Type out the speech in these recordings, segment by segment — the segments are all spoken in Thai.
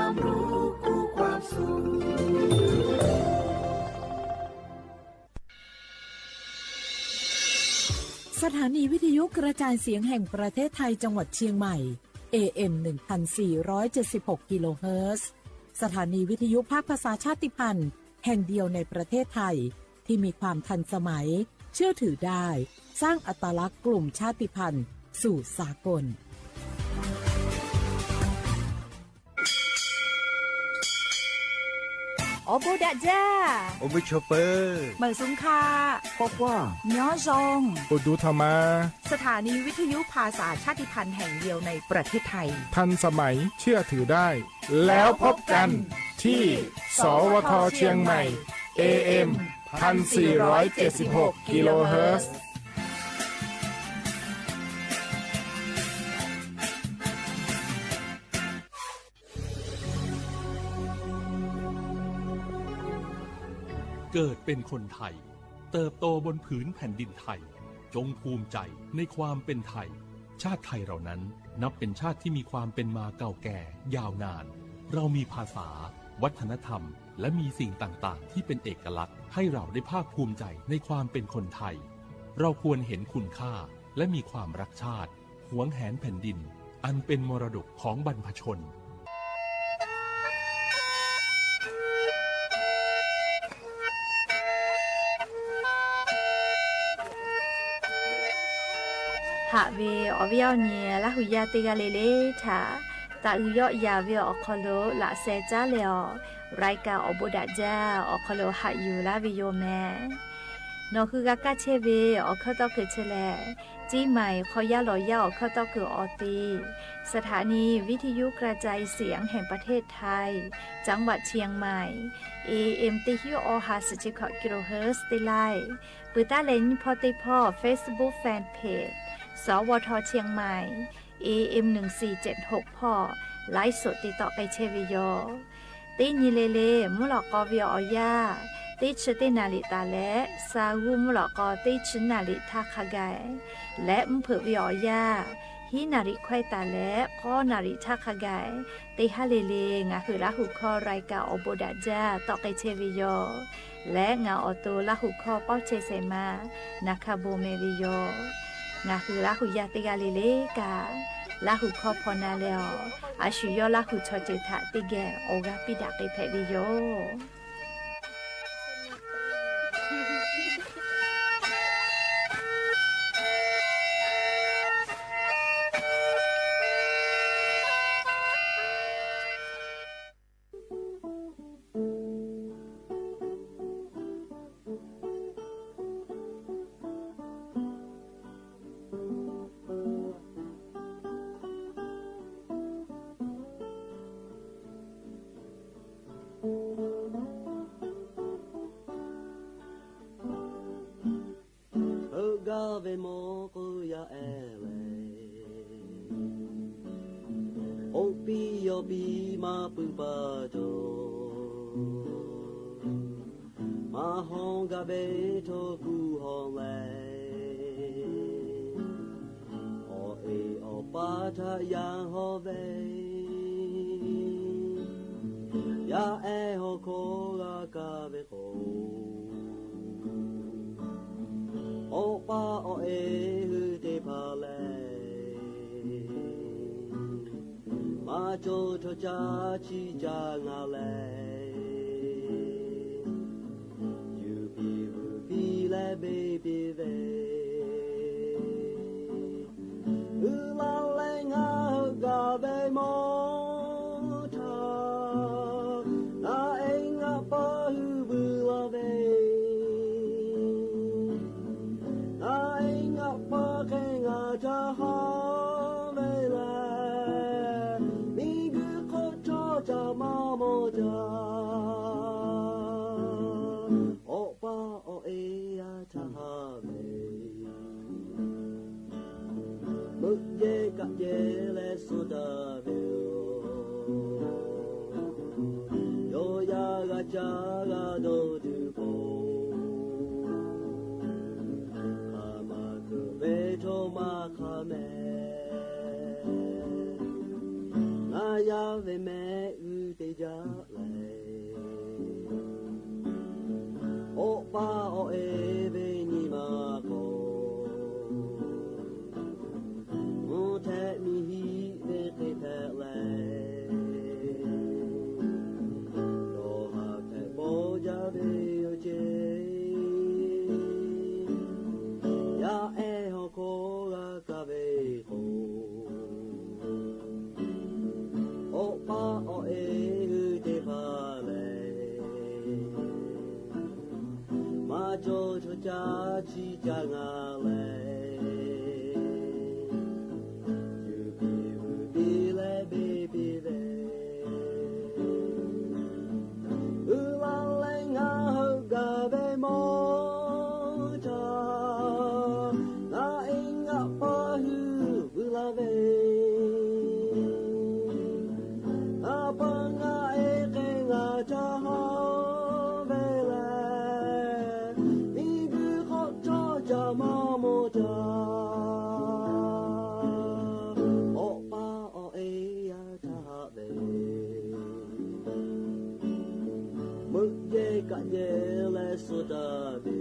ความรู้คู่ความสุขสถานีวิทยุกระจายเสียงแห่งประเทศไทยจังหวัดเชียงใหม่ AM 1476 กิโลเฮิรตซ์สถานีวิทยุภาคภาษาชาติพันธุ์แห่งเดียวในประเทศไทยที่มีความทันสมัยเชื่อถือได้สร้างอัตลักษณ์กลุ่มชาติพันธุ์สู่สากลโอโบดะจ้าโอเบชเปอร์เหมือสุงคาปอกว่าย้อซงอุดูธรรมาสถานีวิทยุภาษาชาติพันธุ์แห่งเดียวในประเทศไทยทันสมัยเชื่อถือได้แล้วพบกันที่สวทเชียงใหม่ AM 1476 กิโลเฮิรตซ์เกิดเป็นคนไทยเติบโตบนผืนแผ่นดินไทยจงภูมิใจในความเป็นไทยชาติไทยเรานั้นนับเป็นชาติที่มีความเป็นมาเก่าแก่ยาวนานเรามีภาษาวัฒนธรรมและมีสิ่งต่างๆที่เป็นเอกลักษณ์ให้เราได้ภาคภูมิใจในความเป็นคนไทยเราควรเห็นคุณค่าและมีความรักชาติหวงแหนแผ่นดินอันเป็นมรดกของบรรพชนหะเวอวิยเนียละหุยาติกาเลเลทาตาอุยอยาเวอคโลละเซจาเลอรายกาอโบดะจาอคโลหะยูลาวิโยแมนอคือกากะเชเวอคตอคือเชแลจี้ใหม่ขอยาหลอยาอคตอคือออตีสถานีวิทยุกระจายเสียงแห่งประเทศไทยจังหวัดเชียงใหม่ AM ติฮิโอฮาสจิคกิโลเฮิรตซ์ติไลปืตาเลนพอติพอ Facebook Fan Pageสวทเชียงใหม่ AM 1476พ่อไลฟ์สดติดต่อไปเชวิโยตีนีเลเลมุหลอกกอวิอยาตีชตินาลิตาและซาวูมุหลอกกอตีชนาลิทาคากายและมเผือวิอยาฮินาริควายตาและก็นาริทาคากายตีฮาเลเลงาคือละหุคอรายกาอโบดาจาต่อไปเชวิโยและงาออโตละหุคอป้อเชเซมานาคาโบเมวิโยงาคือละหุยาติกาลิเลกาละหุคอพอนาเลออาชุยอละหุชอเจทะติแกโอกาปิดาเกเพวิโยAve moko ya ele Opi opi ma pupa do Ma honga be to ku hong le O e o pa ta ya ho ve Ya e ho ko ga ka be ko O pa o e hu te pa le Ma cho to cha chi cha nga le You be le baby ve U la le nga ga be mo ta Na e nga pa hu bu la ve ta ha ve la mi gu ko cho ta ma mo ta o pa o e ya ta ha ve mu ye ka ye le so da ve yo ya ga cha ga do du po ma khame na ya ve မဲဥတေကြလေဩပါဩအေဘေညီမကိုဝထဲမီဟီဘေခေဖလေလောဟာခေပေါ်ကြဘေယောချေယာအေဟောကိုကဘေကိုဩပါဩအေတေပါလေမာကြောချာချာချီကြငါလေယူပြီးဝဒီလေဘေဘီလေဥလာလေငါဟုတ်ကဘေမောတာငါအင်းငါပါဟုဝလာဘေအပငါအေကေငါချာဟောဘေလေဒီဒီခေါ်ချာချာမမိုတာဩပါဩအေယာတာဘေမုတ်ရေကရေလဲဆိုတာဘေ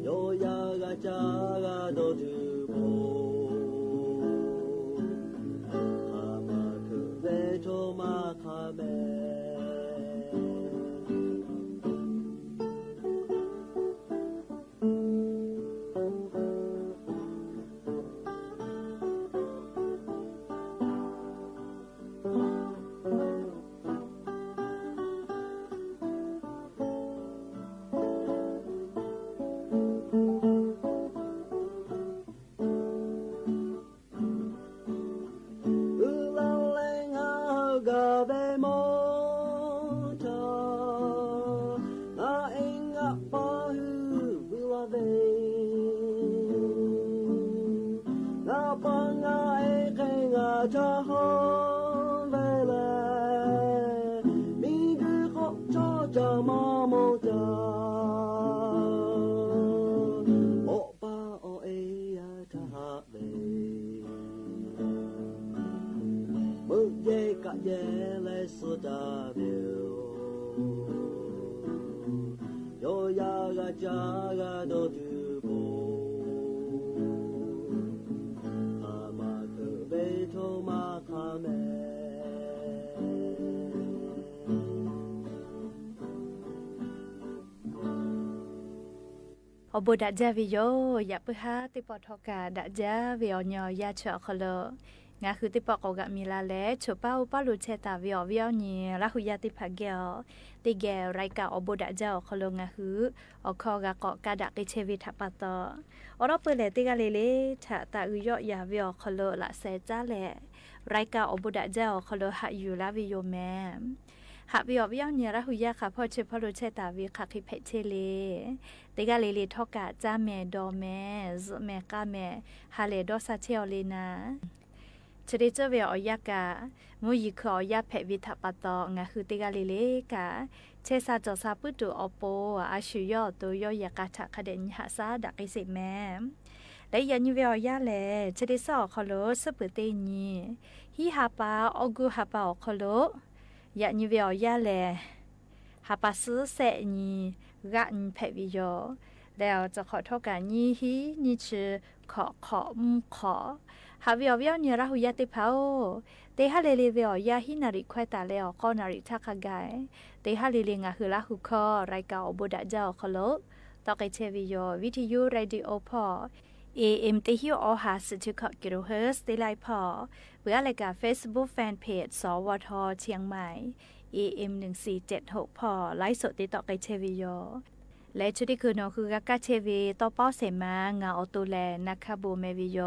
ယောယာကချာကတော့သူဘောထိုမာခါမဲอบดัจจาวิโยอย่าเพื่อติปอทอกาดัจจาวิโอยอยาเฉาะคลงาคือติปอกกะมีลาเลฉป้าป้าลุเชตาวิโอวิโอนีละหุยาติพักเกลติแกไรกาอบดัจจาคลงาคืออคอกะเกาะกะดักเชวิทัปตออรอเปเลติกาเลเลฉะตาอุยอยาวิโอคลละเซจาเลไรกาอบดัจจาคลหะอยู่ลาวิโยแมหากวิววิญญาณหุยาค่ะพ่อเชพ่อรู้เชตาวิค่ะคิเพเชเลติกาเลเลทอกะจ้าแม่ดอแม่ซแม่กาแม่ฮาเลดอซาเชอเลนะชริเจเวอยากะมูยิคอยาเพวิทัปตองะคือติกาเลเลกะเชซาจอซาปุตุอโปอาชุยอตัวยอยากะทะคะเดญหาซาดักอิสิแม่และยันยูเวอยาเลชริซอคอโลสปุเตญีฮิฮาปาออกุฮาปาอคอโลยะนิเวอยาเลหาปัสเสนีกะนเพวิโยแล้วจะขอโทษกันยี่ฮีนี่ชื่อขอหาวิวเนียระหุยาติเผาเตหะเลเลเวอยาฮินาริควตาเลอก็นาริทักกายเตหะเลเลงะคือละหุคอรายกาอบดะเจ้าคโลตอกเชวิโยวิทยุเรดิโอพอAM ติฮิโอหา16กิโลเฮิรตซ์ได้ไลฟ์พอเพื่อรายการ Facebook Fanpage สวทเชียงใหม่ AM 1476พอไลฟ์สดติดต่อกับเชวิโยและชุดที่คือนคือกาเชวีต่อป้อเสมางาออตูแลนักบูเมวิโย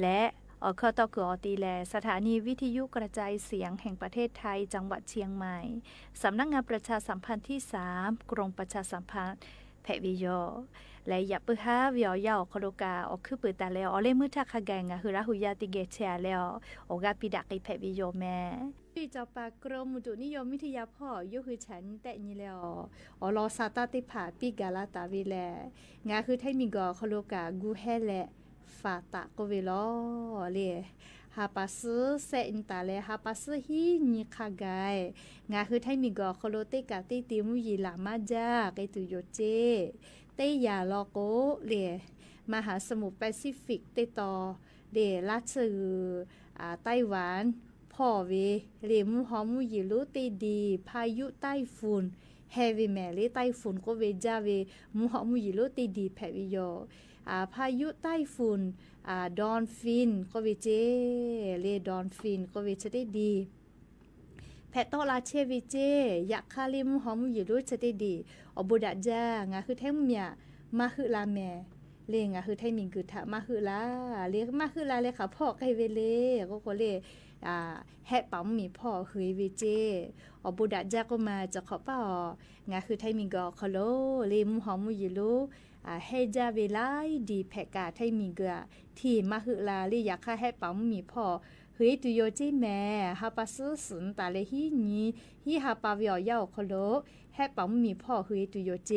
และอคตกอตีแลสถานีวิทยุกระจายเสียงแห่งประเทศไทยจังหวัดเชียงใหม่สำนักงานประชาสัมพันธ์ที่3กรมประชาสัมพันธ์เพวิโยและอย่าปื้อหาวิอยาอคโลกาอคือปืตาแล้วอเลมือทักขะแกงะคือราหุยาติเกเชแล้วออกาปิดักอิเพวิโยแม่ที่เจ้าปากรมอุตุนิยมวิทยาพ่อยคือฉันแต่นี่แล้วอรอซาตาติผาปิกาลาตาวิแลงาคือไทมิกอคโลกากูแฮและฟาตะโกเวลอเล ฮาปัสเซอินตาเลฮาปัสฮีนิคาไกงาคือไทมิกอโคโลเตกาติติมุยีลามาจาไกตุโยเจเตยาลอโกเลมหาสมุทรแปซิฟิกเตตอเดลัดสือไต้หวันพ่อเวเรมุฮอมุยิลุเตดีพายุไต้ฝุ่นเฮวิแมเลไต้ฝุ่นก็เวจาเวมุฮอมุยิลุเตดีแพวิโยพายุไต้ฝุ่นดอนฟินก็เวเจเลดอนฟินก็เวจะได้ดีแพตโตลาเชวิเจอยากคาลิมุฮอมุยิลุจะได้ดีอบุดะจางาคือแท้เมียมาคือลาแมเลงคือไทมิงคือทะมาคือลาเลมาคือลาเลยค่ะพ่อไกเวเลก็เลแฮปั๊มมีพ่อเฮยวิเจอบุดะจาก็มาจะขอป่างาคือไทมิงก็คโลเลมุฮอมุยิลุเฮจาเวลาดีแพกาไทมิงกะที่มาคือลาเลอยากค่าแฮปั๊มมีพ่อเฮยตุโยเจแม่ฮาปัสสุนตาเลฮีนีฮีฮาปาเวียวยาวคโลแฮปั๊มมีพ่อเฮยตุโยเจ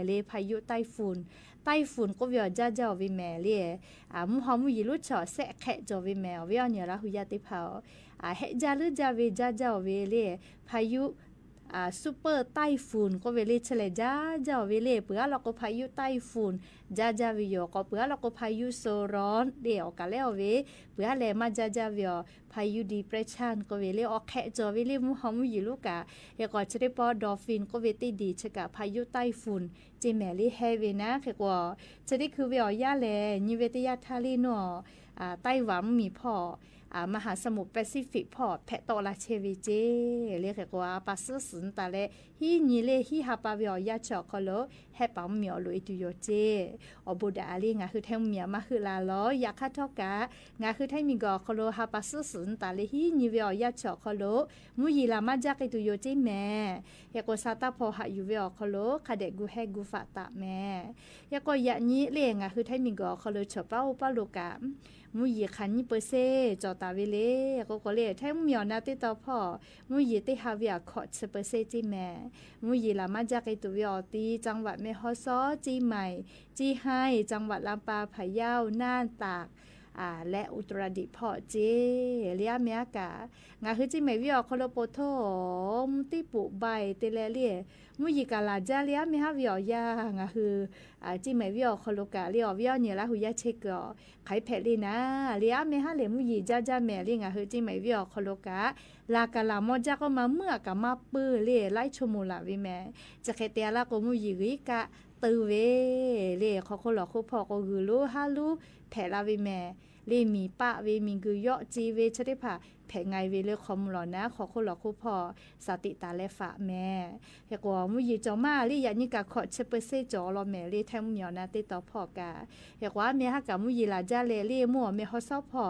เลพายุไต้ฝุ่นไต้ฝุ่นก็เวียจ้าเจ้าวิแม่เลียมุฮอมุยิลุชอแสะแขจอวิแม่เวียเนี่ยละหุยาติเผาเฮจาลุจาเวจ้าเจ้าเวเลียพายุซูเปอร์ไต้ฝุ่นก็เวลีเฉลจ้าเจ้าเวเลเปื่อเราก็พายุไต้ฝุ่นจ้าเจ้าวิโยก็เปื่อเราก็พายุโซร้อนเดี๋ยวกันแล้วเวเปื่อแลมาจ้าเจ้าวิโยพายุดีเพรสชันก็เวลีออกแขจอเวลีมุฮอมุยิลุกะเฮก็จะได้ปอดอฟฟินก็เวติดีชะกะพายุไต้ฝุ่นจิแมลีเฮเวนะเฮก็จะได้คือเวียย่าแลนิเวตยาทาลีโนไต้หวันมีพ่อมหาสมุทรแปซิฟิกพอร์ตแพตอลาเชวิเจเรียกว่าปัสสุนตาเลฮีนิเลฮีฮาปาเวียยาชอคโลแฮปัมเมียวลุยตุโยเจอบุดาลีงาคือแทงเมียมาคือลาลอยาคาทอกางาคือไทมิกอคโลฮาปัสสุนตาเลฮีนิเวียยาชอคโลมุยีลามาจากตุโยเจแม่ยาโกซาตาพอหายูเวียคโลคาเดกูเฮกูฟาตาแม่ยาโกยะนี้เลงาคือไทมิกอคโลชอเป้าปาโลกามุยีคันนี่เปอร์เซจอตาเวเลก็เลยแท้เมียวนาติตอพ่อมุยีติฮาเวียคอดเปอร์เซจิแม่มุยีลามาจากไอตุวิออตีจังหวัดแม่ฮอซอจีใหม่จีไฮจังหวัดลำปางพะเยาน่านตากและอุตรดิตถ์พ่อเจเลียเมียกางาคือจิใหม่วิออคโลโปโทมติปุใบเตเลเลียมุยีกาลาจาเลียเมียวิออยางาคือจิใหม่วิออคโลกาเลียวิอเนี่ยละหุยาเชกอไขแพลีนะเลียเมียเลมุยีจ้าจ้าแม่ลิงาคือจิใหม่วิออคโลกาลากาลามอจาก็มาเมื่อกะมาปื้อเลียไล่ชมูลาวิแม่จะเคเตียละก็มุยีริกะตือเวเลียเขาคนหลอกคู่พ่อก็คือรู้ฮารู้แผลาวิแม่เลมีปะเวมิงกุยอจีเวชได้ผ่าแผงไงเวเลคอมหลอนะขอคนหลอกคู่พอสติตาและฝาแม่เฮกว่ามุยีจอมาลียานี่กะขอเชเปเซจอรอแม่เลแทงเมียวนะติต่อพอกะเฮกว่าแม่ฮักกะมุยีลาจาเลเลมัวแม่ฮอซอพอ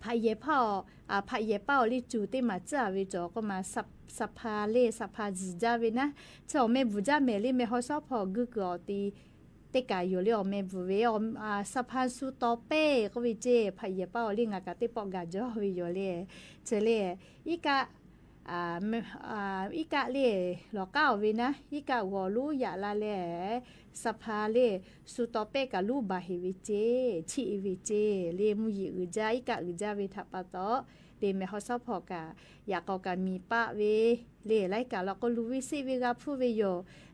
พายเยพ่อพายเยเป้าลิจูติมาจ้าเวจอก็มาสภาเลสภาจิจาเวนะเจ้าแม่บุจาแม่เลแม่ฮอซอพอกึกอตีเตกาอยู่เรียวแม่บุเวสะพานสุตอเป้ก็วิเจพายเป้าลิงากะติปอกาจอวิโยเลเจเลอีกะอีกะเลหลอก้าววินะอีกะวอลูยาลาเลสะพาเลสุตอเป้กะลูบาเฮวิเจชีวิเจเลมุยอืจาอีกะอืจาเวทัปปะตอเลแม่ฮอซอพอกะอยากกะมีปะเวเลไลกะแล้วก็ลูวิซิเวกาพูเวโย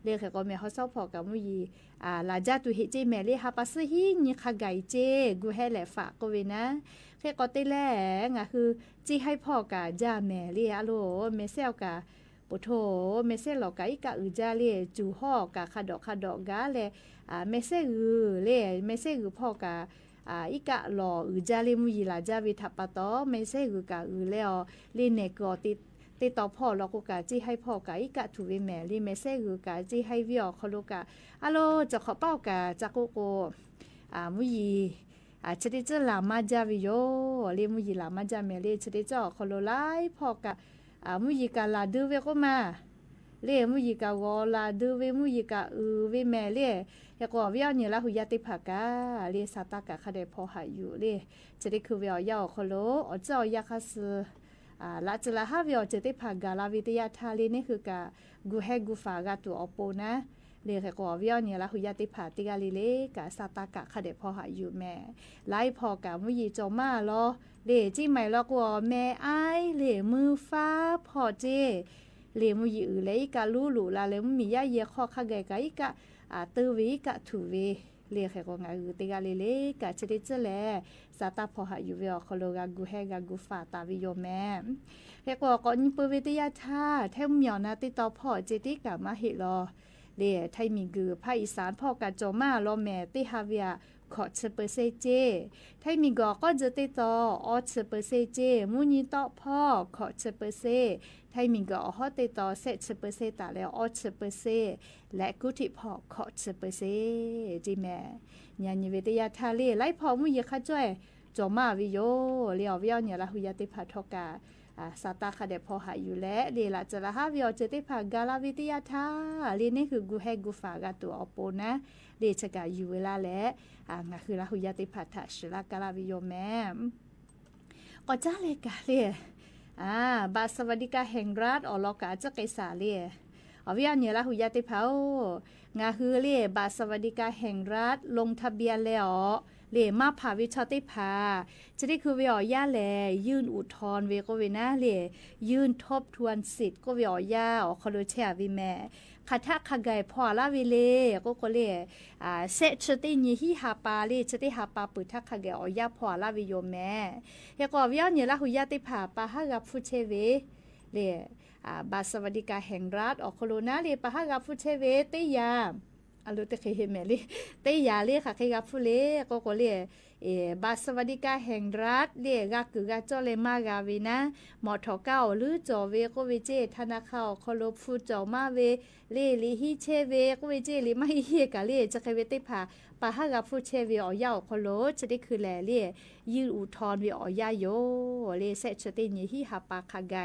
เลแค่ก็แม่ฮอซอพอกะมุยลาจาตุเฮเจแม่เลฮาปัสฮีนี่คาไกเจกูให้แหละฝากก็เวนะแค่ก็เตแลงะคือจีให้พ่อกะจาแม่เลอะโลแม่เซลกะปุโธแม่เซลกะอีกะอืจาเลจูฮอกะคาดอกกะเลแม่เซอือเลแม่เซอือพ่อกะอีกะหลออืจาเลมุยลาจาวิทัปปะตอแม่เซอือกะอือแล้วลีเนกอติต่อพ่อเราก็กะจีให้พ่อกะอีกะถูเวแม่ลีแม่เซอือกะจีให้วิอคโลกะอะโลจะขอเป้ากะจะโกโกมุยชดิจลามาจาวิโยเลมุยลามาจาเมเลชดิจอคโลไลพ่อกะมุยกะลาดูเวก็มาเลมุยกะวอลาดูเวมุยกะเวแม่เลยากอวิอเนี่ยละหุยาติภากะเลซาตากะคาเดพอหาอยู่เลจะได้คือวิอยาคโลอเจ้ายาคาซละจะละฮาวิอจะได้ภากะลาวิทยาทาเลนี่คือกะกูให้กูฝากะตัวอโปนะ เรียกก็วิวเนี่ยละหุยาติผาติกาลิเลกะสตากะคาเดพอหาอยู่แม่ไล่พอกะมุยีจอมาลอเดจิไหมลอกว่าแม่อ้ายเหลมือฟ้าพอเจเหลมุยีอือเลยกะลู่หลูลาเลยมุมียาเยข้อคาเกกะอีกะตือวิกะถูเวเรียกก็งาอือติกาลิเลกะจะได้เจแลสตาพอหาอยู่เวอคโลกากูเฮกากูฟาตาวิโยแม่เฮก็ก่อนปืวิทยาธาแทมเหมียวนาติต่อพ่อเจติกะมาเฮลอเล่ไทยมีกือภาคอีสานพ่อกะโจมาลอแม่ติฮาเวียขอเชเปเซเจไทยมีก็จะติต่อออเชเปเซเจมุนีต่อพ่อขอเชเปเซไทยมีก็ฮอติต่อเซเชเปเซตาแล้วออเชเปเซและกุติพ่อขอเชเปเซจิแม่ญาณิเวทยาทาเล่ไล่พ่อมุยค่ะจ้อยโจมาวิโยเลียววิวเนี่ยละหุยาติพัทกาสตาคาเดพอหาอยู่แล้วเดลาจะละฮาวิโอเจติพากาลาวิทยาธาลีนี่คือกูให้กูฝากตัวอปอนะเดชกาอยู่เวลาแล้วงาคือละหุยาติพัทชลากาลาวิโยแม่ก็จ้าเลยกาเลยบาสวัสดิการแห่งรัฐอลกาจะไกษาเลยวิญญาณละหุยาติพางาคือเลยบาสวัสดิการแห่งรัฐลงทะเบียนแล้วเลมาผ่าวิชาติพาจะได้คือเวอย่าแลยื่นอุทธรณ์เวก็เวนะเลยื่นทบทวนสิทธิ์ก็เวอย่าคอโลเชียวิแม่คาทะคาไกพอลาวิเลก็เลเซชติญิฮิฮาปาเลชติฮาปาปุทะคาไกอย่าพอลาวิโยแม่เฮก็วิญญาณละหุยาติพาปะหะกับฟุเชเวเลบาสวัสดิการแห่งรัฐโคโลนาเลปะหะกับฟุเชเวเตยาอารุตะเคเฮเมลิเตยาเลค่ะเคกับฟุเลก็เลบาสวัสดิการแห่งรัฐเลกะกือกะจอเลมากาวินะมอทอเก้าหรือจอเวก็เวเจธนาคารคอลบฟูจอมาเวเลลิฮิเชเวก็เวเจลิมาฮิเฮกะเลจะเคเวเตพาปะหะกับฟูเชเวอยาคอโลจะได้คือแลเลยื่นอุทธรณ์เวอยาโยเลเซชติญิฮิฮาปาคาไก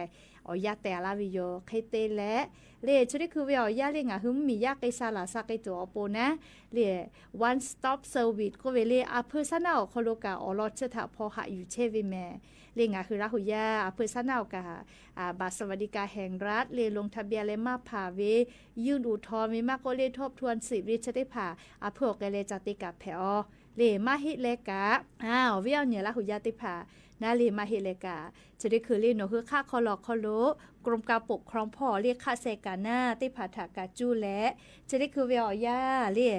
อยาแต่ลาวิโยเคเตและเลชได้คือเวอยาเลงะหึมมียาไกซาลาซาไกตัวอปนะเล one stop service ก็เวเลอะเพอร์ซันอลคอโลกาอลอชะทะพอหาอยู่เชวิแม่เลงะคือราหุยาอะเพอร์ซันอลกาบาสวัสดิการแห่งรัฐเลลงทะเบียนเลมาผ่าเวยื่นอุทธรณ์มีมากก็เลทบทวนสิทธิ์จะได้ผ่าอะเพอกเลจติกาแพอเลมาฮิเลกะวิญญาณละหุยาติผานาลีมาฮิเลกาจะได้คือเรียนหนูคือค่าคอลอกคอโลกรมการปกครองพ่อเรียกค่าเซกาหน้าติผาถากาจูและจะได้คือเวียย่าเรีย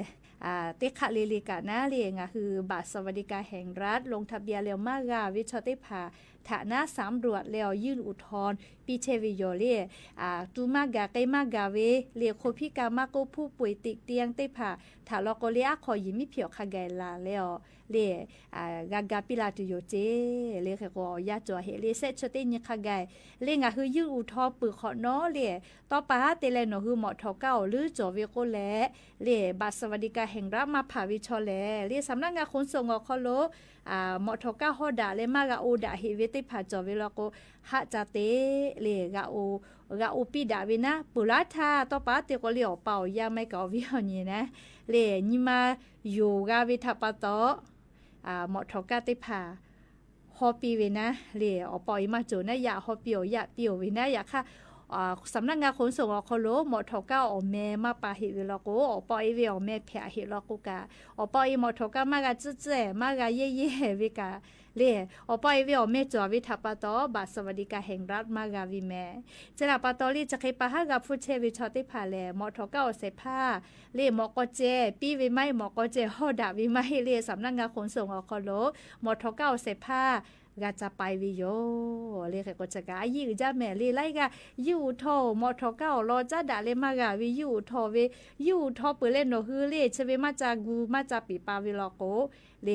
ติคาเลลิกาหน้าเรียงคือบาทสวัสดิการแห่งรัฐลงทะเบียนเร็วมากวิชติผาฐานะสามรวจแล้วยื่นอุทธรณ์ปีเชวิโยเรียตูมากาไกมากาเวเรียโคพิกามาโกผู้ป่วยติดเตียงติผาถาลอกเลียขอยิมิเพียวคาไกลาแล้วเรียกาปิลาตุโยเจเรียก็ยาจัวเฮเรียเซชตินิคาไกเรียงคือยื่นอุทธรณ์ปือขอน้อเรียต่อปาเตเลนคือหมอทอเก้าหรือจอเวโกแลเรียบาทสวัสดิการแห่งรัฐมาผ่าวิชอแลเรียสำนักงานขนส่งคอโลหมอทอเก้าฮอดาเลมากาโอดาเฮเวติผาจอเวลาโกฮะจาเตเลกาโอปิดาเวนะปุราธาต่อปาเตก็เลียวเป่ายาไม่กาวิหนี่นะเลนิมาโยกาวิทัปโตหมอทอกาติผาฮอปีเวนะเลอปอยมาโจนะยาฮอปีอยาเปียวเวนะยาค่ะสำนักงานขนส่งคอโลหมอทอเก้าอแม่มาปาหิเวลาโกอปอยเวอแม่แผลหิลาโกกาอปอยหมอทอก้ามากาจื้อๆมากาเย่ๆเวกาเลอปอยเวอแม่จัววิทัปโตบาสวัสดิการแห่งรัฐมากาวิแม่จะลาปาตอลีจะเคปะหากับฟุเชวิชอติผาแลหมอทอเก้าเสผ้าเลหมอกเจปีวิไมหมอกเจฮอดาวิไมเลสำนักงานขนส่งคอโลหมอทอเก้าเสผ้ากาจะไปวิโยเรียกก็จะกายิจ้าแม่ลีไล่กายูโทมอทอเก้ารอจ้าดาเลมากาวิยูโทเวยูโทเปเล่นโนฮือเลเชเวมาจากูมาจากปีปาวิลโกเล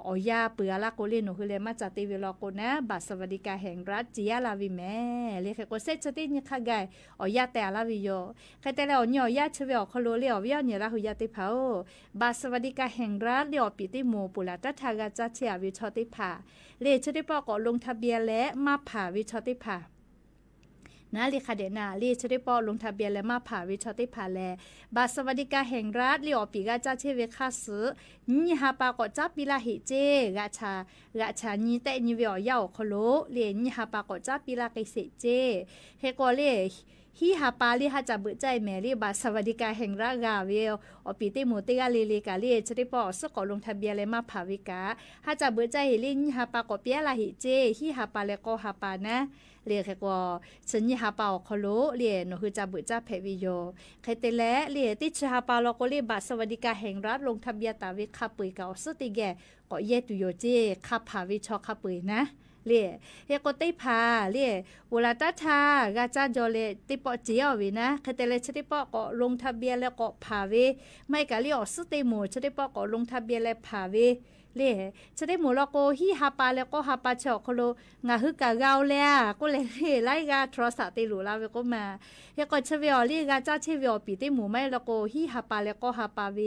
อยาเปือละโกเลโนฮือเลมาจากติวิลโกนะบัตรสวัสดิการแห่งรัฐจียาลาวิแม่เรียกก็เซชตินิคาไกอยาแต่ลาวิโยใครแต่แล้วญอยาเชเวอคโลเลอวิญญาณละหุยาติเผาบัตรสวัสดิการแห่งรัฐเลอปิติโมปุระตะทากาจัเชียวิชอติผาเลชได้ปอกลงทะเบียนและมาผ่าวิชอติผานะเลขาเดนาเลชได้ปอลงทะเบียนและมาผ่าวิชอติผาแลบาสวัสดิการแห่งรัฐเลอปีกาจาเชเวคาสือนี่ฮาปากอจับปิลาหิเจกาชานี่แต่นี่เวอยาคโลเลนี่ฮาปากอจับปิลาไกเสเจเฮโกเล ฮีฮาปาลีฮาจะเบิดใจแม่ลีบัตรสวัสดิการแห่งรัฐกาเวลอปีเตหมูเตกาเลเลกาลีจะได้ปอสกอลงทะเบียนเลยมาภาวิกาฮาจะเบิดใจเฮลินฮาปากอเปียลาหิเจฮีฮาปาเลก็ฮาปานะเรียกแค่ฉันยี่ฮาปาคอโลเรียนคือจะเบิดใจเพวิโยใครเตและเรียติชฮาปาลก็เรียบัตรสวัสดิการแห่งรัฐลงทะเบียนตาวิคาปุยกาสติแกก็เยตุโยเจคาภาวิชอคาปุยนะเล่เฮก็ได้พาเล่เวลาตัดทากาจ้าจอเลติปอเจียววินะคเตเลชติปอก็ลงทะเบียนแล้วก็พาเวไม่กะเลียอสเตโมชติปอก็ลงทะเบียนแล้วพาเวเล่ชติโมลโกฮีฮาปาแล้วก็ฮาปาชอคโลงาฮึกะเกาแล้วก็เลยไล่กาโทรศัพท์ติลุลาเวก็มาเฮก็ชเวอลีกาจ้าชเวอปีติโมไม่ลโกฮีฮาปาแล้วก็ฮาปาเว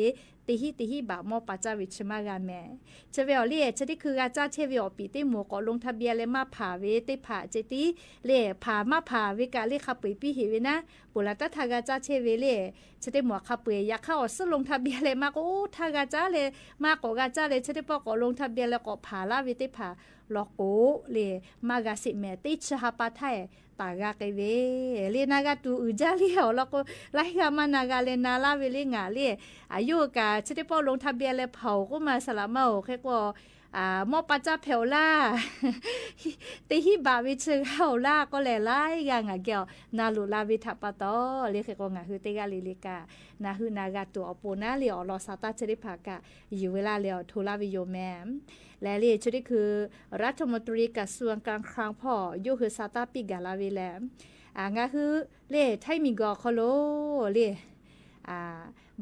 ติฮิบะมอปาจาวิชมากาแม่เชเวอลีชติคือกาจ้าเชเวอปีติโมก็ลงทะเบียนแล้วมาพาเวติผาเจติเล่พามาพาวิกาเลขับปีปีหิวนะปุระตทากาจ้าเชเวเล่ชติหมวกขับปีอยากเข้าสลงทะเบียนเลยมาก็ทากาจ้าเลยมาก็กาจ้าเลยชติปอก็ลงทะเบียนแล้วก็พาลาวิติผาลอกโกเลยมากาสิแม่ติชฮาปาไทยตากาเกเวเลนากาตูอุจาเลียวแล้วก็ไล่กามานากาเลนาลาเวเลงาเลอายุกาชติปอลงทะเบียนแล้วเผาก็มาสละเมาแค่ก็มอปาจาเพลล่าติฮิบาวิชเฮาล่าก็แลไล่กางาเกียวนาลุลาวิทัปตอเรียกก็งาคือเตกาลิลิกานาฮืนากาตัวอปนาเลียวรอซาตาชริภากะอยู่เวลาเลียวทุลาวิโยแมมและเรียชริคือรัฐมนตรีกระทรวงการคลังพ่ออยู่คือซาตาปิกาลาวิแลมงาคือเล่ไทมิกอคโลเล่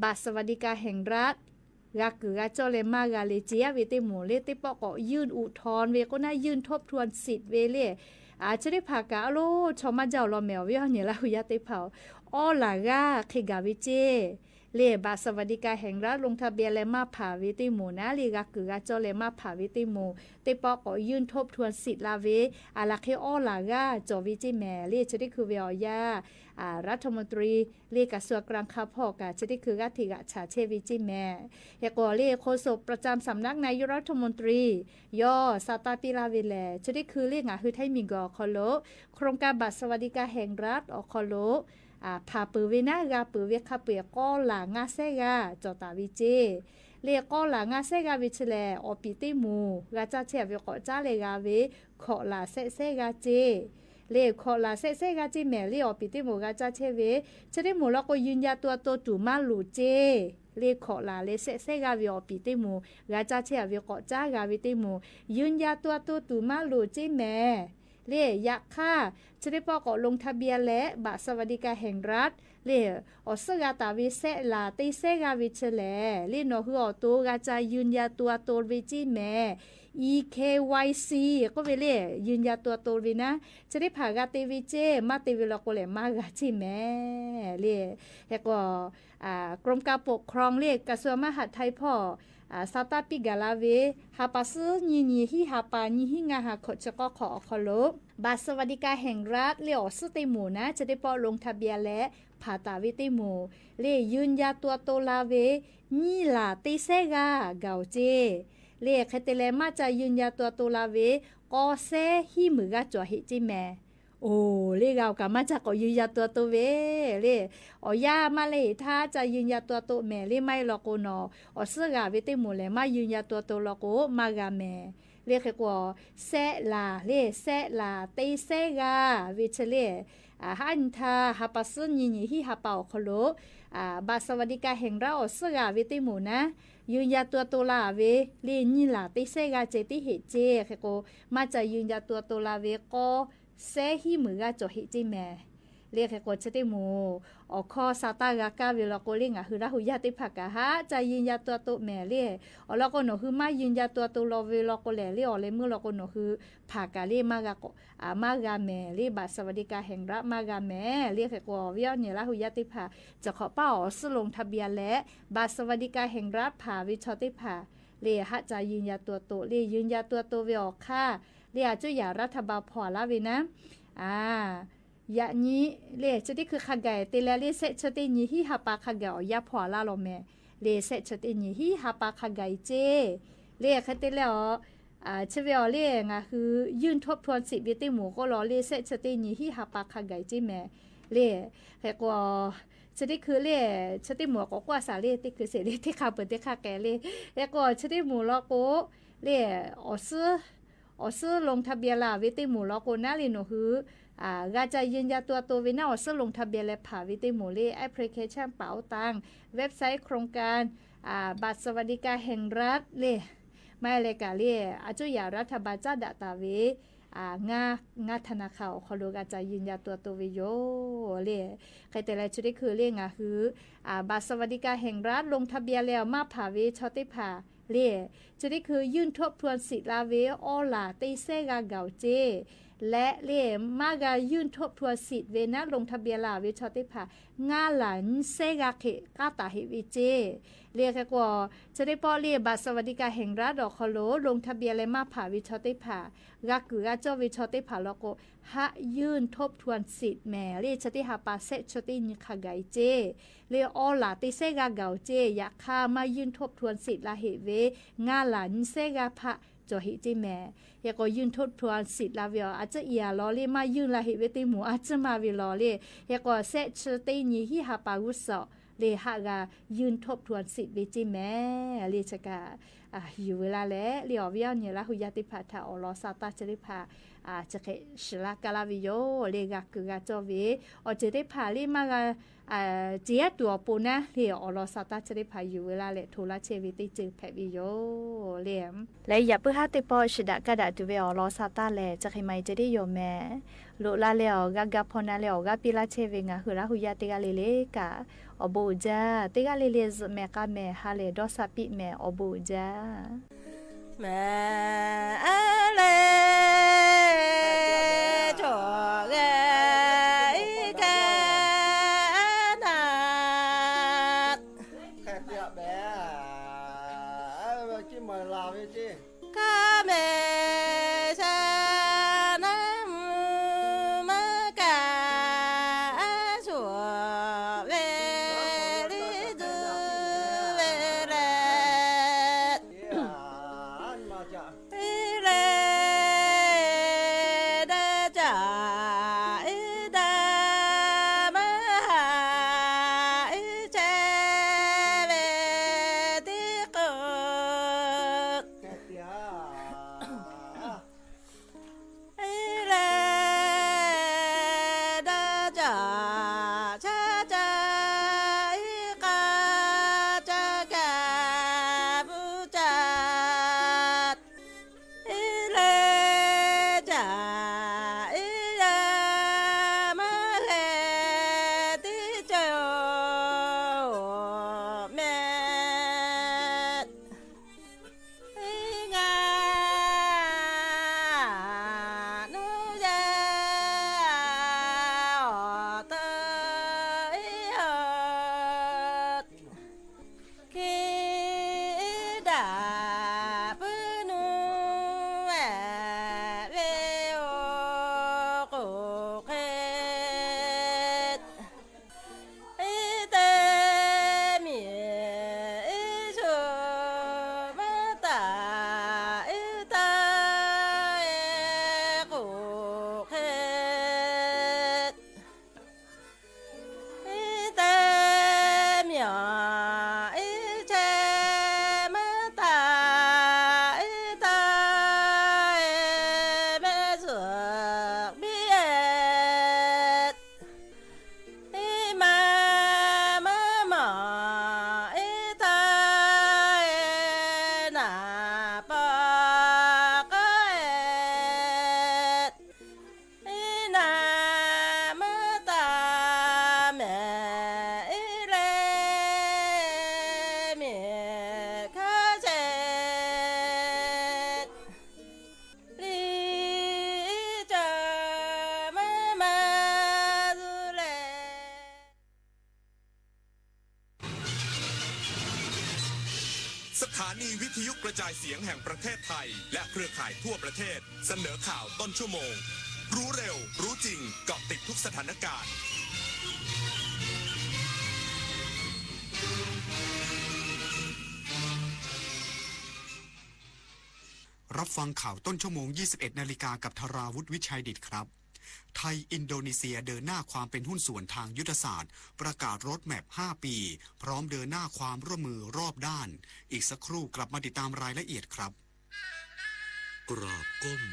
บัตรสวัสดิการแห่งรัฐกากือกาจอเลมากาเลเจียเวติหมูเลติปอก็ยื่นอุทธรณ์เวก็น่ายื่นทบทวนสิทธิ์เวเลจะได้ภากาโลชอมาเจ้าลอแมวเวียเนี่ยละหุยาติเผาอ้อลากาคิกาวิเจเลบัตรสวัสดิการแห่งรัฐลงทะเบียนและมาผาวิติหมูนะเลกากือกาจอเลมาผาวิติหมูติปอก็ยื่นทบทวนสิทธิ์ลาเวอาลาเคอ้อลากาจอวิจิแมเลจะได้คือเวียารัฐมนตรีเลกระทรวงการคลังพ่อกาจะได้คือกาธิกะชาเชวิจิแมเฮกอเลโฆษกประจำสำนักนายกรัฐมนตรีย่อซาตาปิลาเวแลจะได้คือเลงาคือไทมิงกอคอโลโครงการบัตรสวัสดิการแห่งรัฐอคอโลพาปือเวนากาปือเวคาเปียก็หลางาเซกาจอตาวิเจเลก็หลางาเซกาวิชแลอปิติมูกาจาเชเวก็จาเลกาเวขอลาเซกาเจเลขอลาเซกาจิแมเลอปิติมูกาจาเชเวจะได้หมูแล้วก็ยืนยาตัวโตตูมาลูเจเลขอลาเลเซกาเวอปิติมูกาจาเชเวก็จากาวิติมูยืนยาตัวโตตูมาลูเจแมเล่ยะค่าจะได้ปอก็ลงทะเบียนและบัตรสวัสดิการแห่งรัฐเล่อสกาตาวิเซลาติเซกาวิเชแลเล่นอคืออตัวกาจายืนยาตัวโตวิจิแม EKYC ก็เวเล่ยืนยาตัวโตวินะจะได้ผ่ากาเตวิเจมาเตวิลโกเลมากาจิแมเล่แล้วก็กรมการปกครองเลขกระทรวงมหาดไทยพ่อซาตาปิกาลาเวฮาปาซึญีฮิฮาปาญีฮิงาฮาขจะก็ขอคอลบบัตรสวัสดิการแห่งรัฐเลี้ยวสติหมูนะจะได้ปอลงทะเบียนและผ่าตาวิติหมูเล่ยืนยาตัวโตลาเวนี่ลาติเซกาเกาเจเล่คเตเลมาจะยืนยาตัวโตลาเวก็เซฮิมือกาจ่อฮิจิแมโอ้เล่เรากามาจากก็ยืนยาตัวโตเวเล่อย่ามาเลยถ้าจะยืนยาตัวโตแม่เล่ไม่หรอกโนเสื้อกาวิติหมูเลยมายืนยาตัวโตหรอกมากาแม่เรียกว่าเซลาเล่เซลาติเซกาวิเชเล่ฮันทาฮาปัสญีฮิฮาเป่าคโลบัตรสวัสดิการแห่งรัฐเสื้อกาวิติหมูนะยืนยาตัวโตลาเวเล่นี่ล่ะติเซกาเจติเหเจคือก็มาจะยืนยาตัวโตลาเวก็เซฮิมือกาจ่อฮิจิแมเรียกกดชติหมูข้อซาตากากาเวลาโกลิงคือราหุยาติผักกะฮะจะยืนยาตัวโตแม่เรียแล้วก็หนูคือมายืนยาตัวโตลอเวลาโกแลเรียเลยเมื่อเราก็หนูคือผักกะเรียมากะมากาแม่เรียบัตรสวัสดิการแห่งรัฐมากาแม่เรียกกว่าเวียเนี่ยราหุยาติผักจะขอเป้าสลงทะเบียนและบัตรสวัสดิการแห่งรัฐผ่าวิชติผักเรียฮะจะยืนยาตัวโตเรียยืนยาตัวโตเวอค่าเรียจุยารัฐบาลพอละเวนะยะนี้เลจะได้คือขัดไก่ตีแล้วเลเซชตินี้ฮิฮาปาขัดไก่ยาพอลาลอแม่เลเซชตินี้ฮิฮาปาขัดไก่เจเลขัดตีแล้วเชเวลเลงคือยื่นทบทวนสิทธิ์วิติหมูก็รอเลเซชตินี้ฮิฮาปาขัดไก่เจแม่ เล่ให้กว่าฉันได้คือเล่ฉันได้หมูก็กว่าสาเล่ที่คือเสเล่ที่ข้าเปิดที่ข้าแกเล่แล้วก็ฉันได้หมูแล้วก็เล่ซื้อลงทะเบียนละวิติหมูแล้วก็น่าเรียนหนูคือก็จะยืนยันตัววินาซื้อลงทะเบียนและผ่าวิติหมูเล่แอปพลิเคชันเป๋าตังเว็บไซต์โครงการบัตรสวัสดิการแห่งรัฐเล่ไม่เลยกะเล่อาจุยารัฐบาลจ้าดาตาเวงาธนาคารเขาดูกาจะยืนยันตัววิโยเล่ใครแต่ละชุดที่คือเล่งคือบัตรสวัสดิการแห่งรัฐลงทะเบียนแล้วมาผ่าเวชอติผ่าเล่ชุดที่คือยื่นทบทวนสิทธิ์ลาเวออลาตีเซกาเก่าเจและเล่มากายื่นทบทวนสิทธิ์เวนะลงทะเบียนลาเวชอติผ่างาหลันเซกาเขกาตาเฮวิเจเรียกกว่าจะได้ป้อเรียบัตรสวัสดิการแห่งรัฐดอกคอโลลงทะเบียนและมาผ่าวิชอติผ่ากากือเจ้าวิชอติผ่าแล้วก็หะยื่นทบทวนสิทธิ์แม่เรียชติหาปาเซชตินิคาไกเจเรียออลาติเซกาเก่าเจอยากข้ามายื่นทบทวนสิทธิ์ลาเหเวงาหลันเซกาพะจอหิจิแม่ยก็ยื่นทบทวนสิทธิ์ลาเวอาจจะอียลอเลมายื่นลาเหเวติหมูอาจจะมาวิลอเลยก็เซชตินิฮิหาปาวุสเลหากายืนทบทวนสิทธิ์เวจิแม่เลชกาอยู่เวลาแล้วเลียววิญญาณละหุยาติภาทาอลอซาตาจะได้พาจะเคชลากาลาวิโยเลกาคือกาจอเวอจะได้พาเลมากาเจียตัวปูนะเลียวอลอซาตาจะได้พาอยู่เวลาแล้วโทรเชวิติจึงแพวิโยเลียมและอย่าเพิ่งหาติปอชดากระดาษตัวเวอลอซาตาแลจะให้ไม่จะได้โยแม่ลุลาเลวกาพอนาเลวกาปิลาเชวิงาหุระหุยาติกาเลเลกาอบูจาติกาเลเลซแม่กาแม่ฮาเลดอซาปิแม่อบูจาแม่เลโชเกกานาแค่เดียวแม่กินมาลาวิจิ กาแม่ชานามาเกาชัวเวลิดูเวเรมาจ้ะ เรดาจาดามาหาเจเวติก แค่เดียว เรดาจาชาจากาจากาบูจาเรจาดามาเลติโจแม่งานูจาเตยคิดาปุนุเวโอโกเคเตมีชูมาตาตาโกเคเตมีเชมาตาตาเมสุบีเอมามาตานาปากนามาตาแม่เรเมคาเจลีจามาดูเล สถานีวิทยุกระจายเสียงแห่งประเทศไทย และเครือข่ายทั่วประเทศ เสนอข่าวต้นชั่วโมง รู้เร็ว รู้จริงเกาะติดทุกสถานการณ์ รับฟังข่าวต้นชั่วโมง 21 นาฬิกากับธราวุฒิวิชัยดิตครับ ไทยอินโดนีเซียเดินหน้าความเป็นหุ้นส่วนทางยุทธศาสตร์ประกาศรถแมพ 5 ปีพร้อมเดินหน้าความร่วมมือรอบด้านอีกสักครู่กลับมาติดตามรายละเอียดครับกราบก้ม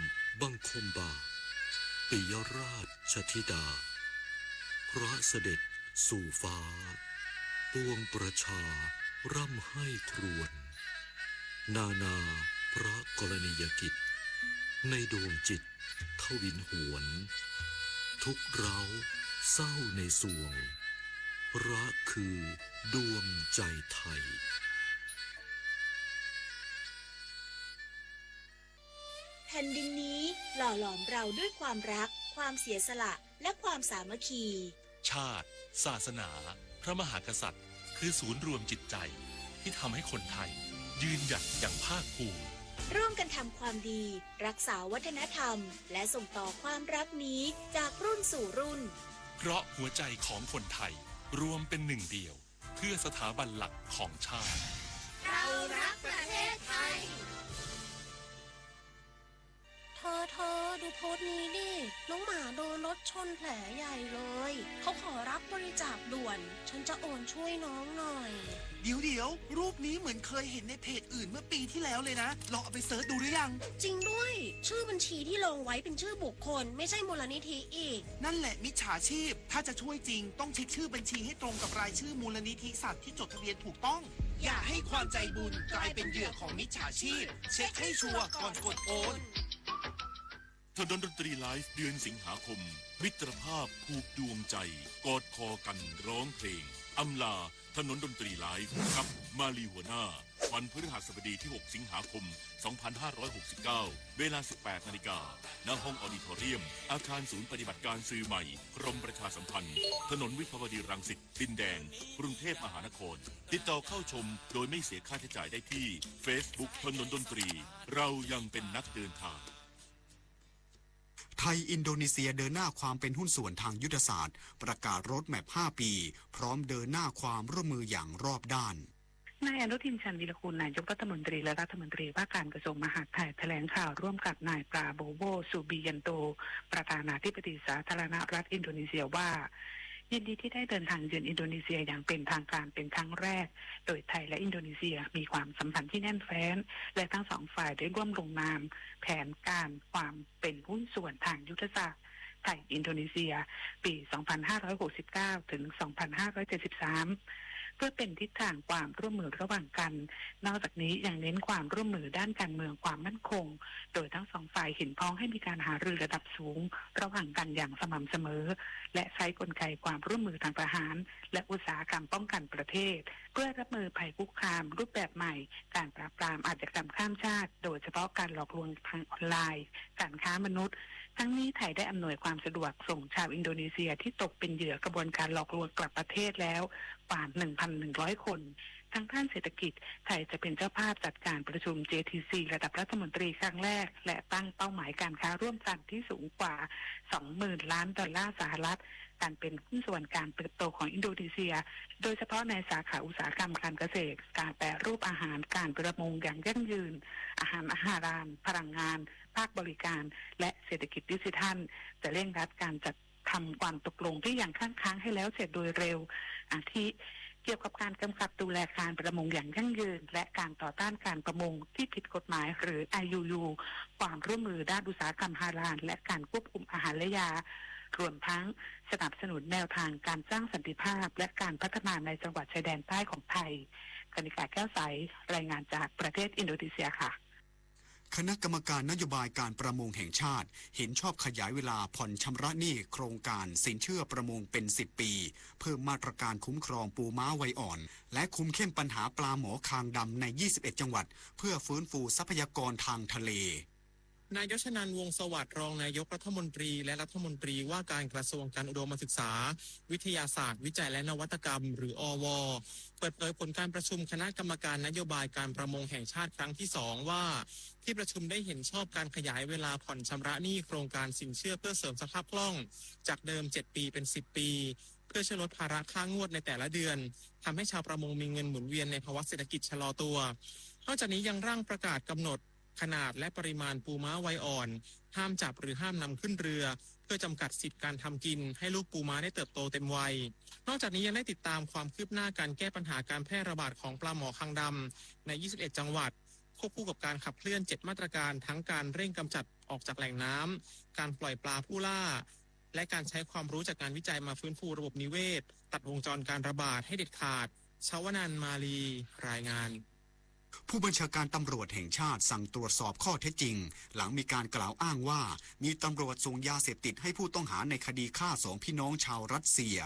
บังคมบาทปิยราชธิดาพระเสด็จสู่ฟ้าปวงประชาร่ำให้ครวญนานาพระกรณียกิจในดวงจิตทวินหวนทุกเราเศร้าในสวงพระคือดวงใจไทยแผ่นดินนี้หล่อหลอมเราด้วยความรักความเสียสละและความสามัคคี ชาติศาสนาพระมหากษัตริย์คือศูนย์รวมจิตใจที่ทำให้คนไทยยืนหยัดอย่างภาคภูมิร่วมกันทำความดีรักษาวัฒนธรรมและส่งต่อความรักนี้จากรุ่นสู่รุ่นเพราะหัวใจของคนไทยรวมเป็นหนึ่งเดียวเพื่อสถาบันหลักของชาติเรารักประเทศไทยเธอดูโพสต์นี้ดิน้องหมาโดนรถชนแผลใหญ่เลยเขาขอรับบริจาคด่วนฉันจะโอนช่วยน้องหน่อยเดี๋ยวรูปนี้เหมือนเคยเห็นในเพจอื่นเมื่อปีที่แล้วเลยนะลองเอาไปเสิร์ชดูหรือยังจริงด้วยชื่อบัญชีที่ลงไว้เป็นชื่อบุคคลไม่ใช่มูลนิธิอีกนั่นแหละมิจฉาชีพถ้าจะช่วยจริงต้องเช็คชื่อบัญชีให้ตรงกับรายชื่อมูลนิธิสัตว์ที่จดทะเบียนถูกต้องอย่าให้ความใจบุญกลายเป็นเหยื่อของมิจฉาชีพเช็คให้ชัวร์ก่อนกดโอนถนนดนตรีไลฟ์เดือนสิงหาคมมิตรภาพผูกดวงใจกอดคอกันร้องเพลงอำลาถนนดนตรีไลฟ์กับมาลีหัวหน้าวันพฤหัสบดีที่6สิงหาคม2569เวลา 18 นาฬิกาณห้องออดิทอเรียมอาคารศูนย์ปฏิบัติการสื่อใหม่กรมประชาสัมพันธ์ถนนวิภาวดีรังสิตดินแดงกรุงเทพมหานครติดต่อเข้าชมโดยไม่เสียค่าใช้จ่ายได้ที่ Facebook ถนนดนตรีเรายังเป็นนักเดินทางไทยอินโดนีเซียเดินหน้าความเป็นหุ้นส่วนทางยุทธศาสตร์ประกาศรถแมพ 5 ปีพร้อมเดินหน้าความร่วมมืออย่างรอบด้านนายอนุทินชาญวีรกูลนายกรัฐมนตรีและรัฐมนตรีว่าการกระทรวงมหาดไทยแถลงข่าวร่วมกับนายปราโบโวสุบิยันโตประธานาธิบดีสาธารณรัฐอินโดนีเซียว่ายินดีที่ได้เดินทางเยือนอินโดนีเซียอย่างเป็นทางการเป็นครั้งแรกโดยไทยและอินโดนีเซียมีความสัมพันธ์ที่แน่นแฟ้นและทั้งสองฝ่ายได้ร่วมลงนามแผนการความเป็นหุ้นส่วนทางยุทธศาสตร์ไทยอินโดนีเซียปี 2569 ถึง 2573เพื่อเป็นทิศทางความร่วมมือระหว่างกันนอกจากนี้ยังเน้นความร่วมมือด้านการเมืองความมั่นคงโดยทั้งสองฝ่ายเห็นพ้องให้มีการหารือระดับสูงระหว่างกันอย่างสม่ำเสมอและใช้กลไกความร่วมมือทางทหารและอุตสาหกรรมป้องกันประเทศเพื่อรับมือภัยคุกคามรูปแบบใหม่การปราบปรามอาชญากรรมข้ามชาติโดยเฉพาะการหลอกลวงทางออนไลน์การค้ามนุษย์ทั้งนี้ไทยได้อำนวยความสะดวกส่งชาวอินโดนีเซียที่ตกเป็นเหยื่อกระบวนการหลอกลวงกลับประเทศแล้วกว่า 1,100 คนทางด้านเศรษฐกิจไทยจะเป็นเจ้าภาพจัดการประชุม JTC ระดับรัฐมนตรีครั้งแรกและตั้งเป้าหมายการค้าร่วมกันที่สูงกว่า 20,000 ล้านดอลลาร์สหรัฐการเป็นหุ้นส่วนการเติบโตของอินโดนีเซียโดยเฉพาะในสาขาอุตสาหกรรมการเกษตรการแปรรูปอาหารการประมงอย่างยั่งยืนอาหารพลังงานภาคบริการและเศรษฐกิจดิจิทัลจะเร่งรัดการจัดทำความตกลงที่ยังค้างให้แล้วเสร็จโดยเร็วอาทิเกี่ยวกับการกำกับดูแลการประมงอย่างยั่งยืนและการต่อต้านการประมงที่ผิดกฎหมายหรือ IUU ความร่วมมือด้านอุตสาหกรรมฮาลาลและการควบคุมอาหารและยารวมทั้งสนับสนุนแนวทางการสร้างสันติภาพและการพัฒนาในจังหวัดชายแดนใต้ของไทยกนิกาแก้วใสรายงานจากประเทศอินโดนีเซียค่ะคณะกรรมการนโยบายการประมงแห่งชาติเห็นชอบขยายเวลาผ่อนชำระหนี้โครงการสินเชื่อประมงเป็น10 ปีเพิ่มมาตรการคุ้มครองปูม้าวัยอ่อนและคุมเข้มปัญหาปลาหมอคางดำใน21จังหวัดเพื่อฟื้นฟูทรัพยากรทางทะเลนายยชนันท์ วงศ์สวัสดิ์รองนายกรัฐมนตรีและรัฐมนตรีว่าการกระทรวงการอุดมศึกษาวิทยาศาสตร์วิจัยและนวัตกรรมหรืออว.เปิดเผยผลการประชุมคณะกรรมการนโยบายการประมงแห่งชาติครั้งที่2ว่าที่ประชุมได้เห็นชอบการขยายเวลาผ่อนชำระหนี้โครงการสินเชื่อเพื่อเสริมสภาพคล่องจากเดิม7 ปีเป็น10 ปีเพื่อช่วยลดภาระค่างวดในแต่ละเดือนทำให้ชาวประมงมีเงินหมุนเวียนในภาวะเศรษฐกิจชะลอตัวนอกจากนี้ยังร่างประกาศกำหนด ขนาดและปริมาณปูม้าวัยอ่อนห้ามจับหรือห้ามนำขึ้นเรือเพื่อจำกัดสิทธิการทำกินให้ลูกปูม้าได้เติบโตเต็มวัยนอกจากนี้ยังได้ติดตามความคืบหน้าการแก้ปัญหาการแพร่ระบาดของปลาหมอคางดำใน 21 จังหวัดควบคู่กับการขับเคลื่อน 7 มาตรการทั้งการเร่งกำจัดออกจากแหล่งน้ำการปล่อยปลาผู้ล่าและการใช้ความรู้จากการวิจัยมาฟื้นฟูระบบนิเวศตัดวงจรการระบาดให้เด็ดขาดชาวนันท์มาลีรายงานผู้บัญชาการตำรวจแห่งชาติสั่งตรวจสอบข้อเท็จจริงหลังมีการกล่าวอ้างว่ามีตำรวจส่งยาเสพติดให้ผู้ต้องหาในคดีฆ่า2 พี่น้องชาวรัสเซีย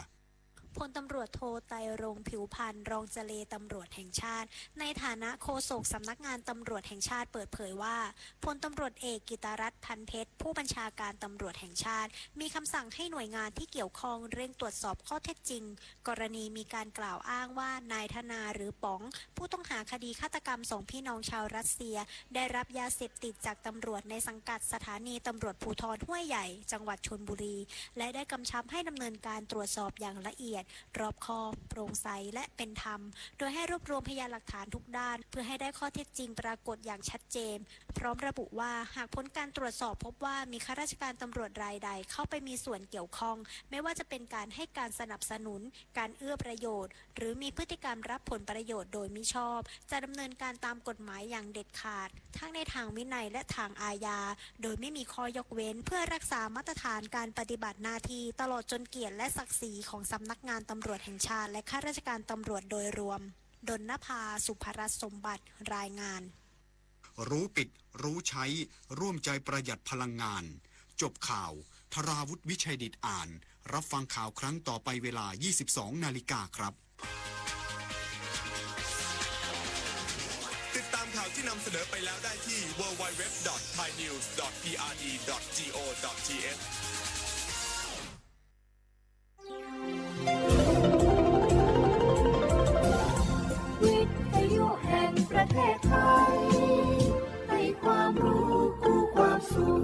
พลตำรวจโทไตรรงค์ผิวพันธ์รองเจเลตำรวจแห่งชาติในฐานะโฆษกสำนักงานตำรวจแห่งชาติเปิดเผยว่าพลตำรวจเอกกิตรัตน์พันเพชรผู้บัญชาการตำรวจแห่งชาติมีคำสั่งให้หน่วยงานที่เกี่ยวข้องเร่งตรวจสอบข้อเท็จจริงกรณีมีการกล่าวอ้างว่านายธนาหรือป๋องผู้ต้องหาคดีฆาตกรรม2 พี่น้องชาวรัสเซียได้รับยาเสพติดจากตำรวจในสังกัดสถานีตำรวจภูธรห้วยใหญ่จังหวัดชลบุรีและได้กำชับให้ดำเนินการตรวจสอบอย่างละเอียดรอบคอบโปร่งใสและเป็นธรรมโดยให้รวบรวมพยานหลักฐานทุกด้านเพื่อให้ได้ข้อเท็จจริงปรากฏอย่างชัดเจนพร้อมระบุว่าหากผลการตรวจสอบพบว่ามีข้าราชการตำรวจรายใดเข้าไปมีส่วนเกี่ยวข้องไม่ว่าจะเป็นการให้การสนับสนุนการเอื้อประโยชน์หรือมีพฤติกรรมรับผลประโยชน์โดยมิชอบจะดำเนินการตามกฎหมายอย่างเด็ดขาดทั้งในทางวินัยและทางอาญาโดยไม่มีข้อยกเว้นเพื่อรักษามาตรฐานการปฏิบัติหน้าที่ตลอดจนเกียรติและศักดิ์ศรีของสำนักงานตำรวจแห่งชาติและข้าราชการตำรวจโดยรวมดลนภาสุภรัตน์สมบัติรายงานรู้ปิดรู้ใช้ร่วมใจประหยัดพลังงานจบข่าวธราวุฒิวิชัยดิษฐ์อ่านรับฟังข่าวครั้งต่อไปเวลา 22 นาฬิกาครับติดตามข่าวที่นำเสนอไปแล้วได้ที่ www.thainews.pre.go.thวิทยุแห่งประเทศไทยให้ความรู้คู่ความสุข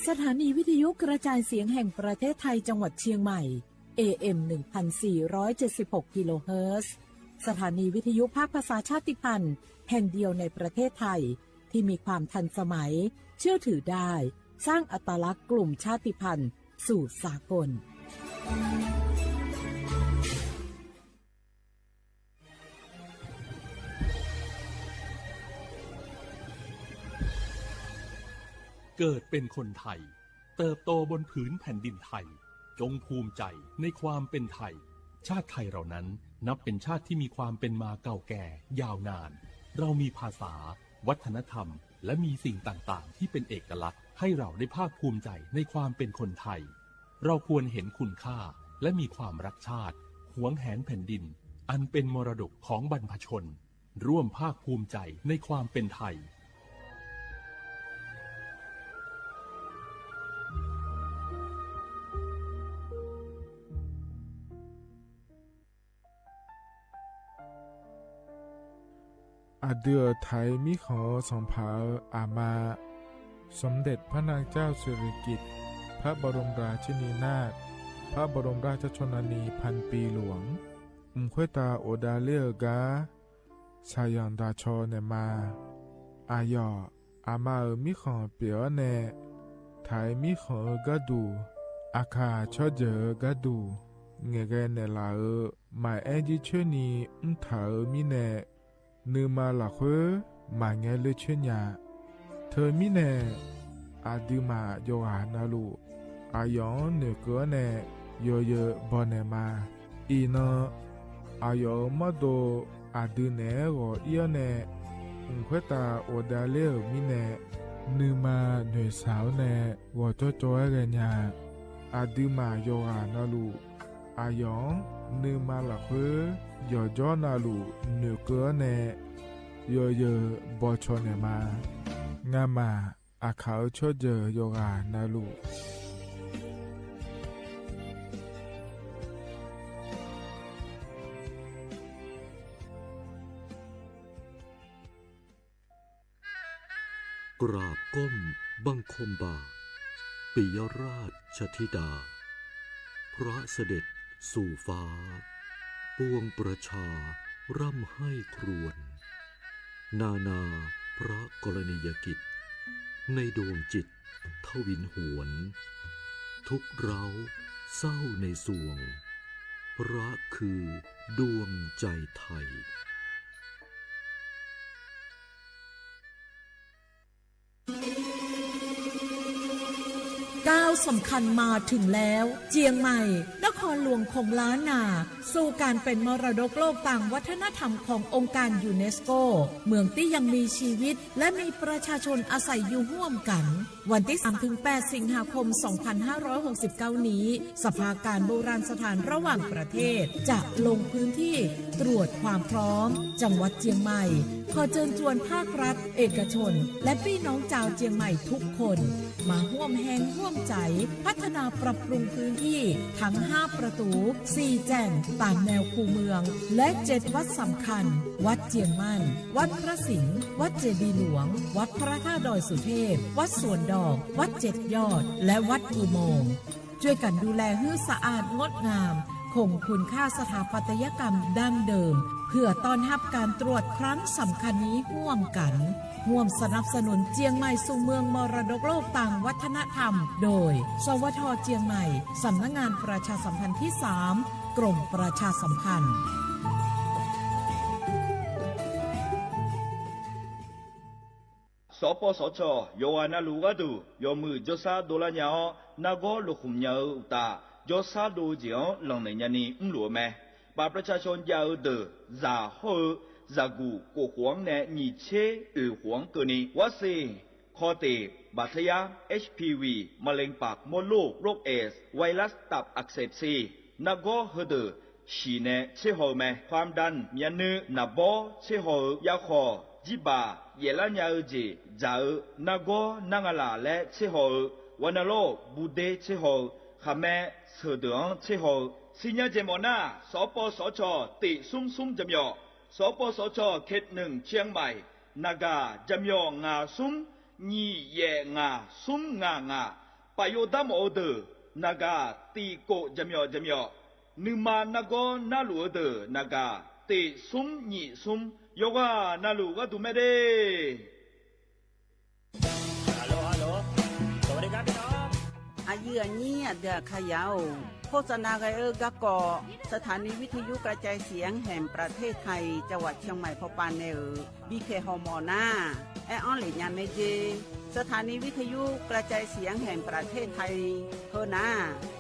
สถานีวิทยุกระจายเสียงแห่งประเทศไทยจังหวัดเชียงใหม่ AM 1476 กิโลเฮิรตซ์สถานีวิทยุภาคภาษาชาติพันธุ์แห่งเดียวในประเทศไทยที่มีความทันสมัยเชื่อถือได้สร้างอัตลักษณ์กลุ่มชาติพันธุ์สู่สากลเกิดเป็นคนไทยเติบโตบนผืนแผ่นดินไทยจงภูมิใจในความเป็นไทยชาติไทยเรานั้นนับเป็นชาติที่มีความเป็นมาเก่าแก่ยาวนานเรามีภาษาวัฒนธรรมและมีสิ่งต่างๆที่เป็นเอกลักษณ์ให้เราได้ภาคภูมิใจในความเป็นคนไทยเราควรเห็นคุณค่าและมีความรักชาติหวงแหนแผ่นดินอันเป็นมรดกของบรรพชนร่วมภาคภูมิใจในความเป็นไทยอาเดือไทยมิขอสองเผาอามาสมเด็จพระนางเจ้าสิริกิติ์พระบรมราชินีนาถพระบรมราชชนนีพันปีหลวงควยตาโอดาเลียกาชายันดาชอเนมาอายออามามิขอเปียวเนไทยมิขอกะดูอาคาชอเจอกะดูเงเกเนลาหมายแอจิชนีถามิเนนืมาหลักเวมาเงเลเชญาเธอมิเนอาดิมาโยหานาลูอายองเนเกเนโยเยบอเนมาอีนอายอมาโดอาดิเนโกเอียเนเควตาโอดาเลมิเนนืมาเนสาวเนวอจโจเอเกญาอาดิมาโยหานาลูอายองนืมาหลักเวยอจอนาลูเนเกเนโยเยบอชอเนมางามาอาเขาชอเจโยกานาลูกราบก้มบังคมบาทปิยราชธิดาพระเสด็จสู่ฟ้าป ปวงประชาร่ำให้ครวญนานาพระกรณียกิจในดวงจิตทวินหวน ทุกเร้าเศร้าในสวงพระคือดวงใจไทยก้าวสำคัญมาถึงแล้วเจียงใหม่นครหลวงของล้านนาสู่การเป็นมรดกโลกต่างวัฒนธรรมขององค์การยูเนสโกเมืองที่ยังมีชีวิตและมีประชาชนอาศัยอยู่ร่วมกันวันที่ 3-8 สิงหาคม 2569 นี้สภาการโบราณสถานระหว่างประเทศจะลงพื้นที่ตรวจความพร้อมจังหวัดเจียงใหม่ขอเชิญชวนภาครัฐเอกชนและพี่น้องชาวเจียงใหม่ทุกคนมาร่วมแรงร่วมใจพัฒนาปรับปรุงพื้นที่ทั้ง5ประตู4แจ่งตามแนวคูเมืองและ7วัดสำคัญวัดเจียงมั่นวัดพระสิงห์วัดเจดีย์หลวงวัดพระธาตุดอยสุเทพวัดสวนดอกวัด7ยอดและวัดอุโมงค์ช่วยกันดูแลให้สะอาดงดงามคงคุณค่าสถาปัตยกรรมดั้งเดิมเพื่อต้อนรับการตรวจครั้งสำคัญนี้ร่วมกันร่วมสนับสนุนเจียงใหม่สู่เมืองมรดกโลกต่างวัฒนธรรมโดยสวท.เจียงใหม่สำนักงานประชาสัมพันธ์ที่3กรมประชาสัมพันธ์สปสชโยอานาลูกาดูโยมือจซาโดลาญานาโกลุคุมญาอุตาจซาดูเจียงหลังในญานีหลัวแม่บาประชาชนยาวเดอซาโฮซากูกูหวงแนนีเชหวงเกนีวาเซคอเตบาทยา HPV มะเร็งปากมดลูกโรคเอสไวรัสตับอักเสบซีนาโกเฮเดอชีเนเชโฮแม่ความดันเมียนือนาโบเชโฮยาคอจิบาเยลัญญาเจจานาโกนางาลาและเชโฮวานาโลบูเดเชโฮขะแม่เสดองเชโฮสิญญาเจมอนาสปสชติซุ่มจำยอสปสชเขต1เชียงใหม่นากาจำยองาซุ่มญีเยงาซุ่มงปายดามโอเดนากาตีโกจำยอนึมานาโกนาลูเดนากาติซุ่มญีซุ่มโยกานาลูกาตุเมเดฮัลโหลสวัสดีครับพี่น้องอายุนี้เดือขยาวโฆษณาไกกะกอสถานีวิทยุกระจายเสียงแห่งประเทศไทยจังหวัดเชียงใหม่พปานเนอบีเคฮอมอนาแอออนเหลียนเมเจสถานีวิทยุกระจายเสียงแห่งประเทศไทยเฮนา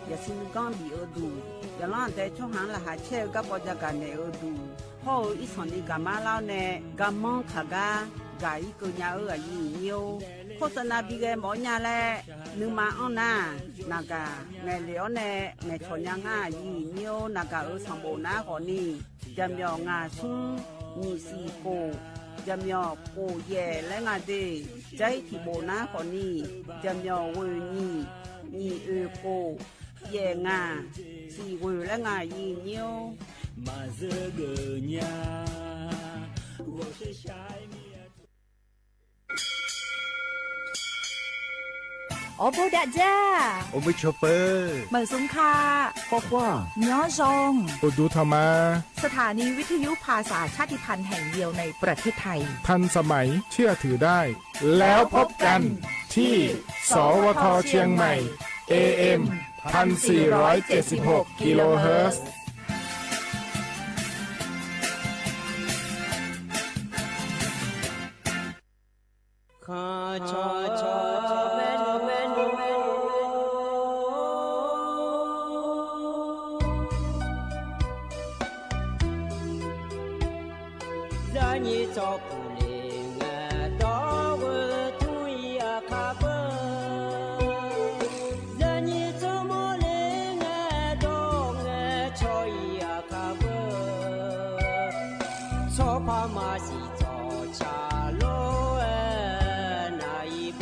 อย่าซินก้อนบีดูอย่าล้อนแต่ช่วงหางละหาเชลกับปจักันเนอดูพออีสอนนี้กามาเล่าเนกามองขากากาอีกุญญาอายุเนียวโฆษณาบีเกหมอญาแลนึมาอ้อนานากาแม่เหลียวแน่แม่ชนยังง่ายีเนียวนากาสังโบนาขอนี่จำยองาซุงมีสีโกจำยอโกเย่และงาเดใจที่โบนาขอนี่จำยอเวนี่โกเย่งาสีเวและงายีเนียวมาเจอเกญา我是ชายโอโบดาจ้าโอมิชเปอร์เหมือนสุงคาปอกว่าย้อซงปดูธรรมาสถานีวิทยุภาษาชาติพันธุ์แห่งเดียวในประเทศไทยทันสมัยเชื่อถือได้แล้วพบกันที่สวทเชียงใหม่ AM 1476 กิโลเฮิรตซ์พามาสิจอชาโลนาอีเบ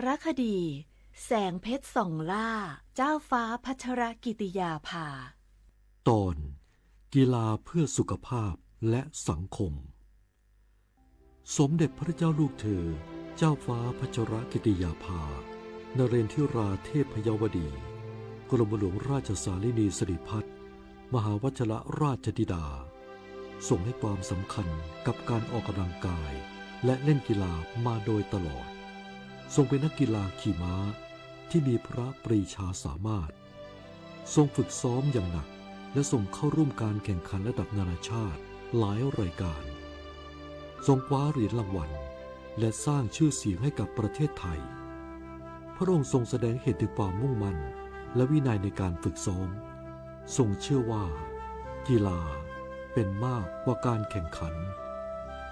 ารคดี แสงเพชรส่องล่าเจ้าฟ้าพัชรกิติยาภาตอนกีฬาเพื่อสุขภาพและสังคมสมเด็จพระเจ้าลูกเธอเจ้าฟ้าพัชรกิติยาภานเรนทิราเทพยวดีกรมหลวงราชสารินีสิริพัฒน์มหาวชิรราชธิดาทรงให้ความสำคัญกับการออกกำลังกายและเล่นกีฬามาโดยตลอดทรงเป็นนักกีฬาขี่ม้าที่มีพระปรีชาสามารถทรงฝึกซ้อมอย่างหนักและทรงเข้าร่วมการแข่งขันระดับนานาชาติหลายรายการทรงคว้าเหรียญรางวัลและสร้างชื่อเสียงให้กับประเทศไทยพระองค์ทรงแสดงเห็นถึงความมุ่งมั่นและวินัยในการฝึกซ้อมทรงเชื่อว่ากีฬาเป็นมากกว่าการแข่งขัน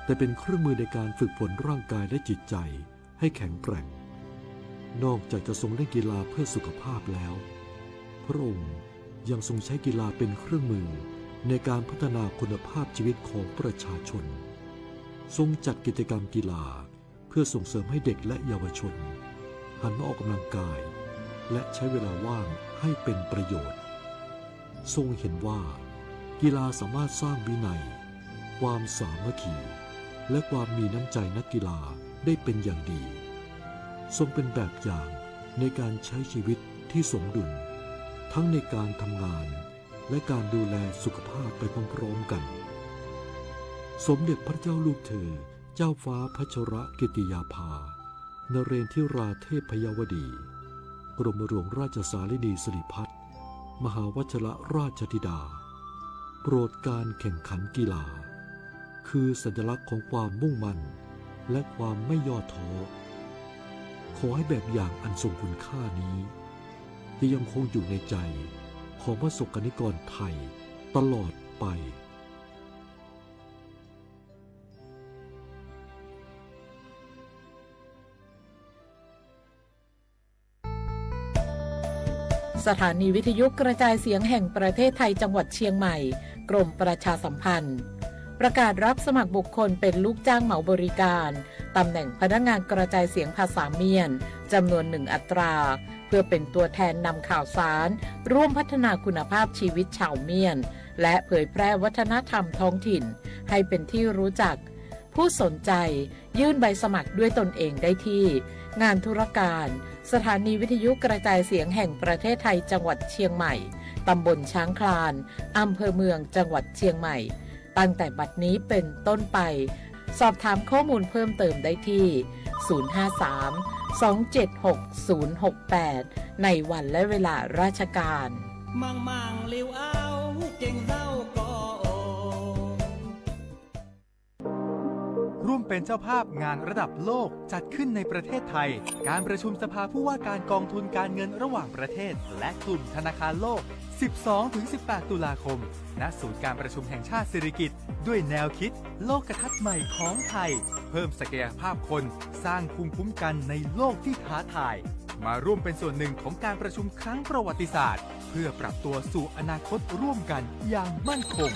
แต่เป็นเครื่องมือในการฝึกฝนร่างกายและจิตใจให้แข็งแกร่งนอกจากจะทรงเล่นกีฬาเพื่อสุขภาพแล้วพระองค์ยังทรงใช้กีฬาเป็นเครื่องมือในการพัฒนาคุณภาพชีวิตของประชาชนทรงจัดกิจกรรมกีฬาเพื่อส่งเสริมให้เด็กและเยาวชนหันมาออกกำลังกายและใช้เวลาว่างให้เป็นประโยชน์ทรงเห็นว่ากีฬาสามารถสร้างวินัยความสามัคคีและความมีน้ำใจนักกีฬาได้เป็นอย่างดีทรงเป็นแบบอย่างในการใช้ชีวิตที่สมดุลทั้งในการทำงานและการดูแลสุขภาพไปพร้อมๆกันสมเด็จพระเจ้าลูกเธอเจ้าฟ้าพัชรกิติยาภานเรนทิราเทพยวดีกรมหลวงราชสารินีสิริพัฒน์มหาวชิรราชธิดาโปรดการแข่งขันกีฬาคือสัญลักษณ์ของความมุ่งมั่นและความไม่ย่อท้อขอให้แบบอย่างอันทรงคุณค่านี้จะยังคงอยู่ในใจของประสบกนิกรไทยตลอดไปสถานีวิทยุกระจายเสียงแห่งประเทศไทยจังหวัดเชียงใหม่กรมประชาสัมพันธ์ประกาศรับสมัครบุคคลเป็นลูกจ้างเหมาบริการตำแหน่งพนักงานกระจายเสียงภาษาเมียนจำนวน1อัตราเพื่อเป็นตัวแทนนำข่าวสารร่วมพัฒนาคุณภาพชีวิตชาวเมียนและเผยแพร่วัฒนธรรมท้องถิ่นให้เป็นที่รู้จักผู้สนใจยื่นใบสมัครด้วยตนเองได้ที่งานธุรการสถานีวิทยุกระจายเสียงแห่งประเทศไทยจังหวัดเชียงใหม่ตำบลช้างคลานอำเภอเมืองจังหวัดเชียงใหม่ตั้งแต่บัดนี้เป็นต้นไปสอบถามข้อมูลเพิ่มเติมได้ที่053-276-068ในวันและเวลาราชการมังมังลิวเอาเก่งเจ้าก็ร่วมเป็นเจ้าภาพงานระดับโลกจัดขึ้นในประเทศไทยการประชุมสภาผู้ว่าการกองทุนการเงินระหว่างประเทศและกลุ่มธนาคารโลก 12-18 ตุลาคมณศูนย์การประชุมแห่งชาติสิริกิติ์ด้วยแนวคิดโลกทัศน์ใหม่ของไทยเพิ่มศักยภาพคนสร้างภูมิคุ้มกันในโลกที่ท้าทายมาร่วมเป็นส่วนหนึ่งของการประชุมครั้งประวัติศาสตร์เพื่อปรับตัวสู่อนาคตร่วมกันอย่างมั่นคง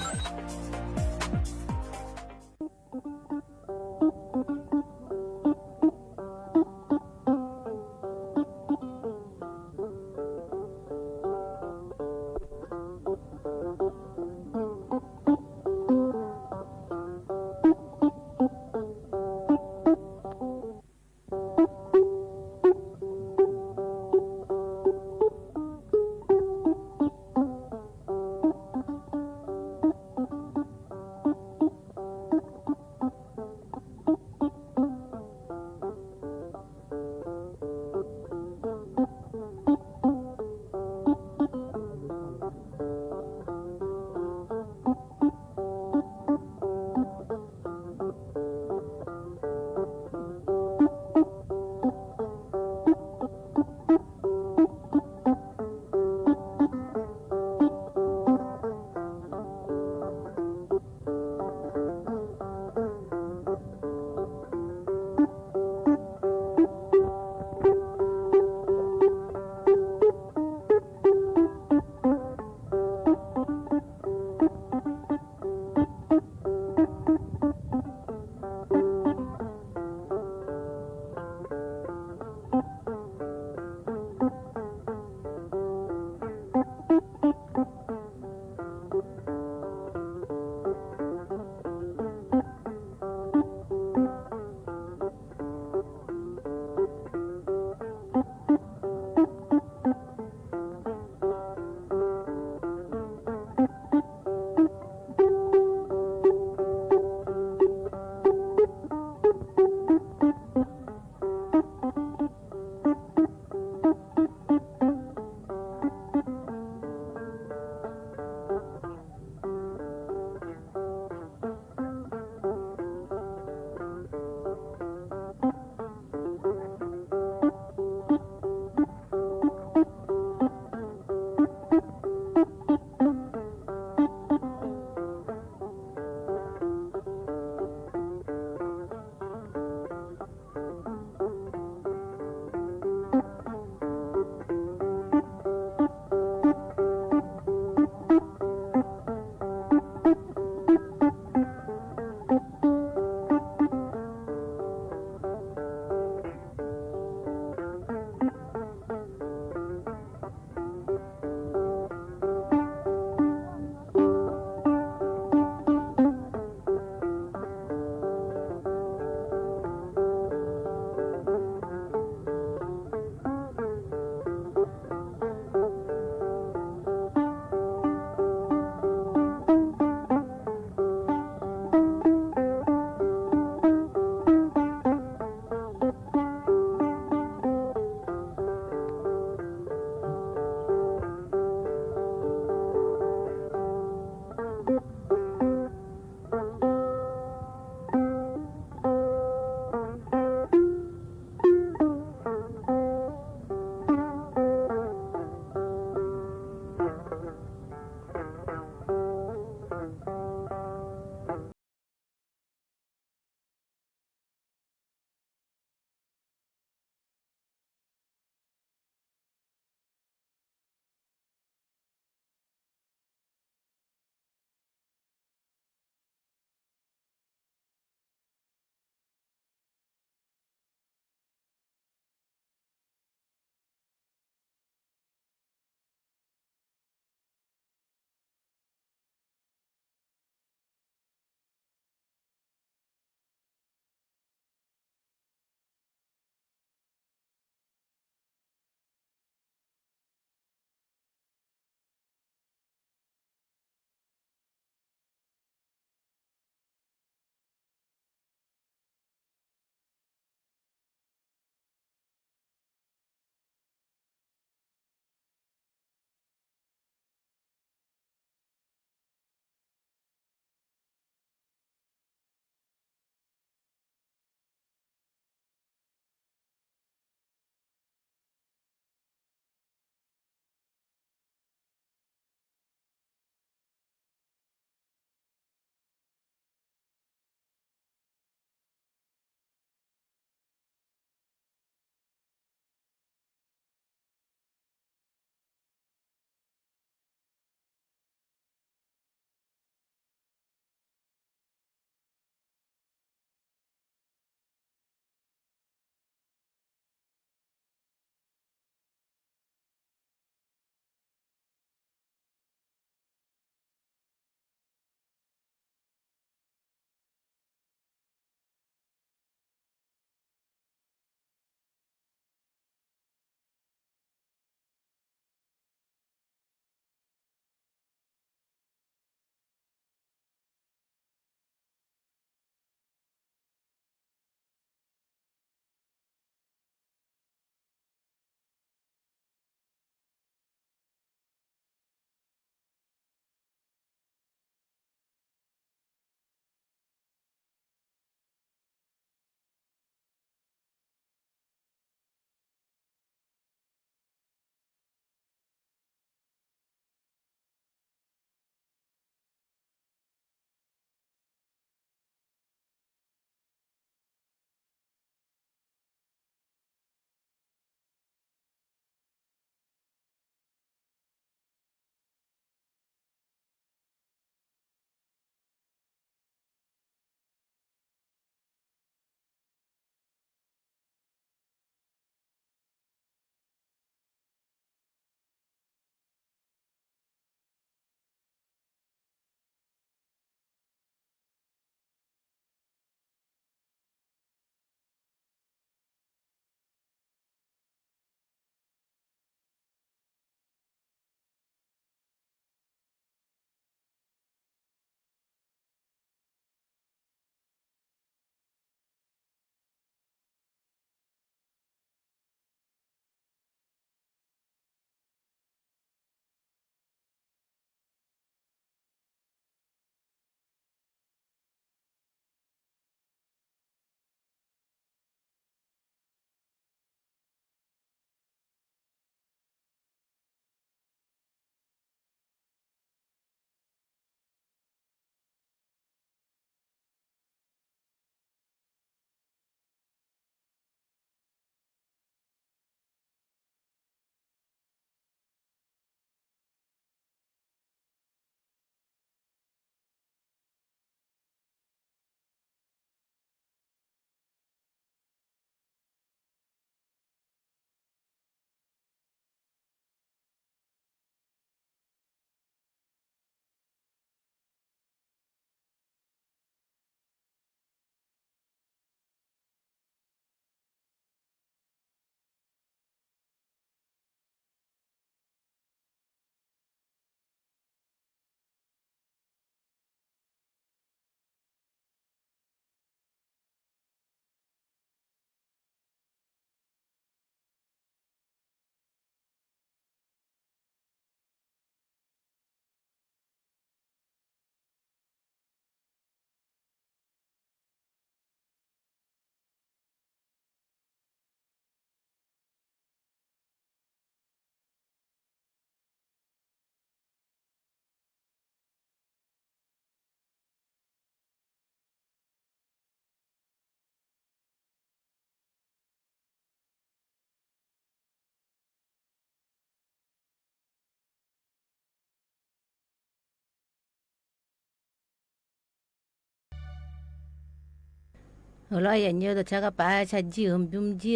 lo ya nyo to cha ka pa cha ji hum bum ji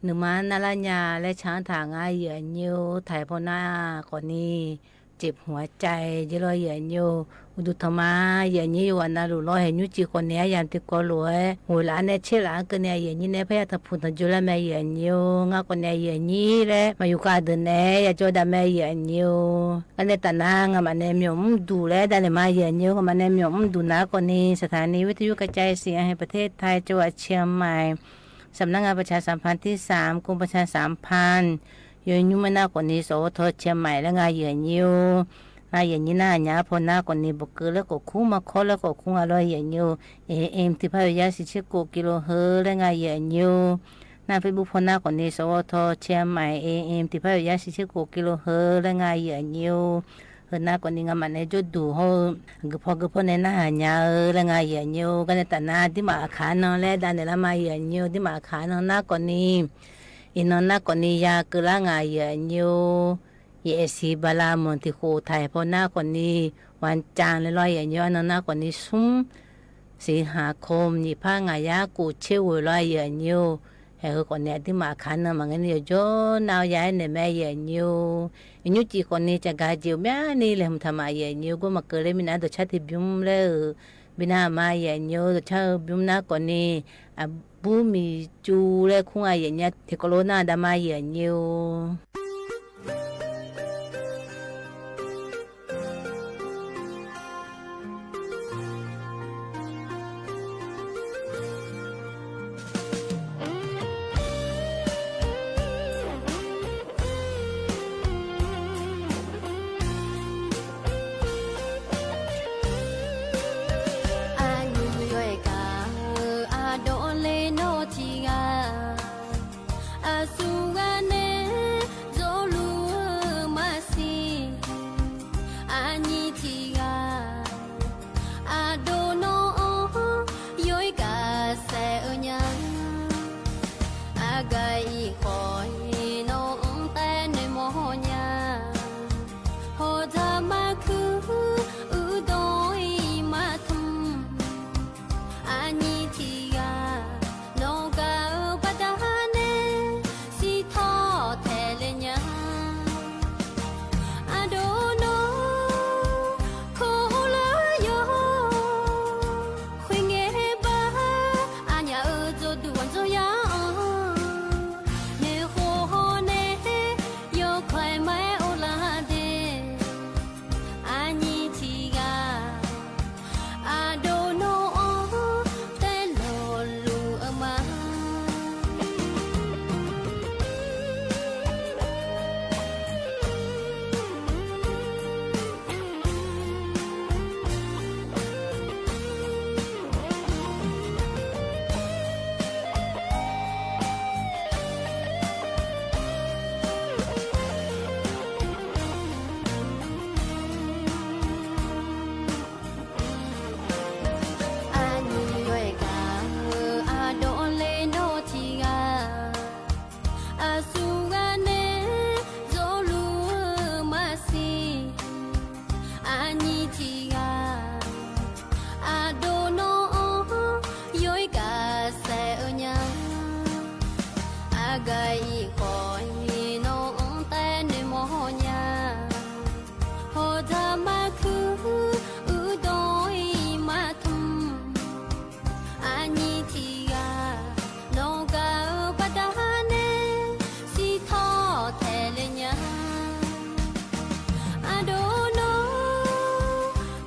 nu ma na la nyaและช้างถางาเหยื่อนิวถ่ายพนาก่อนนี้เจ็บหัวใจจะรอเหยื่อนิวดูธรรมะเหยื่อนี้วันนั้นรู้รอเห็นยุจีคนนี้ยามติดกอลัวหัวหลานเนี่ยเชื่อหลานกันเนี่ยเหยื่อนี้เนี่ยพยาทับผุนจุลแม่เหยื่อนิวงาคนเนี่ยเหยื่อนี้แหละมาอยู่กันเดินเนี่ยอย่าโจดาแม่เหยื่อนิวกันเนี่ยตานางมันเนี่ยมีดูแลได้เลยมาเหยื่อนิวมันเนี่ยมีดูนะคนนี้สถานีวิทยุกระจายเสียงแห่งประเทศไทยจังหวัดเชียงใหม่สำนักงานประชาสัมพันธ์ที่3กรมประชาสัมพันธ์ยืนยุ่งมากกว่านี้สวทเชียงใหม่และงานเหยื่อนิวนายอย่างนี้น่าหยาพอหน้ากว่านี้บุกเกอแล้วก็คุ้งมาคอแล้วก็คุ้งอร่อยเหยื่อนิวAM ที่พายา16กิโลเฮิรตซ์และงานเหยื่อนิวหน้าเฟซบุ๊กพอหน้ากว่านี้สวทเชียงใหม่ AM ที่พายา16กิโลเฮิรตซ์และงานเหยื่อนิวเฮน่ากว่านี้งามันเนี่ยจุดดูเขากพอในหน้าหยาและงานเหยื่อนิวกันในแต่หน้าที่มาขานนและดันในละมาเหยื่อนิวที่มาขานนหน้ากว่านี้อินนหน้ากว่านี้ยาคือละงานเหยื่อนิวเยสีบาลามอนที่โคไทยพอหน้ากว่านี้วันจางเลยลอยเหยื่อนิวนหน้ากว่านี้ซุ้มสิงหาคมนี่ผ้างายากูเชื่อลอยเหยื่อนิวเฮ้คนเนี่ยที่มาขันน่ะมันก็เนี่ยโจนาวย้ายในแม่เหยื่อนิวยุจีคนนี้จะกาจิวแม่นี่เลยมันทำมาเหยื่อนิวก็มาเกิดเลยมินาตัวชาติบิมเลยบินามาเหยื่อนิวตัวชาติบิมน่าคนนี้บูมีจูเลยคุ้งเหยื่อเนี่ยที่โคโรนาดามาเหยื่อนิว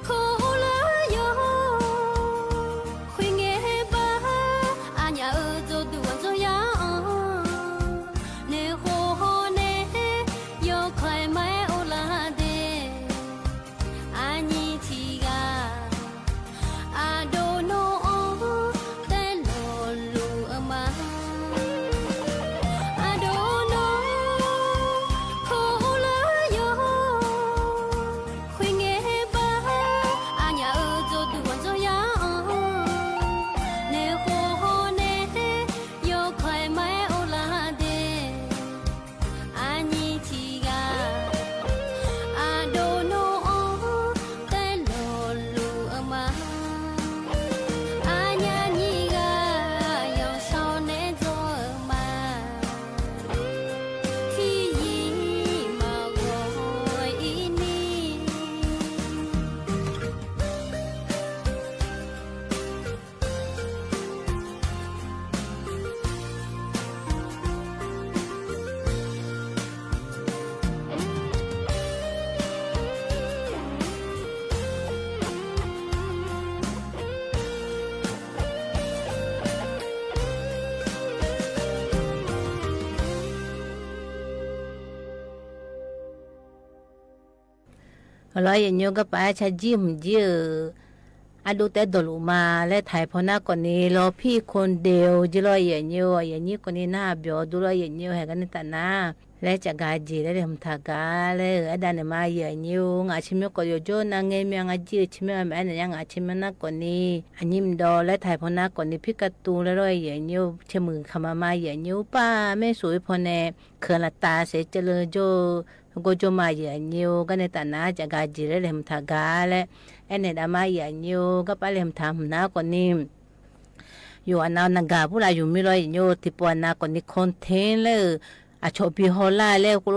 โค ร้อยอย่างนี้ก็ไปชาจิ้มเยอะอะดูแต่ดลูมาและถ่ายพอหน้าก่อนนี้รอพี่คนเดียวจะรออย่างนี้คนนี้หน้าเบียวดูรออย่างนี้ให้กันนี่แต่หน้าและจากการจีและทำทากาและอดันมาอย่างนี้งาชิมก็อยู่โจนางเงียงอาจีชิมแม่เนี่ยยังอาชิมนักก่อนนี้อันนี้มันดอและถ่ายพอหน้าก่อนนี้พี่กระตูและรออย่างนี้เชื่อมือขมาอย่างนี้ป้าไม่สวยพอแน่เขื่อนละตาเสียเจริญโจก็จะมาอย่างนี้กันในแต่หน้าจากการจีและทำทากาและอันนี้ดามาอย่างนี้ก็ไปเริ่มทำหน้าก่อนนี้อยู่อันนั้นนักการผู้ใดอยู่ไม่รออย่างนี้ที่ปวดหน้าก่อนนี้คอนเทนต์เลยอาชอบพิฮอลล่าแล้วก็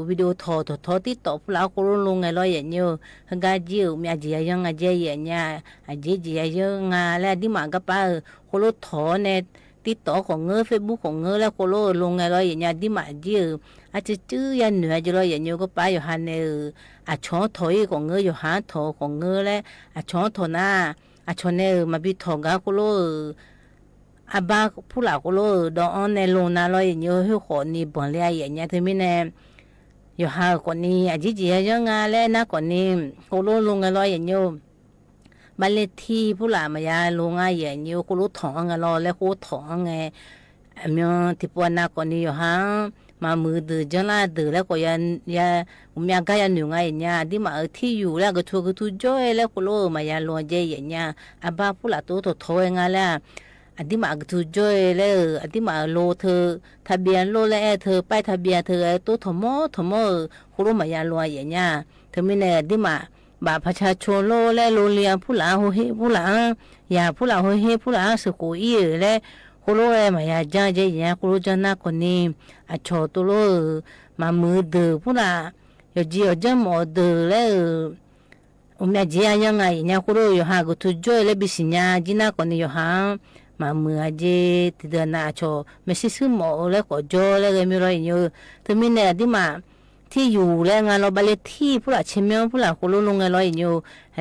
วิดีโอทอที่ตบแล้วก็ลงไงรออย่างนี้ฮังกาจิวมีอาจียังอาเจียเนี่ยอาเจียยังแล้วที่มันก็ไปก็ทอเนี่ยที่ต่อของเงือเฟซบุ๊กของเงือแล้วก็ลงไงรออย่างนี้ที่มันจิวอาจจะจื้อยันเหนือจะรออย่างนี้ก็ไปอยู่ฮันเนี่ยอาช้อนถอยของเงืออยู่ฮันถอของเงือแล้วอาช้อนถอหน้าอาช้อนเนี่ยมาบิถอกก็อาบ้าผู้หลักก็รู้ดอนในโรงนาลอยอย่างเงี้ยให้คนนี้บ่นเลี้ยอย่างเงี้ยถึงไม่แน่อยู่หาคนนี้อาจจะยังงานแล้วนะคนนี้ก็รู้ลงกันลอยอย่างเงี้ยบ้านเลขที่ผู้หลักมายาลงอย่างเงี้ยก็รู้ถอนกันรอแล้วก็ถอนไงเมื่อที่ปวดหน้าคนนี้อยู่หามามือดื้อจังละดื้อแล้วก็มีอาการหนึ่งอย่างเงี้ยที่มาที่อยู่แล้วก็ถูกจ่อยแล้วก็รู้มายาลงใจอย่างเงี้ยอาบ้าผู้หลักตัวถอยงานแล้วอันที่มาถูกจ่อยแล้วอันที่มาโลเธอทะเบียนโลแล้วเธอไปทะเบียนเธอตัวถมคุณรู้มายาลอยอย่างเงี้ยเธอไม่แน่ที่มาบาประชาชนโลและโลเลียผู้หลาโฮเฮผู้หลาอย่าผู้หลาโฮเฮผู้หลาสกุยและคุณรู้มายาจ้าเจียคุณรู้จันนักคนนี้อาชอตัวโลมามือดื้อผู้หลาอยู่จีอยู่จังหมดดื้อแล้วมีเจียยังไงเนี่ยคุณรู้อยู่หาก็ถูกจ่อยแล้วบิสิญญาจีน่าคนนี้อยู่หามาเมื่อเจติดนาโชไม่ใช่ซื้อหมอแล้วก็จ่อแล้วก็มีรอยอยู่แต่ไม่แน่ที่มาที่อยู่แล้วงานเราบัลเลที่ผู้หลักเชมิอผู้หลักคนลงงานรอยอยู่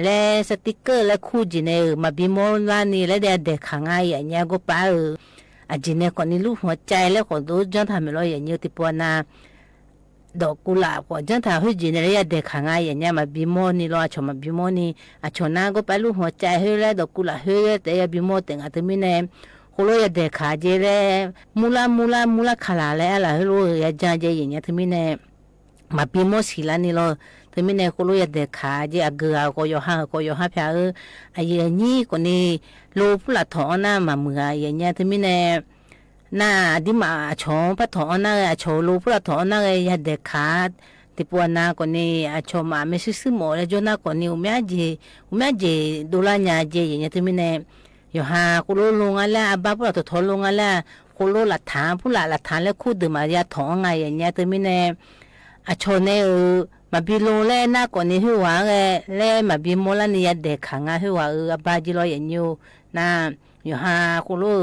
แล้วสติกเกอร์แล้วคู่จีเนอมาบิมอลานี่แล้วเด็กขังไงอย่างเงี้ยก็ไปอาจีเนคนนี้ลูกหัวใจแล้วก็ดูจังทำไม่รอยอย่างเงี้ยที่ปวนาดอกกุหลาบก็จังทำให้จีเนอเด็กขังไงอย่างเงี้ยมาบิมอนี่รอชมมาบิมอนี่อาชนะก็ไปลูกหัวใจเฮ้ยแล้วดอกกุหลาบเฮ้ยแต่ยาบิมอแต่งอัตมิเนคนเราเด็กขาเจเลยมูลาขลาแล้วอะไรให้รู้ยาจางเจอย่างเงี้ยที่มิเนมาบิมอสิลานี่เราที่มิเนคนเราเด็กขาเจอเกลือก็ยอห้าเพียไอ้ยันนี่คนนี้โลผู้ละถอนหน้ามาเมื่ออย่างเงี้ยที่มิเนหน้าดิมาชงพัดถอนหน้าโชว์โลผู้ละถอนหน้ายาเด็กขาที่ปวดหน้าคนนี้ชมมาไม่ซื้อหมอแล้วจนหน้าคนนี้อุเมียเจดูแลญาเจอย่างเงี้ยที่มิเนอยู่หาคุณรู้ลงอะไรบ้าผู้หลักถอนลงอะไรคุณรู้หลักฐานผู้หลักฐานแล้วคู่ดื่มมายาถอนไงอย่างเงี้ยแต่ไม่แน่อาชนเนี่ยมาบิลงแล้วหน้าก่อนนี้หัวไงแล้วมาบิมอลนี่ยาเด็กขังหัวบ้าจิรออย่างอยู่นะอยู่หาคุณรู้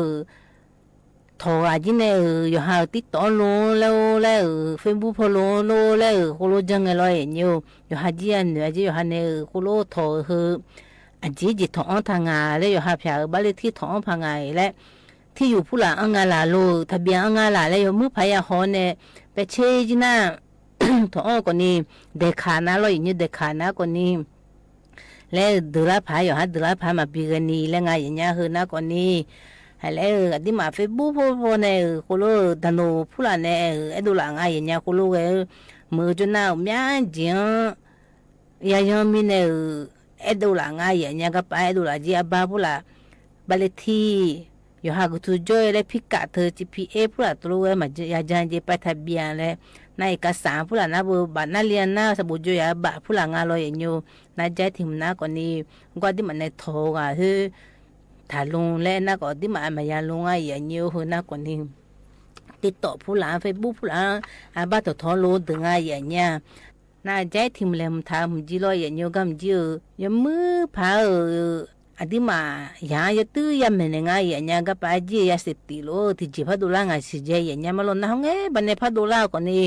ถออาจิเนี่ยอยู่หาติดต่อลงแล้วเฟซบุ๊กพอลงแล้วคุณรู้จังไงรออย่างอยู่หาจีอันอยู่หาเนี่ยคุณรู้ถออาจีถอนทางงานแล้วอยู่หาเพียบ้านเลขที่ถอนทางงานและที่อยู่ผู้หลังอังงาลาโลทะเบียนอังงาลาแล้วอยู่มือพายาหอเนี่ยไปเชจิน่าถอนคนนี้เด็กขานะเราอย่างนี้เด็กขานะคนนี้แล้วดูแลพายอยู่หาดูแลพายมาปีกันนี้แล้วไงอย่างเงี้ยคือนะคนนี้แล้วที่มาเฟซบุ๊กพอเนี่ยคุณรู้ดันโนผู้หลังเนี่ยดูหลังไงอย่างเงี้ยคุณรู้มือจนหน้าเมียจริงยังมีเนี่ยดูหลังไงอย่างเงี้ยก็ไปดูหลังจีบ้าผู้หลักบัลเลที่อยู่หากุตุจอยเลยพิกัดเธอ GPA ผู้หลักตัวมันจะยาจันจีไปทะเบียนเลยในเอกสารผู้หลักนะบัตรนักเรียนนะสมุดจอยบัตรผู้หลังงานเราอย่างอยู่นายใจถึงนะก่อนนี้ก็ที่มันในโทรอ่ะคือถ่ายลงแล้วนะก็ที่มันมายาลงไงอย่างอยู่คือนะก่อนนี้ติดต่อผู้หลังเฟซบุ๊กผู้หลังบัตรทอรู้ถึงไงอย่างเงี้ยน่าใจทิมเลมทำจีรอยอย่างเงี้ยก็มันจียังมือพาอันที่มายาตื้อยามันยังไงอย่างเงี้ยก็ไปจียาสิบติโลที่จีพัดดูแลงานสิเจอย่างเงี้ยมาลงนะฮะเงี้ยบันเนพัดดูแลคนนี้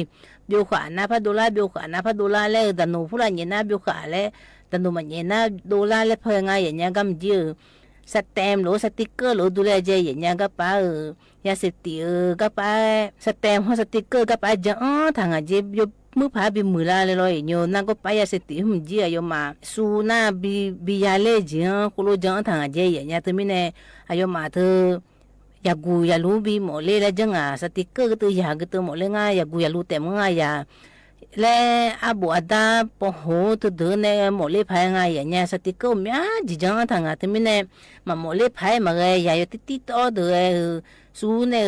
บิวขานะพัดดูแลบิวขานะพัดดูแลเลยแต่หนูผู้หลังเงี้ยนะบิวขาเลยแต่หนูมันเงี้ยนะดูแลเลยเพื่อไงอย่างเงี้ยก็มันจีสแตมหรือสติ๊กเกอร์หรือดูแลเจอย่างเงี้ยก็ไปยาสิบติก็ไปสแตมหรือสติ๊กเกอร์ก็ไปจะทางจีบิว มือผาบิมือลาเลยลอยโยนั่งก็ไปยาเสติหุ่มจีอายุมาสูน่าบิยาเล่จีนกุโลจังทางอาเจียเนี่ยตัวมิเนอายุมาเธอยากูยาลูบีหมอเล่แล้วจังอ่ะสติกเกอร์ก็ตัวยาก็ตัวหมอเล่ง่ายยากูยาลูแต่มึงง่ายยาและอาบัวดาปะโหตัวเดินในหมอเล่พายง่ายเนี่ยสติกเกอร์มีจีจังทางอ่ะตัวมิเนมาหมอเล่พายมาเลยยาอยู่ติดต่อเดือสูเนี่ย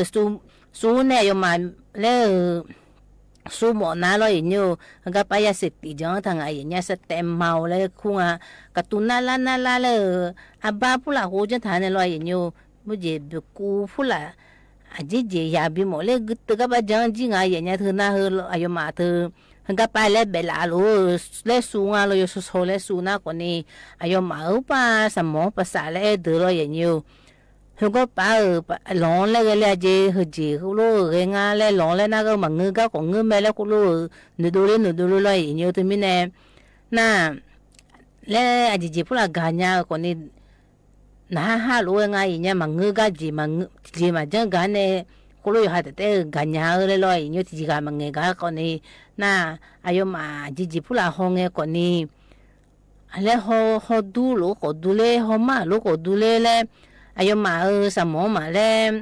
อายุมาแล้วสูหมอน้าลอยอยู่ก็ไปยาเสพติดจังทางไอ้เนี่ยสเต็มเมาเลยคุ้งอ่ะกระตุ้นน่าละเลยอาบ้าพูละโหจังทางเนี่ยลอยอยู่มุจเบกูพูละอาจจะยาบิหมอเลยกึศก็ไปจังจริงไอ้เนี่ยเธอหน้าเธออายุมาเธอก็ไปเลยเบลาลูเลยสูงอ่ะเลยสุดโซเลยสูงน่ะคนนี้อายุมาอุปสมองภาษาเลยเดือดลอยอยู่เขาก็ไปหลงเลยก็เลยจะเหจีเขาลูกเองอ่ะเลยหลงเลยน่าก็มังเงือกของเงือแม่แล้วเขาลูกหนูดูเลยอยู่ที่มินเน่น่ะแล้วอาจจะพูดละกันเนี่ยคนนี้น่าฮัลโหลเองอ่ะเนี่ยมังเงือกจีมาจังกันเนี่ยเขาลูกอยู่หาแต่กันเนี่ยเลยอยู่ที่กันมังเงือกคนนี้น่ะอายุมาจะพูดละห้องเนี่ยคนนี้แล้วเขาดูลูกเขาดูเลยเขามาลูกเขาดูเลยเลยอายุมาสมองมาแล้ว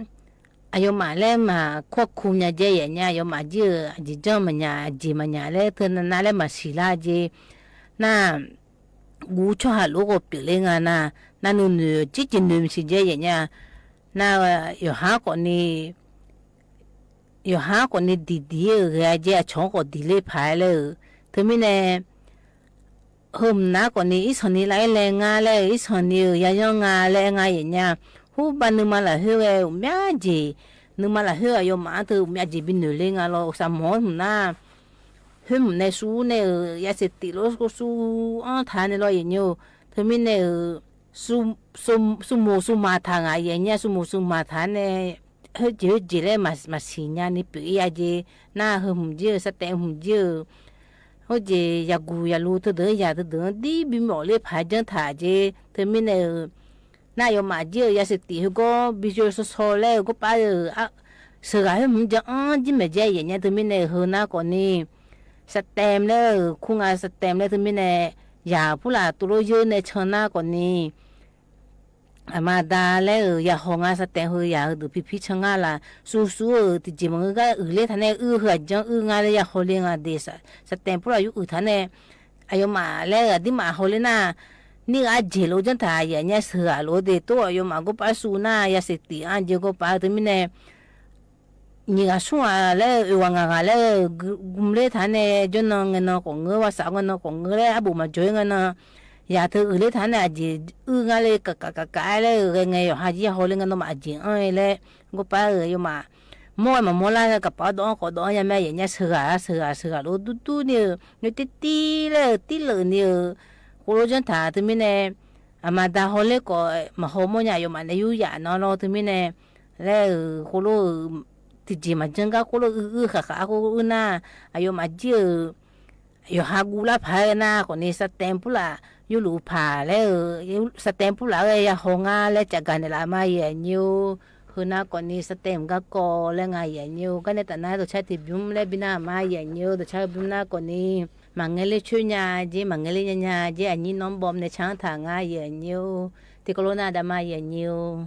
อายุมาแล้วมาควบคุมเนี่ยเจียเนี่ยอายุมาเจอจีจ้ามันเนี่ยจีมันเนี่ยแล้วเธอนั่นแล้วมาศิลาเจน่ะกูชอบลูกก็เปลี่ยนงานน่ะนู่นจีนุ่มสิเจียเนี่ยน่ะอยู่หาคนนี้ดีๆเลยเจียชงก็ดีเลยพายเลยเธอไม่เนี่ยhôm còn ní ít lại lẹ ngà lẹ ít nhiều ya ngà lẹ ngà vậy nha hú ban nương mà là hư em mẹ gì nương mà là hư ở mà từ mẹ gì bên nửa lên ngà lo sắm món na hôm nay su này ya sẽ tỉ lo su thà này lo vậy nhiều thế mình này su mà thà ngà vậy nha su mà thà này hơi chỉ lấy mà xì nha ní bị ya gì na hôm dưa sẽ tẹn hôm dưa hồi giờ ya gu ya lu thứ đó đi bị mỏ lên phải chân thả chứ thế mình này na yo mà chứ ya sẽ tì có bị cho số lên có bao giờ sự cái mình chẳng chỉ mà chơi vậy nha thế mình này hơn na còn đi sát tem nữa khung sát tem nữa thế mình này ya phụ là tụi nó dưa này chọn na còn đi mà đa lẽ ya hong sát tem hơi ya được phi chăng là su thì chỉ mà cái lên thằng này hơi chẳng ngay là ya hong lên để sát tem phụ là yu thằng này ai mà lẽ đi mà hong lên na ni à dễ lo chân thà ya nhá sửa lo để tôi ai mà có phải su na ya sẽ tì anh chỉ có phải thì mình này ni à su à lẽ hoàng à lẽ gum lên thằng này cho nó còn ngứa và sao nó còn ngứa lẽ bụng mà chơi nó ya thử lấy thằng này gì ngay lấy cả lấy ngày hai chị hồi lên nó mà gì ai lấy có phải rồi mà mua la cái bao đó có đó nhà mẹ nhà sửa luôn tu nhiều tí lợ nhiều cô chân thà thì mình này mà ta hồi lấy có mà hồi mua nhà mà này ya nó thì mình này lấy cô lo thì chỉ mà chân cái cô lo khá cô na ayo mà chưa yo hagula phải na còn này sát tempo là yu lu pa le sát tempo là ya honga le chaga ne la ma ye nyu huna còn này sát tem ga ko le nga ye nyu cái này ta na to cha ti bum le bina ma ye nyu to cha bum na còn này mà nghe le chu nya ji mà nghe le nya ji anh nom bom ne chang tha nga ye nyu ti corona da ma ye nyu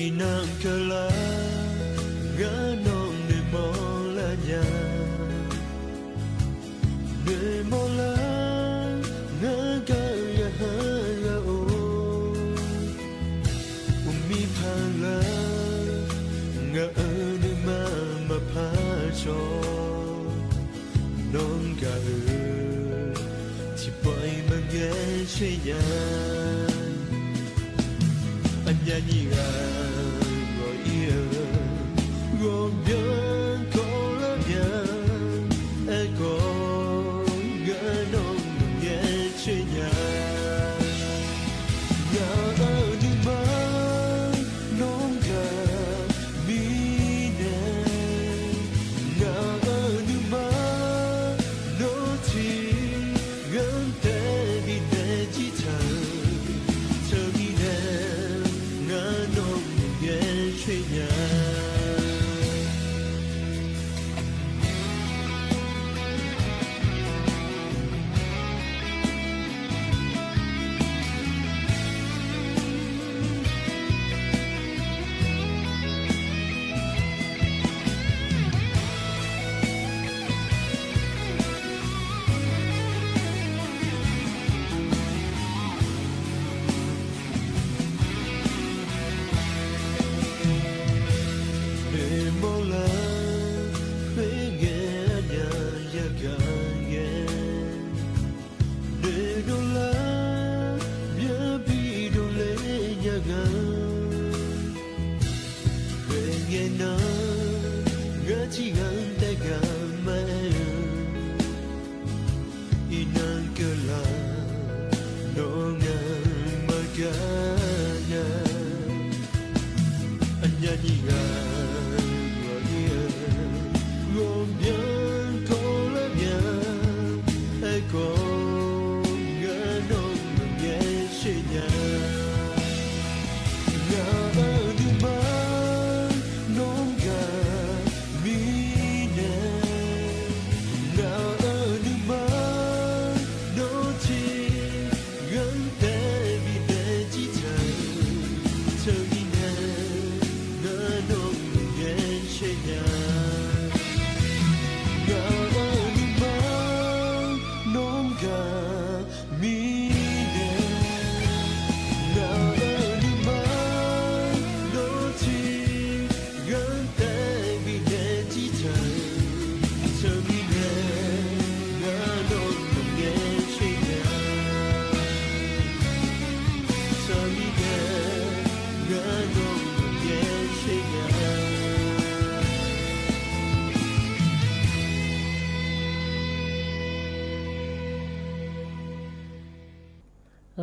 inang kala ganong ni mola nya ni mola ngaga ya ya o umi phala nga ni ma pha cho non ga chỉ bởi mà nghe suy ya anh ya ni ga gồm nhớ có lỡ nhớ có ngỡ nông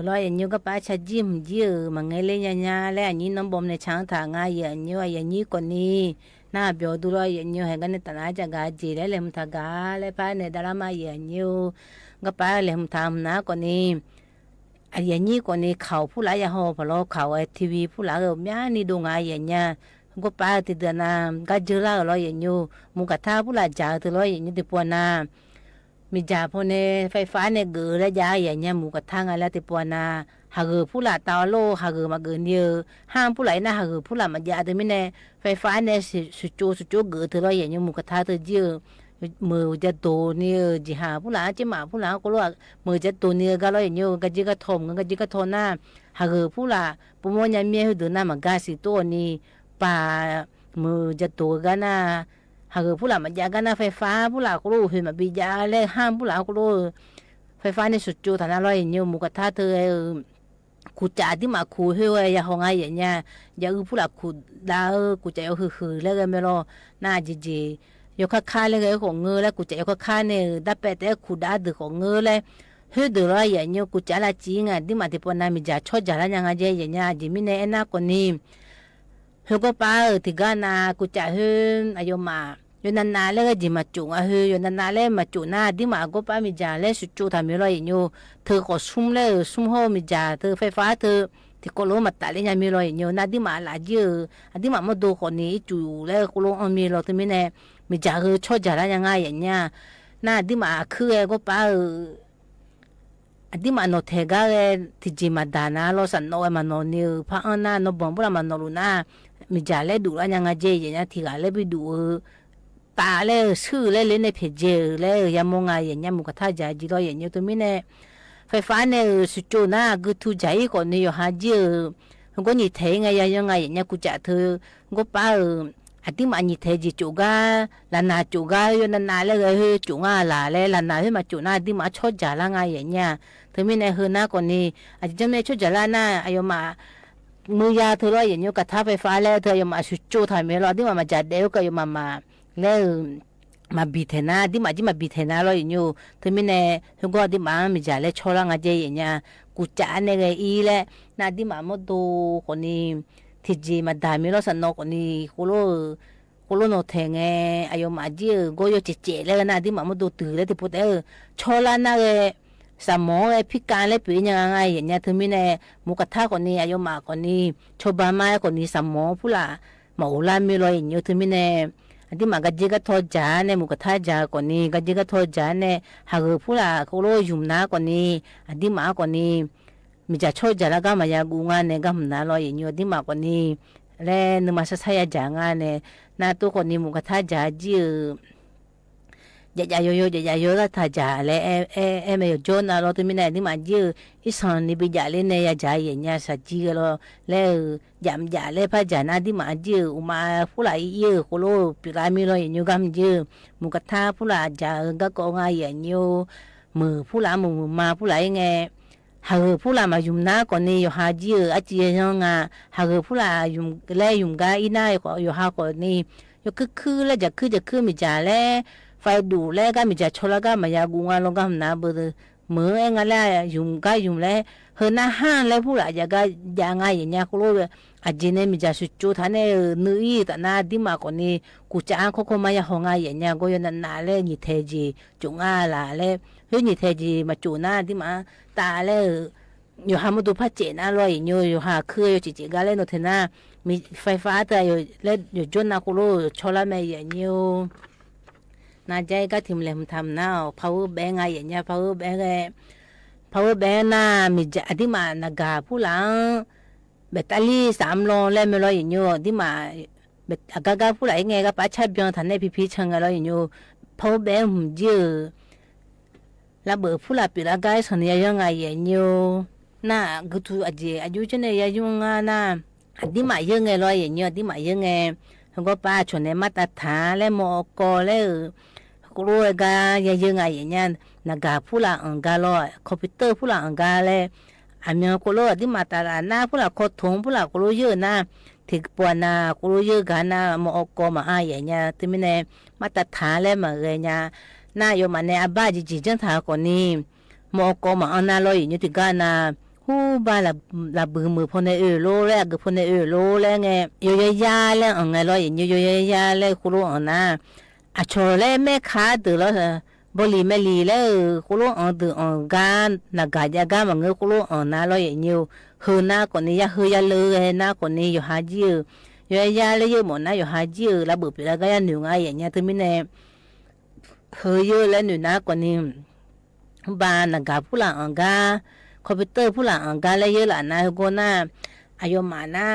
lo ya nyu ka pa cha jim ji ma ngai le nya nya le ani nom bom ne chang tha nga ya nyu ya ni ko ni na byo du lo ya nyu he ga ne ta na ja ga ji le le mtha ga le pa ne da la ma ya nyu ga pa le mtha na ko ni a ya ni ko ni khao phu la ya ho pa lo khao ai tv phu la ga mya ni do nga ya nya go pa ti da na ga ji la lo ya nyu mu ka tha phu la ja tu lo ya nyu ti po naมีจ่าพอเนไฟฟ้าเนี่ยเกือและยาอย่างเงี้ยหมูกระทั่งอะไรติปวนาหากผู้หลาตาโลหากมาเกินเยอะห้ามผู้ไหลนะหากผู้หลามายาแต่ไม่แน่ไฟฟ้าเนี่ยสุดโจเกือเธอเราอย่างเงี้ยหมูกระทะเธอเยอะมือจะโตเนี่ยจีหาผู้หลาจีหมาผู้หลาก็รู้มือจะโตเนี่ยก็เราอย่างเงี้ยก็จีก็ทมก็จีก็ทนหน้าหากผู้หลาปุ่มวันยังเมียเดินหน้ามากาสิตัวนี้ป่ามือจะโตกันนะหากผู้หลามันยากันนะไฟฟ้าผู้หลาก็รู้เห็นมาบิยาและห้ามผู้หลาก็รู้ไฟฟ้าในสุดจุดฐานะร้อยอย่างเงี้ยหมูกระทะเธอกูจ่าที่มาคูเฮ้ยอย่าห้องไงอย่างเงี้ยอย่าผู้หลาคูดากูจะเอาหือแล้วก็ไม่รอหน้าจียกข้าเลยก็ของเงือแล้วกูจะยกข้าเนี่ยดับเป็ดแต่คูดาดือของเงือเลยเฮ้ยเดี๋ยวร้อยอย่างเงี้ยกูจะละจริงอ่ะที่มาที่ปนามีจ่าชดจ่าละยังไงอย่างเงี้ยจีมิเนี่ยน่าคนนี้เฮก็ป้าที่กานากูจะเฮอายุมาอยู่นานๆแล้วก็จิมาจุงเฮอยู่นานๆแล้วมาจุน่าที่มาก็ป้ามีจ่าแล้วสุดจุดทำไม่รออย่างอยู่เธอก็ซุ่มแล้วซุ่มห้อมีจ่าเธอไฟฟ้าเธอที่ก็รู้มาตัดเลยยังไม่รออย่างอยู่น่าที่มาหลายเยอะที่มาดูคนนี้จุแล้วก็รู้มีรอที่ไม่แน่มีจ่าคือชดจ่าแล้วยังไงอย่างเงี้ยน่าที่มาคือก็ป้าที่มาโนเทกาที่จิมาดานาเราสันโนมาโนนิวพระอันน่าโนบอมบุรามาโนลูน่ามีจ่าเล่ดูแล้วยังไงเจอย่างเงี้ยที่กาเล่ไปดูตาเล่ชื่อเล่เล่ในเพจเล่ยามงไงอย่างเงี้ยมุกท่าจ่าจีรออย่างเงี้ยตัวมิเนี่ยไฟฟ้าเนี่ยสุดโจน่ากูทุใจก่อนเนี่ยอยู่หาเจอก็นี่เทงไงยังไงอย่างเงี้ยกูจ่าเธอก็ป้าที่มานี่เทจิจูกาลานาจูกาอยู่นานๆแล้วก็เฮ้ยจูงาลาเล่ลานาเฮ้ยมาจูน่าที่มาชดจ่าละไงอย่างเงี้ยเธอมิเนี่ยเฮ้ยน่าก่อนนี่อาจจะไม่ชดจ่าละน่าอายุมามือยาเธอร้อยอย่างเงี้ยกระทะไฟฟ้าแล้วเธอยังมาสุดโจทำไม่รอที่มาจัดเดียวก็ยังมาแล้วมาบีเทน่าที่มาบีเทน่าร้อยอย่างเงี้ยเธอไม่แน่เธอก็ที่มามีจัดแล้วชอละงาเจอย่างเงี้ยกูจ่าเนี่ยไงอีแล้วน่าที่มาหมดดูคนนี้ที่จีมาด่าไม่รอสนคนนี้กูรู้โนเทงอายุมาเจก็อยู่เจ๋ๆแล้วน่าที่มาหมดดูตื่นแล้วที่พูดชอละน่าสมองพิการเลยเป็นยังไงอย่างเงี้ยถึงมีในมุกท่าคนนี้อายุมากคนนี้ชบามาคนนี้สมองผู้ละมาอุลามีรอยอย่างเงี้ยถึงมีในที่มากระจิกทอจานในมุกท่าจาคนนี้กระจิกทอจานในหากผู้ละเขาโรยยุ่มนาคนนี้ที่มาคนนี้มีจะชดจาแล้วก็มายากูงานในก็มันน่ารอยอย่างเงี้ยที่มาคนนี้และนึกมาใช้ยาจางานในหน้าตัวคนนี้มุกท่าจาจีอย่าโยแล้วถ้าจ่าแล้วไม่โยนนะเราตัวมีไหนที่มาเยอะอีสานนี่ไปจ่าเล่นเนี่ยจ่าอย่างเงี้ยสัจจีก็แล้วยำจ่าแล้วพระจ่าหน้าที่มาเยอะอุมาผู้หลายเยอะโคโลปีรามีเราอย่างเงี้ยก็มันเยอะมุกท่าผู้หลายจ่าก็กองอะไรอย่างเงี้ยมือผู้หลายมือมาผู้หลายไงหากผู้หลายมายุ่มหน้าก่อนนี่อยู่หาเยอะอาจียังไงหากผู้หลายยุ่มแล้วยุ่มกันอีน่าอยู่หาก่อนนี่อยู่คือแล้วจะคือมีจ่าแล้วไฟดูแล้วก็มีจะชลก็มายากุงาลงก็หนาเบอร์มือเองอะไรยุ่มแล้ว เฮน่าห้านแล้วผู้หลายอยากก็ยังไงอย่างเงี้ยกูรู้เลยอาจจะเนี่ยมีจะสุดจุดท่านเนี่ยนื้อแต่หน้าดิมาคนนี้กูจะอ่านเขามาอย่างไงอย่างเงี้ยก็ยันน่าเลยนิเทจีจุงอาละเลยเฮ้ยนิเทจีมาจูหน้าดิมาตาเลยอยู่หามาดูพัดเจน่าลอยอยู่หาคืออยู่จิก็เลยโนเทน่ามีไฟฟ้าแต่อยู่เล่อยู่จนน่ากูรู้ชอละไม่อย่างเงี้ยน่าใจก็ทิมเลยมันทำหน้า power bank ไงอย่างเงี้ย power bank น่ะมีจะอธิมานักผู้หลังเบตาลี3 ลงแล้วไม่รออย่างเงี้ยอธิมาเบตอากาผู้หลังไงก็ป้าชับยองทันได้พี่ๆชังกันแล้วอย่างเงี้ย power bank หุ่นเยอะแล้วเบอร์ผู้หลังปีละก็ส่วนใหญ่ยังไงอย่างเงี้ยน่ะก็ถูกอายุเจเนี่ยอายุงาน่ะอธิมายังไงรออย่างเงี้ยอธิมายังไงเขาก็ป้าชวนในมาตรฐานและมอกแล้วกูรู้ก็ยังไงอย่างเงี้ยนักผู้หลังอังกาลอยคอมพิวเตอร์ผู้หลังอังกาเลยอามีกูรู้ที่มาตลาดหน้าผู้หลังโคตรผู้หลังกูรู้เยอะนะที่ปวนะกูรู้เยอะกันนะมอกมาอย่างเงี้ยที่มีในมาตรฐานเลยมาเลยเนี่ยน่าโยมันในอาบ้าจีจังท่าคนนี้มอกมาอันน่าลอยอยู่ที่กันนะฮู้บ้าละบือมือพนโลแรกพนโลแรกไงโยยาแล้วอังไงลอยโยยาแล้วกูรู้อันนะอาชอเลยแม่ค้าตื่นแล้วบริเมลีแล้วกูรู้อันตื่นอันกันนักการยามันเงกูรู้อันน่าลอยอย่างเงี้ยเฮือหน้าคนนี้เฮือยาเลยหน้าคนนี้อยู่หาจีโยยาเลยอยู่หมดนะอยู่หาจีแล้วบุปผาก็ยังหนึ่งไงอย่างเงี้ยถึงมีเนี่ยเฮือเยอะแล้วหนึ่งหน้าคนนี้บ้านนักการผู้หลังอังกาคอมพิวเตอร์ผู้หลังอังกาเลยเยอะละนะกูน่าอายุมาน่า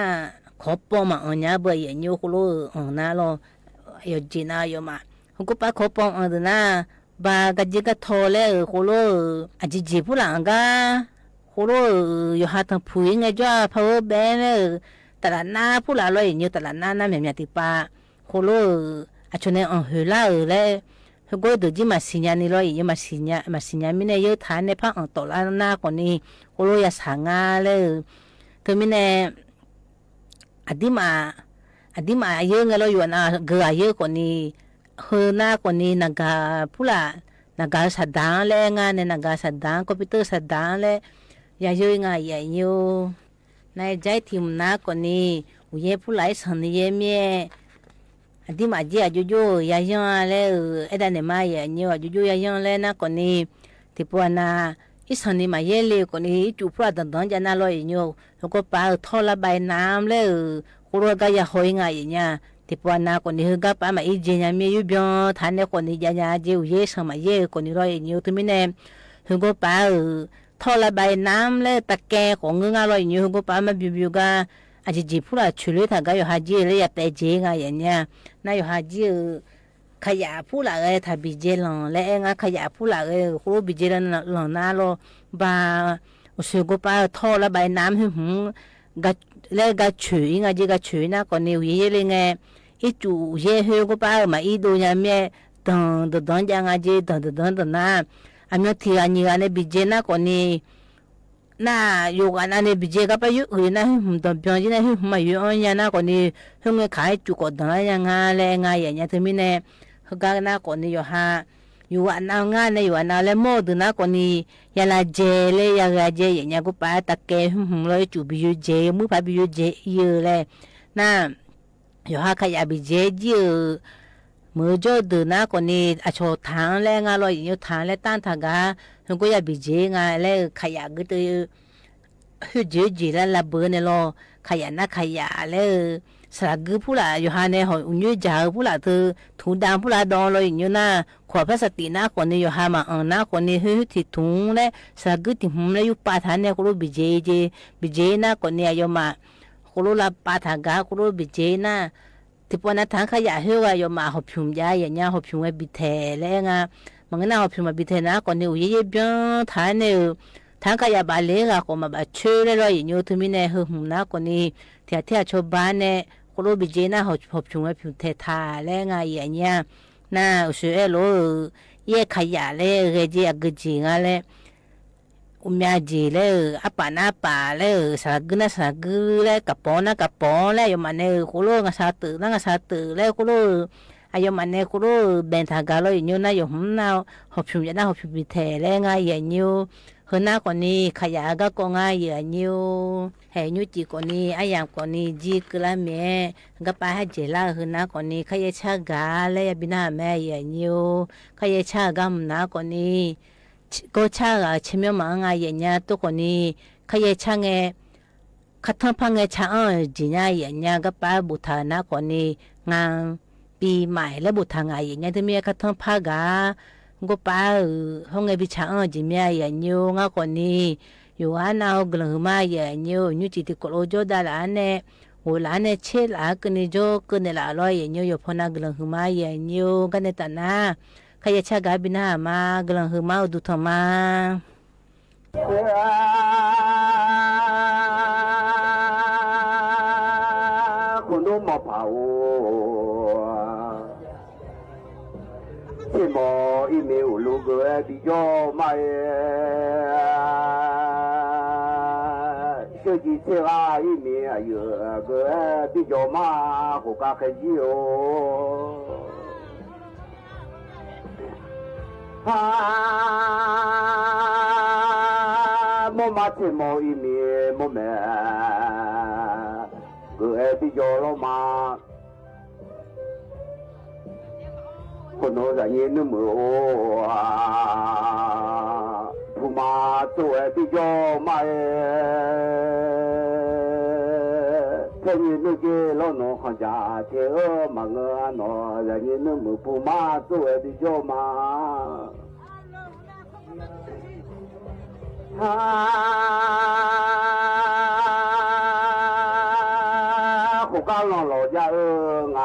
ขอบปอมาอันเนี้ยเบย์อย่างเงี้ยกูรู้อันน่าloอายุจีน่าอายุมากูป้าขอบปออันนั้นบากระจิกทอเลยกูรู้อาจจะผู้หลังก็กูรู้อยู่หาทางผู้หญิงไงจ้าพาวเวอร์แบงเลยตลาดหน้าผู้หลังเลยอยู่ตลาดหน้านั่นแบบติป้ากูรู้อาชนเนี่ยเฮล่าเลยกูดูจิมาสิญญานี่เลยยังมาสิญญามีเนี่ยเยอะฐานในภาคอังตลาดหน้าคนนี้กูรู้อย่าสั่งเลยถึงมีเนี่ยอดีมาเยอะไงเราอยู่นะเกลือเยอะคนนี้เฮือหน้าคนนี้นักผู้ละนักสัตว์ด่างเลยงานเนี่ยนักสัตว์ด่างคอมพิวเตอร์สัตว์ด่างเลยอย่าเยอะไงอย่าเยอะในใจทีมหน้าคนนี้อุยผู้หลายสันนิษฐานเมียอดีมาเจ้าจู่ๆอย่ายังเลยไอ้ด้านเนี่ยมาอย่าเยอะจู่ๆอย่ายังเลยนะคนนี้ที่ปวนาอีสันนิมาเยเลยคนนี้จู่พระดังๆจะน่าลอยเยอะแล้วก็ป้าทอละใบน้ำเลยกูรู้ก็อย่าหอยไงอย่างเงี้ยที่ปวนาคนนี้ก็ป้ามาอีเจียมีอยู่บ้างท่านเนี่ยคนนี้จะเจ้าเยอะสมัยเยอะคนนี้ลอยเยอะที่มีเนี่ยแล้วก็ป้าทอละใบน้ำเลยตะแกของเงาลอยเยอะแล้วก็ป้ามาบิวก็อาจจะจีพูดช่วยถ้าก็อยู่หาจีเลยอย่าแต่เจงอย่างเงี้ยน่าอยู่หาจีขยะพูดอะไรถ้าบิเจลังและงั้นขยะพูดอะไรครูบิเจลังหลังน่าเราบ้าสุกป้าทอละใบน้ำหุ่นก็แล้วก็ช่วยงั้นจีก็ช่วยนะคนนี้เยอะเลยไงอีจู่เยอะหัวก็ป้ามาอีดูยังไม่ดังจังจีดังนะอันนี้ที่อันนี้อันนี้บิเจนะคนนี้น่าอยู่กันอันนี้บิเจก็ไปอยู่อื่นนะหุ่นตอนเพียงจีนะหุ่นมาอยู่อันนี้นะคนนี้หุ่นก็ขายจุกอดดังยังไงเลยไงอย่างเงี้ยถึงมีเนี่ยเขาก็น่าคนนี้อยู่อันนั้นงานเนี่ยอยู่อันนั้นเลยโมดูนะคนนี้ยาลาเจเลยยาลาเจอย่างเงี้ยก็ไปตะเกียหุ่นเลยจุบิอยู่เจมือไปบิอยู่เจเยอะเลยน่าอยู่หาขยะบิเจเยอะมือจอดูนะคนนี้อาชอทางเลยงานเราอยู่ทางเลยตั้งทางกันก็อย่าบิเจงานเลยขยะก็ตัวหุ่นเจแล้วระเบิดเนี่ยเราขยะนะขยะเลยสระกือผู้ละอยู่หาเนี่ยหอยอุ่นจ่าผู้ละเธอถุงดำผู้ละดองเราอยู่นะขวบพลาสติกนะคนนี้อยู่หามานะคนนี้หุ่นที่ถุงเลยสระกือที่หุ่นเลยอยู่ป่าทางเนี่ยก็รู้บิเจนะคนนี้อยู่มาก็รู้ละป่าทางก็รู้บิเจนะที่ปนัดทางขยะเหื่อยอยู่มาหอบผิวใหญ่อย่างเงี้ยหอบผิวไว้บิเทเลยไงมันก็น่าหอบผิวมาบิเทนะคนนี้อยู่เยอะๆbienทางเนี่ยทางขยะบาเล่ก็มาแบบเชื่อเลยอย่างเงี้ยถึงมีเนี่ยหุ่นนะคนนี้ที่ชาวบ้านเนี่ยก็รู้บิเจนะหอบผิวไว้ผิวเททาเลยไงอย่างเงี้ยน่าช่วยรู้เย่ขยะเลยเรื่องที่กจริงอะไรอุมยาจีเลยอาปานาปาเลยสากนะสากเลยกระป๋องนะกระป๋องเลยอยู่มันเนี่ยกูรู้งาสาตืนะงาสาตืเลยกูรู้อายุมันเนี่ยกูรู้เบนทางกาลอยู่นะอยู่หุ่นน่าหอบผิวจะน่าหอบผิวบิเทเลยไงอย่างนี้เฮ คือหน้าก่อนนี้ขยะก็กงอาเหยื่อนิวแห่ยุจิก่อนนี้อาอย่างก่อนนี้จีกละแม่ก็ไปให้เจล่าคือหน้าก่อนนี้ขยะชากาและบินาแม่เหยื่อนิวขยะชากามหน้าก่อนนี้ก็ชากาชิมมังอาเหยื่อเนี่ยตัวก่อนนี้ขยะชาเงคัดทั้งพังเงชาจีน่าเหยื่อเนี่ยก็ไปบุตรหน้าก่อนนี้งานปีใหม่และบุตรงานเหยื่อเนี่ยที่มีคัดทั้งพักาก็ป้าห้องไอพิชาจิเมียอย่าโยงอ่ะคนนี้อยู่อันเอากลุ่มมาอย่าโยยุจิติโกโลโจดาลาเน่หัวลาเน่เชลากันนี่โจกันนี่ละลอยอย่าโยอยู่พนักกลุ่มมาอย่าโยกันนี่ตันนะขยะชะกาบินามากลุ่มมาดูทมาคนนู้นมาเผาที่มออีเมลลูกเอ๋ที่ยอมาเชื่อจีเชื่ออีเมลเยอะเก๋ที่ยอมาหัวกาแค่ยิโอมอมาที่มออีเมลมอแม่เก๋ที่ยอลมาคนโน้นจะยินมือผู้มาตัวที่ยอมาแค่ยินนึกแล้วน้องขจาเชื่อมังนอจะยินมือผู้มาตัวที่ยอมา胡家郎老家俺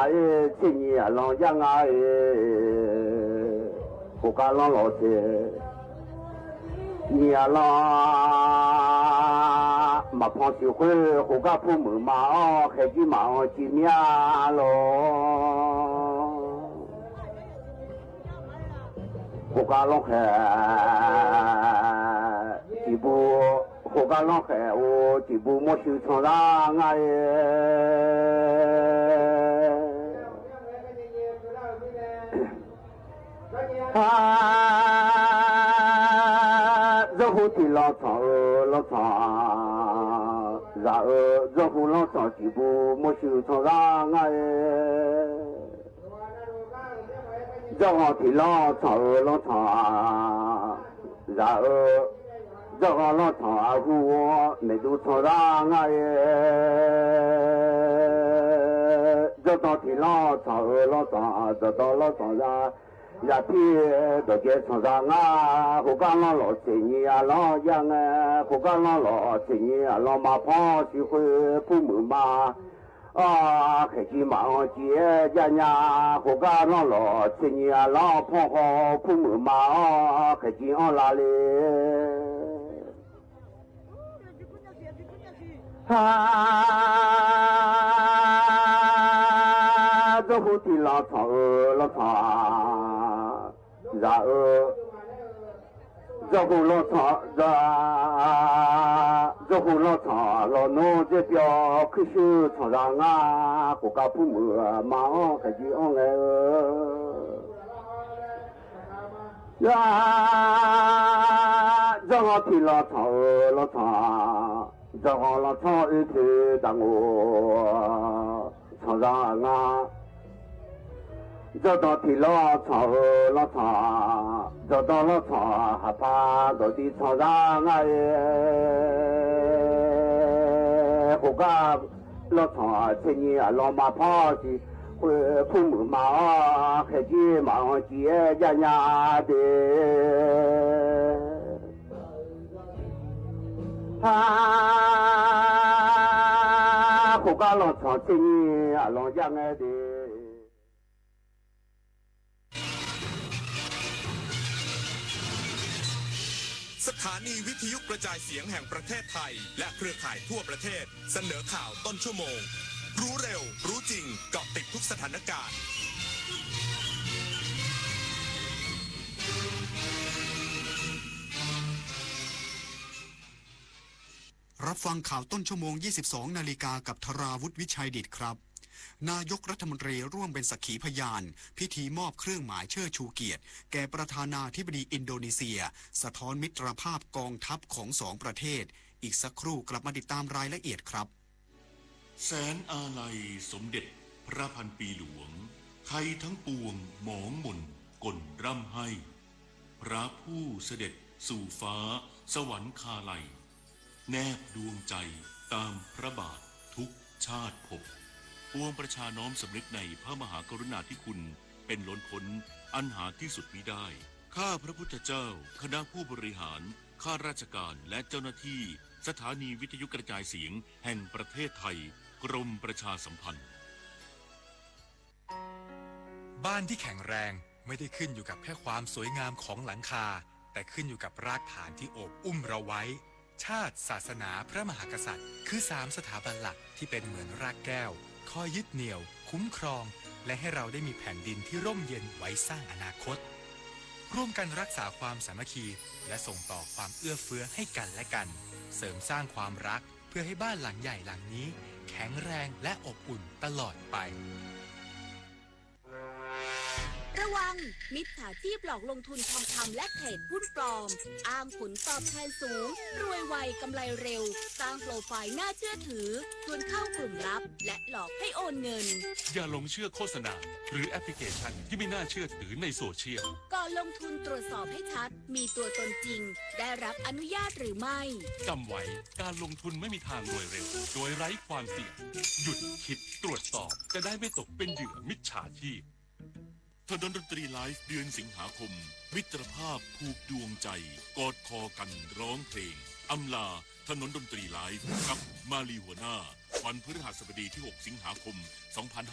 今年老家俺胡家郎老些，你郎马旁学会胡家父母嘛孩子嘛见面咯，胡家郎还几部。胡家郎海我几部没收藏上啊耶，热乎的老长然后热乎老长几部没收藏上啊耶，热乎的老长然后这个老长胡没都长上啊耶，这到的老长这到老长上，呀皮都给长上啊，胡干老亲你啊老样啊，胡干老亲你啊老马旁去回父母嘛。啊，开起忙节家呀，胡干老亲你啊老婆好父母嘛，开起俺拉嘞。这后的老长，然后这后老长，老农这表可是长上啊，国家父母忙开起俺呀，这后的老长。这好了，唱一曲当我唱上啊，这到天了唱，这到了唱，还怕到底唱上啊耶，胡家老唱，今年老马跑去，回父母嘛，开起忙节呀的。胡家老长青年老家爱的。สถานีวิทยุกระจายเสียงแห่งประเทศไทยและเครือข่ายทั่วประเทศเสนอข่าวต้นชั่วโมงรู้เร็วรู้จริงเกาะติดทุกสถานการณ์ รับฟังข่าวต้นชั่วโมง 22 นาฬิกากับธราวุฒิวิชัยดิตครับ นายกรัฐมนตรีร่วมเป็นสักขีพยานพิธีมอบเครื่องหมายเชิดชูเกียรติแก่ประธานาธิบดีอินโดนีเซียสะท้อนมิตรภาพกองทัพของสองประเทศอีกสักครู่กลับมาติดตามรายละเอียดครับแสนอาลัยสมเด็จพระพันปีหลวงไทยทั้งปวงหมองหม่นก่นร่ำให้พระผู้เสด็จสู่ฟ้าสวรรคาลัยแนบดวงใจตามพระบาททุกชาติภพปวงประชาน้อมสำนึกในพระมหากรุณาธิคุณเป็นล้นพ้นอันหาที่สุดมิได้ข้าพระพุทธเจ้าคณะผู้บริหารข้าราชการและเจ้าหน้าที่สถานีวิทยุกระจายเสียงแห่งประเทศไทยกรมประชาสัมพันธ์บ้านที่แข็งแรงไม่ได้ขึ้นอยู่กับแค่ความสวยงามของหลังคาแต่ขึ้นอยู่กับรากฐานที่โอบอุ้มเราไว้ชาติศาสนาพระมหากษัตริย์คือ3สถาบันหลักที่เป็นเหมือนรากแก้วคอยยึดเหนี่ยวคุ้มครองและให้เราได้มีแผ่นดินที่ร่มเย็นไว้สร้างอนาคตร่วมกันรักษาความสามัคคีและส่งต่อความเอื้อเฟื้อให้กันและกันเสริมสร้างความรักเพื่อให้บ้านหลังใหญ่หลังนี้แข็งแรงและอบอุ่นตลอดไประ วังมิจฉาชีพหลอกลงทุนทองคำและเทรดหุ้นปลอมอ้างผลตอบแทนสูงรวยไวกำไรเร็วสร้างโปรไฟล์น่าเชื่อถือชวนเข้ากลุ่มลับและหลอกให้โอนเงินอย่าหลงเชื่อโฆษณาหรือแอปพลิเคชันที่ไม่น่าเชื่อถือในโซเชียลก่อนลงทุนตรวจสอบให้ชัดมีตัวตนจริงได้รับอนุญาตหรือไม่จำไว้การลงทุนไม่มีทางรวยเร็วโดยไร้ความเสี่ยงหยุดคิดตรวจสอบจะได้ไม่ตกเป็นเหยื่อมิจฉาชีพถนนดนตรีไลฟ์เดือนสิงหาคมมิตรภาพผูกดวงใจกอดคอกันร้องเพลงอำลาถนนดนตรีไลฟ์กับมาลีหัวหน้าวันพฤหัสบดีที่6สิงหาคม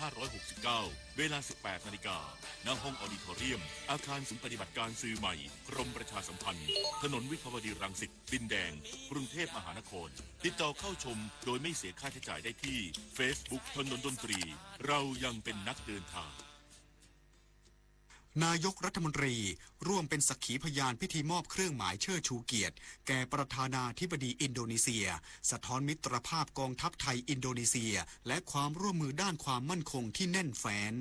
2569เวลา 18 นาฬิกาณห้องออดิทอเรียมอาคารศูนย์ปฏิบัติการสื่อใหม่กรมประชาสัมพันธ์ถนนวิภาวดีรังสิตดินแดงกรุงเทพมหานครติดต่อเข้าชมโดยไม่เสียค่าใช้จ่ายได้ที่ Facebook ถนนดนตรีเรายังเป็นนักเดินทางนายกรัฐมนตรีร่วมเป็นสักขีพยานพิธีมอบเครื่องหมายเชิดชูเกียรติแก่ประธานาธิบดีอินโดนีเซียสะท้อนมิตรภาพกองทัพไทยอินโดนีเซียและความร่วมมือด้านความมั่นคงที่แน่นแฟ้น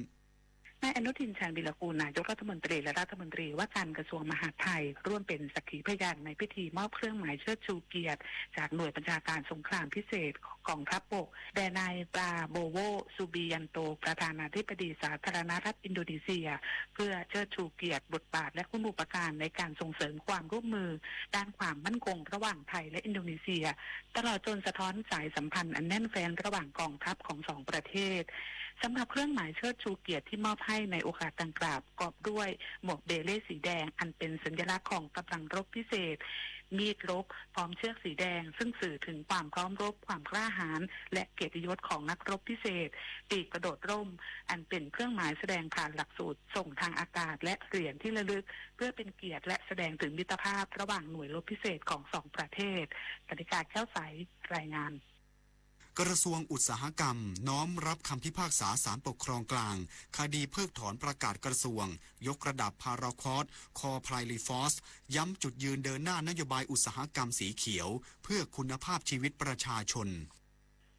นายอนุทินชาญวิรากูลนายกรัฐมนตรีและรัฐมนตรีว่าการกระทรวงมหาดไทยร่วมเป็นสักขีพยานในพิธีมอบเครื่องหมายเชิดชูเกียรติจากหน่วยบัญชาการสงครามพิเศษกองทัพบกแด่นายปราโบโวซูบิยันโตประธานาธิบดีสาธารณรัฐอินโดนีเซียเพื่อเชิดชูเกียรติบทบาทและคุณูปการในการส่งเสริมความร่วมมือด้านความมั่นคงระหว่างไทยและอินโดนีเซียตลอดจนสะท้อนสายสัมพันธ์อันแน่นแฟ้นระหว่างกองทัพของสองประเทศสำหรับเครื่องหมายเชิดชูเกียรติที่มอบให้ในโอกาสดังกล่าวประกอบด้วยหมวกเบเล่สีแดงอันเป็นสัญลักษณ์ของกำลังรบพิเศษมีดรบพร้อมเชือกสีแดงซึ่งสื่อถึงความพร้อมรบความกล้าหาญและเกียรติยศของนักรบพิเศษปีกกระโดดร่มอันเป็นเครื่องหมายแสดงผ่านหลักสูตรส่งทางอากาศและเหรียญที่ระลึกเพื่อเป็นเกียรติและแสดงถึงมิตรภาพระหว่างหน่วยรบพิเศษของสองประเทศกติกาแก้วใสรายงานกระทรวงอุตสาหกรรมน้อมรับคำพิพากษาศาลปกครองกลางคดีเพิกถอนประกาศกระทรวงยกระดับพาราคอร์ดคอไพรลีฟอสย้ำจุดยืนเดินหน้านโยบายอุตสาหกรรมสีเขียวเพื่อคุณภาพชีวิตประชาชน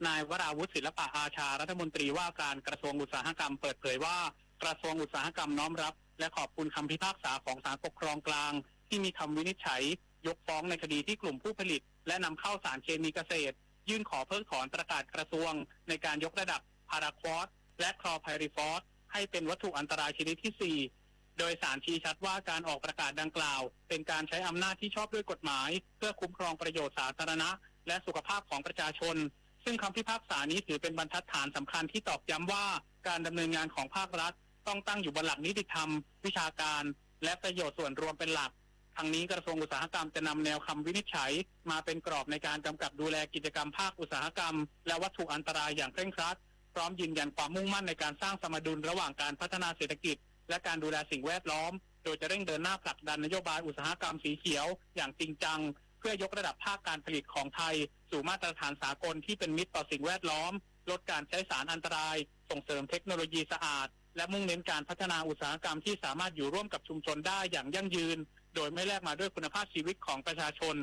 นายวราวุฒิศิลปะอาชารัฐมนตรีว่าการกระทรวงอุตสาหกรรมเปิดเผยว่ากระทรวงอุตสาหกรรมน้อมรับและขอบคุณคำพิพากษาของศาลปกครองกลางที่มีคำวินิจฉัยยกฟ้องในคดีที่กลุ่มผู้ผลิตและนำเข้าสารเคมีเกษตรยื่นขอเพิกถอนประกาศกระทรวงในการยกระดับพาราควอสและคลอไพริฟอสให้เป็นวัตถุอันตรายชนิดที่ 4โดยศาลชี้ชัดว่าการออกประกาศดังกล่าวเป็นการใช้อำนาจที่ชอบด้วยกฎหมายเพื่อคุ้มครองประโยชน์สาธารณะและสุขภาพของประชาชนซึ่งคำพิพากษานี้ถือเป็นบรรทัดฐานสำคัญที่ตอกย้ำว่าการดำเนินงานของภาครัฐต้องตั้งอยู่บนหลักนิติธรรมวิชาการและประโยชน์ส่วนรวมเป็นหลักทางนี้กระทรวงอุตสาหกรรมจะนำแนวคำวินิจฉัยมาเป็นกรอบในการกำกับดูแลกิจกรรมภาคอุตสาหกรรมและวัตถุอันตรายอย่างเคร่งครัดพร้อมยืนยันความมุ่งมั่นในการสร้างสมดุลระหว่างการพัฒนาเศรษฐกิจและการดูแลสิ่งแวดล้อมโดยจะเร่งเดินหน้าผลักดันนโยบายอุตสาหกรรมสีเขียวอย่างจริงจังเพื่อยกระดับภาคการผลิตของไทยสู่มาตรฐานสากลที่เป็นมิตรต่อสิ่งแวดล้อมลดการใช้สารอันตรายส่งเสริมเทคโนโลยีสะอาดและมุ่งเน้นการพัฒนาอุตสาหกรรมที่สามารถอยู่ร่วมกับชุมชนได้อย่างยั่งยืนโดยไม่แลกมาด้วยคุณภาพชีวิตของประชาชน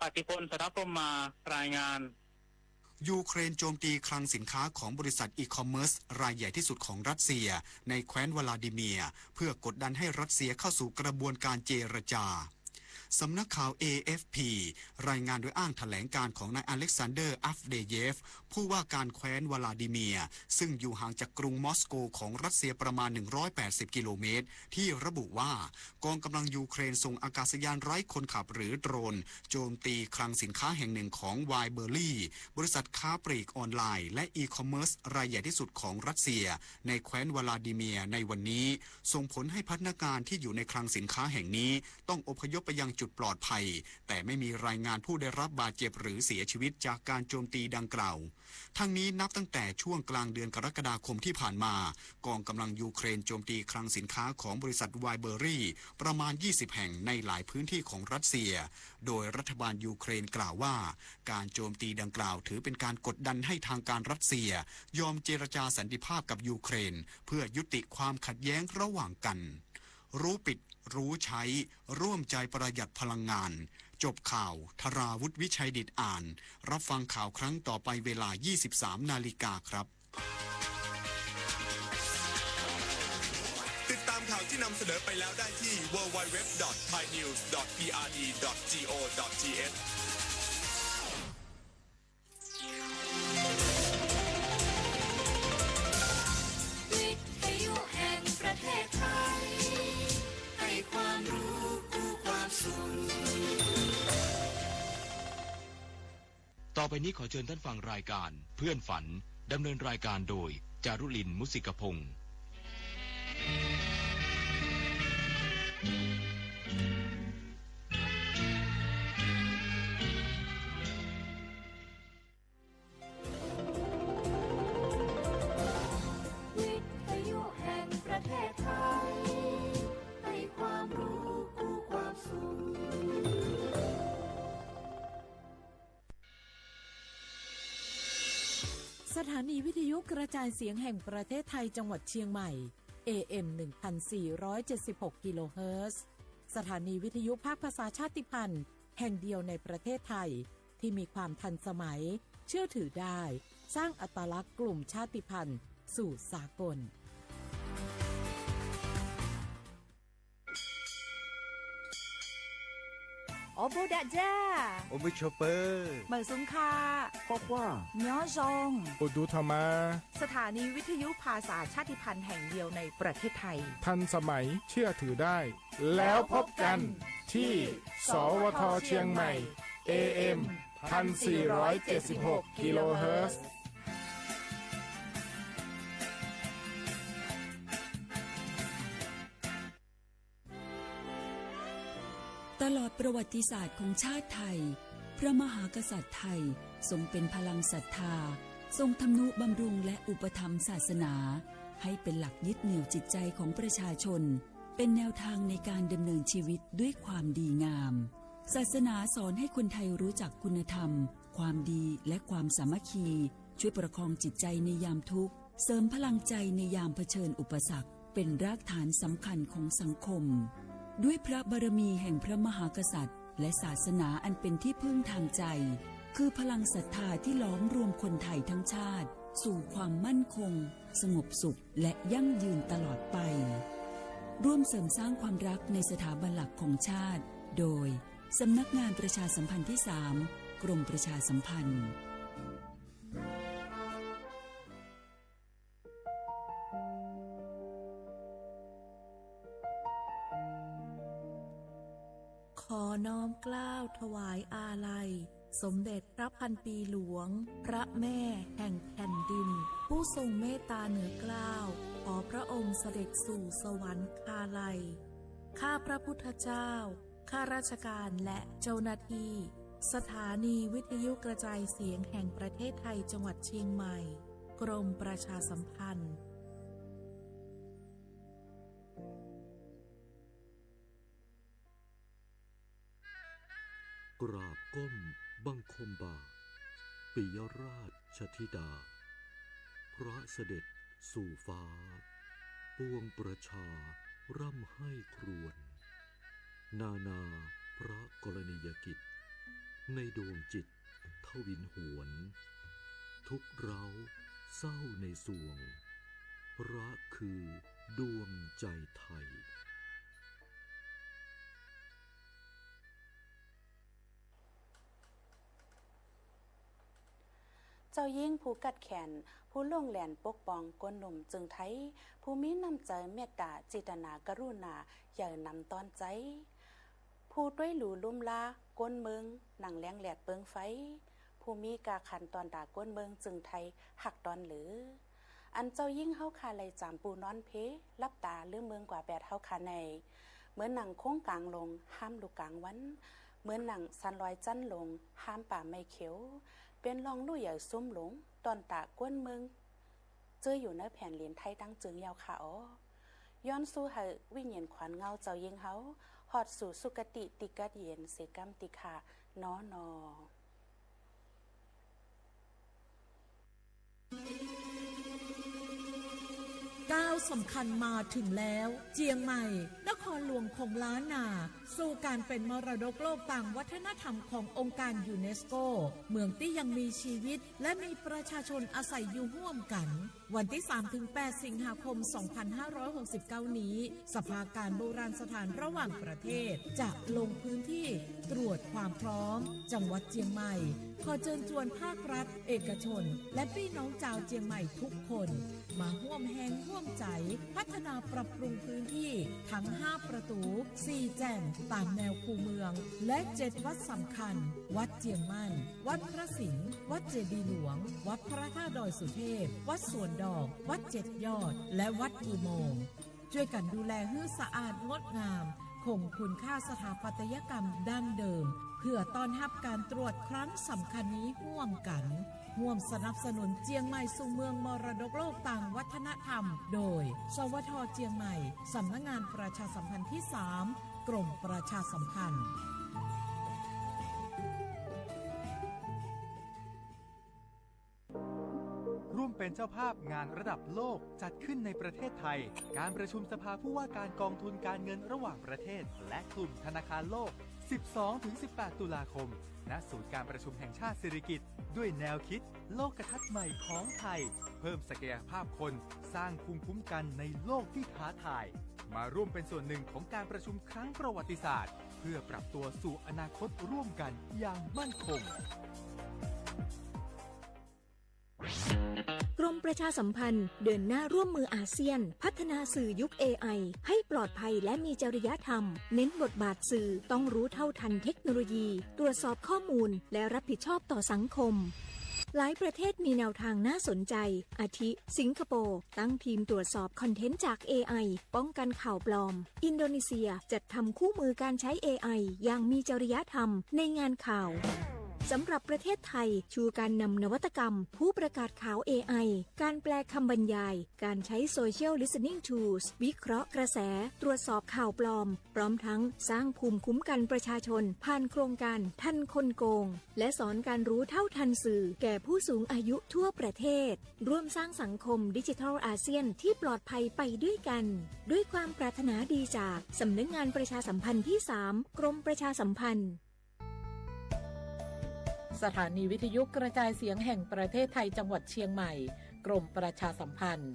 ปฏิพล สรพรหมารายงาน ยูเครนโจมตีคลังสินค้าของบริษัทอีคอมเมิร์ซรายใหญ่ที่สุดของรัสเซียในแคว้นวลาดิเมียร์เพื่อกดดันให้รัสเซียเข้าสู่กระบวนการเจรจาสำนักข่าว AFP รายงานโดยอ้างแถลงการของนายอเล็กซานเดอร์อัฟเดเยฟผู้ว่าการแคว้นวลาดิเมียร์ซึ่งอยู่ห่างจากกรุงมอสโกของรัสเซียประมาณ180กิโลเมตรที่ระบุว่ากองกำลังยูเครนส่งอากาศยานไร้คนขับหรือโดรนโจมตีคลังสินค้าแห่งหนึ่งของไวเบอร์ลี่บริษัทค้าปลีกออนไลน์และอีคอมเมิร์ซรายใหญ่ที่สุดของรัสเซียในแคว้นวลาดิเมียร์ในวันนี้ส่งผลให้พนักงานที่อยู่ในคลังสินค้าแห่งนี้ต้องอพยพไปยังจุดปลอดภัยแต่ไม่มีรายงานผู้ได้รับบาดเจ็บหรือเสียชีวิตจากการโจมตีดังกล่าวทั้งนี้นับตั้งแต่ช่วงกลางเดือนกรกฎาคมที่ผ่านมากองกำลังยูเครนโจมตีคลังสินค้าของบริษัทไวเบอรี่ประมาณ20แห่งในหลายพื้นที่ของรัสเซียโดยรัฐบาลยูเครนกล่าวว่าการโจมตีดังกล่าวถือเป็นการกดดันให้ทางการรัสเซียยอมเจรจาสันติภาพกับยูเครนเพื่อยุติความขัดแย้งระหว่างกันรู้ปิดรู้ใช้ร่วมใจประหยัดพลังงานจบข่าวธราวุฒิวิชัยดิษฐ์อ่านรับฟังข่าวครั้งต่อไปเวลา 23 นาฬิกาครับ ติดตามข่าวที่นำเสนอไปแล้วได้ที่ www.thainews.prd.go.thวิทยุแห่งประเทศไทยให้ความรู้คู่ความสุขต่อไปนี้ขอเชิญท่านฟังรายการเพื่อนฝันดำเนินรายการโดยจารุลินมุสิกพงศ์วิทยุแห่งประเทศไทยให้ความรู้คู่ความสุขสถานีวิทยุกระจายเสียงแห่งประเทศไทยจังหวัดเชียงใหม่ AM 1476กิโลเฮิรตซ์สถานีวิทยุภาคภาษาชาติพันธุ์แห่งเดียวในประเทศไทยที่มีความทันสมัยเชื่อถือได้สร้างอัตลักษณ์กลุ่มชาติพันธุ์สู่สากลโอโบดะจ้า โอบิชเปอร์ เหมือนสุงคา ข้อว่า เนื้อซง อุดุธรรมา สถานีวิทยุภาษาชาติพันธุ์แห่งเดียวในประเทศไทย ทันสมัยเชื่อถือได้ แล้วพบกันที่สวทเชียงใหม่ AM 1476กิโลเฮิรตซ์ตลอดประวัติศาสตร์ของชาติไทยพระมหากษัตริย์ไทยทรงเป็นพลังศรัทธาทรงทำนุบำรุงและอุปถัมภ์ศาสนาให้เป็นหลักยึดเหนี่ยวจิตใจของประชาชนเป็นแนวทางในการดำเนินชีวิตด้วยความดีงามศาสนาสอนให้คนไทยรู้จักคุณธรรมความดีและความสามัคคีช่วยประคองจิตใจในยามทุกข์เสริมพลังใจในยามเผชิญอุปสรรคเป็นรากฐานสำคัญของสังคมด้วยพระบารมีแห่งพระมหากษัตริย์และศาสนาอันเป็นที่พึ่งทางใจคือพลังศรัทธาที่ล้อมรวมคนไทยทั้งชาติสู่ความมั่นคงสงบสุขและยั่งยืนตลอดไปร่วมเสริมสร้างความรักในสถาบันหลักของชาติโดยสำนักงานประชาสัมพันธ์ที่ 3 กรมประชาสัมพันธ์ขอน้อมเกล้าถวายอาลัยสมเด็จพระพันปีหลวงพระแม่แห่งแผ่นดินผู้ทรงเมตตาเหนือเกล้าขอพระองค์เสด็จสู่สวรรคาลัยข้าพระพุทธเจ้าข้าราชการและเจ้าหน้าที่สถานีวิทยุกระจายเสียงแห่งประเทศไทยจังหวัดเชียงใหม่กรมประชาสัมพันธ์กราบก้มบังคมบาทปิยราชธิดาพระเสด็จสู่ฟ้าปวงประชาร่ำให้ครวญนานาพระกรณียกิจในดวงจิตทวินหวน ทุกข์เร้าเศร้าในสวงพระคือดวงใจไทยเจ้ายิ่งผู้กัดแขนผู้ล่วงแหลนปกป้องกวนหนุ่มจึงไทยผู้มีน้ำใจเมตตาจิตนากรุณาอย่านำตอนใจผู้ด้วยหลูลุ่มลาก้นเมืองหนังแหลงแหลดเปิงไฟผู้มีกาขันตอนด่าก้นเมืองจึงไทยหักตอนหรืออันเจ้ายิ่งเฮาคาไหลจามปูนอนเพลับตาลืมเมืองกว่าแบดเฮาคาในเหมือนหนังโค้งกลางลงห้ามลูกกลางวันเหมือนหนังสันลอยจันลงห้ามป่าไม่เขียวเป็นลองลู่ใหญ่ซุ้มหลงตอนตาก้นเมืองเจออยู่ในแผ่นเหรียญไทยตั้งจึงยาวขาอ๋อย้อนสู้ให้วิญญาณขวัญเงาเจ้ายิงเฮาหอดสู่สุกติติกัดเย็นเสกรรมติขานอนอก้าวสำคัญมาถึงแล้วเจียงใหม่นครหลวงของล้านนาสู่การเป็นมรดกโลกต่างวัฒนธรรมขององค์การยูเนสโกเมืองที่ยังมีชีวิตและมีประชาชนอาศัยอยู่ร่วมกันวันที่ 3-8 สิงหาคม 2569 นี้สภาการโบราณสถานระหว่างประเทศจะลงพื้นที่ตรวจความพร้อมจังหวัดเจียงใหม่ขอเชิญชวนภาครัฐเอกชนและพี่น้องชาวเจียงใหม่ทุกคนมาร่วมแรงร่วมใจพัฒนาปรับปรุงพื้นที่ทั้ง5ประตู4แจ่งตามแนวคูเมืองและ7วัดสำคัญวัดเจียงมั่นวัดพระสิงห์วัดเจดีย์หลวงวัดพระธาตุดอยสุเทพวัดสวนดอกวัด7ยอดและวัดอุโมงค์ช่วยกันดูแลให้สะอาดงดงามคงคุณค่าสถาปัตยกรรมดั้งเดิมเพื่อต้อนรับการตรวจครั้งสำคัญนี้ร่วมกันร่วมสนับสนุนเจียงใหม่สู่เมืองมรดกโลกต่างวัฒนธรรมโดยสวท.เจียงใหม่สำนักงานประชาสัมพันธ์ที่3กรมประชาสัมพันธ์ร่วมเป็นเจ้าภาพงานระดับโลกจัดขึ้นในประเทศไทยการประชุมสภาผู้ว่าการกองทุนการเงินระหว่างประเทศและกลุ่มธนาคารโลก 12-18 ตุลาคมณศูนย์การประชุมแห่งชาติสิริกิติ์ด้วยแนวคิดโลกทัศน์ใหม่ของไทยเพิ่มศักยภาพคนสร้างภูมิคุ้มกันในโลกที่ท้าทายมาร่วมเป็นส่วนหนึ่งของการประชุมครั้งประวัติศาสตร์เพื่อปรับตัวสู่อนาคตร่วมกันอย่างมั่นคงกรมประชาสัมพันธ์เดินหน้าร่วมมืออาเซียนพัฒนาสื่อยุค AI ให้ปลอดภัยและมีจริยธรรมเน้นบทบาทสื่อต้องรู้เท่าทันเทคโนโลยีตรวจสอบข้อมูลและรับผิดชอบต่อสังคมหลายประเทศมีแนวทางน่าสนใจอาทิสิงคโปร์ตั้งทีมตรวจสอบคอนเทนต์จาก AI ป้องกันข่าวปลอมอินโดนีเซียจัดทำคู่มือการใช้ AI อย่างมีจริยธรรมในงานข่าวสำหรับประเทศไทยชูการนำนวัตกรรมผู้ประกาศข่าว AI การแปลคำบรรยายการใช้ Social Listening Tools วิเคราะห์กระแสตรวจสอบข่าวปลอมพร้อมทั้งสร้างภูมิคุ้มกันประชาชนผ่านโครงการทันคนโกงและสอนการรู้เท่าทันสื่อแก่ผู้สูงอายุทั่วประเทศร่วมสร้างสังคมดิจิทัลอาเซียนที่ปลอดภัยไปด้วยกันด้วยความปรารถนาดีจากสำนักงานประชาสัมพันธ์ที่3กรมประชาสัมพันธ์สถานีวิทยุกระจายเสียงแห่งประเทศไทยจังหวัดเชียงใหม่กรมประชาสัมพันธ์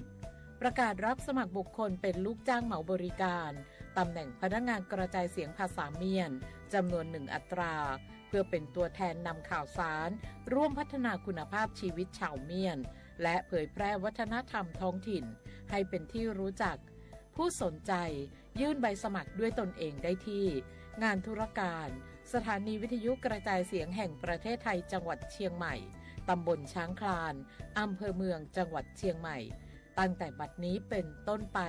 ประกาศรับสมัครบุคคลเป็นลูกจ้างเหมาบริการตำแหน่งพนักงานกระจายเสียงภาษาเมียนจำนวน1 อัตราเพื่อเป็นตัวแทนนำข่าวสารร่วมพัฒนาคุณภาพชีวิตชาวเมียนและเผยแพร่วัฒนธรรมท้องถิ่นให้เป็นที่รู้จักผู้สนใจยื่นใบสมัครด้วยตนเองได้ที่งานธุรการสถานีวิทยุกระจายเสียงแห่งประเทศไทยจังหวัดเชียงใหม่ตำบลช้างคลานอำเภอเมืองจังหวัดเชียงใหม่ตั้งแต่บัดนี้เป็นต้นไป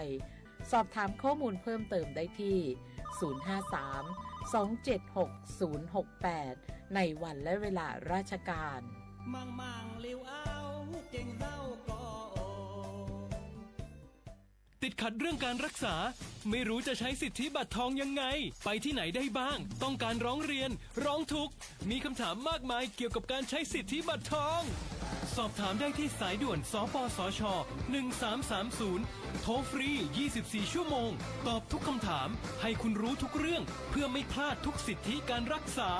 สอบถามข้อมูลเพิ่มเติมได้ที่053-276-068ในวันและเวลาราชการมังเลี้ยวเอาเก่งเจ้าก็ติดขัดเรื่องการรักษาไม่รู้จะใช้สิทธิบัตรทองยังไงไปที่ไหนได้บ้างต้องการร้องเรียนร้องทุกข์มีคำถามมากมายเกี่ยวกับการใช้สิทธิบัตรทองสอบถามได้ที่สายด่วนสปสช1330โทรฟรี24ชั่วโมงตอบทุกคำถามให้คุณรู้ทุกเรื่องเพื่อไม่พลาดทุกสิทธิการรักษา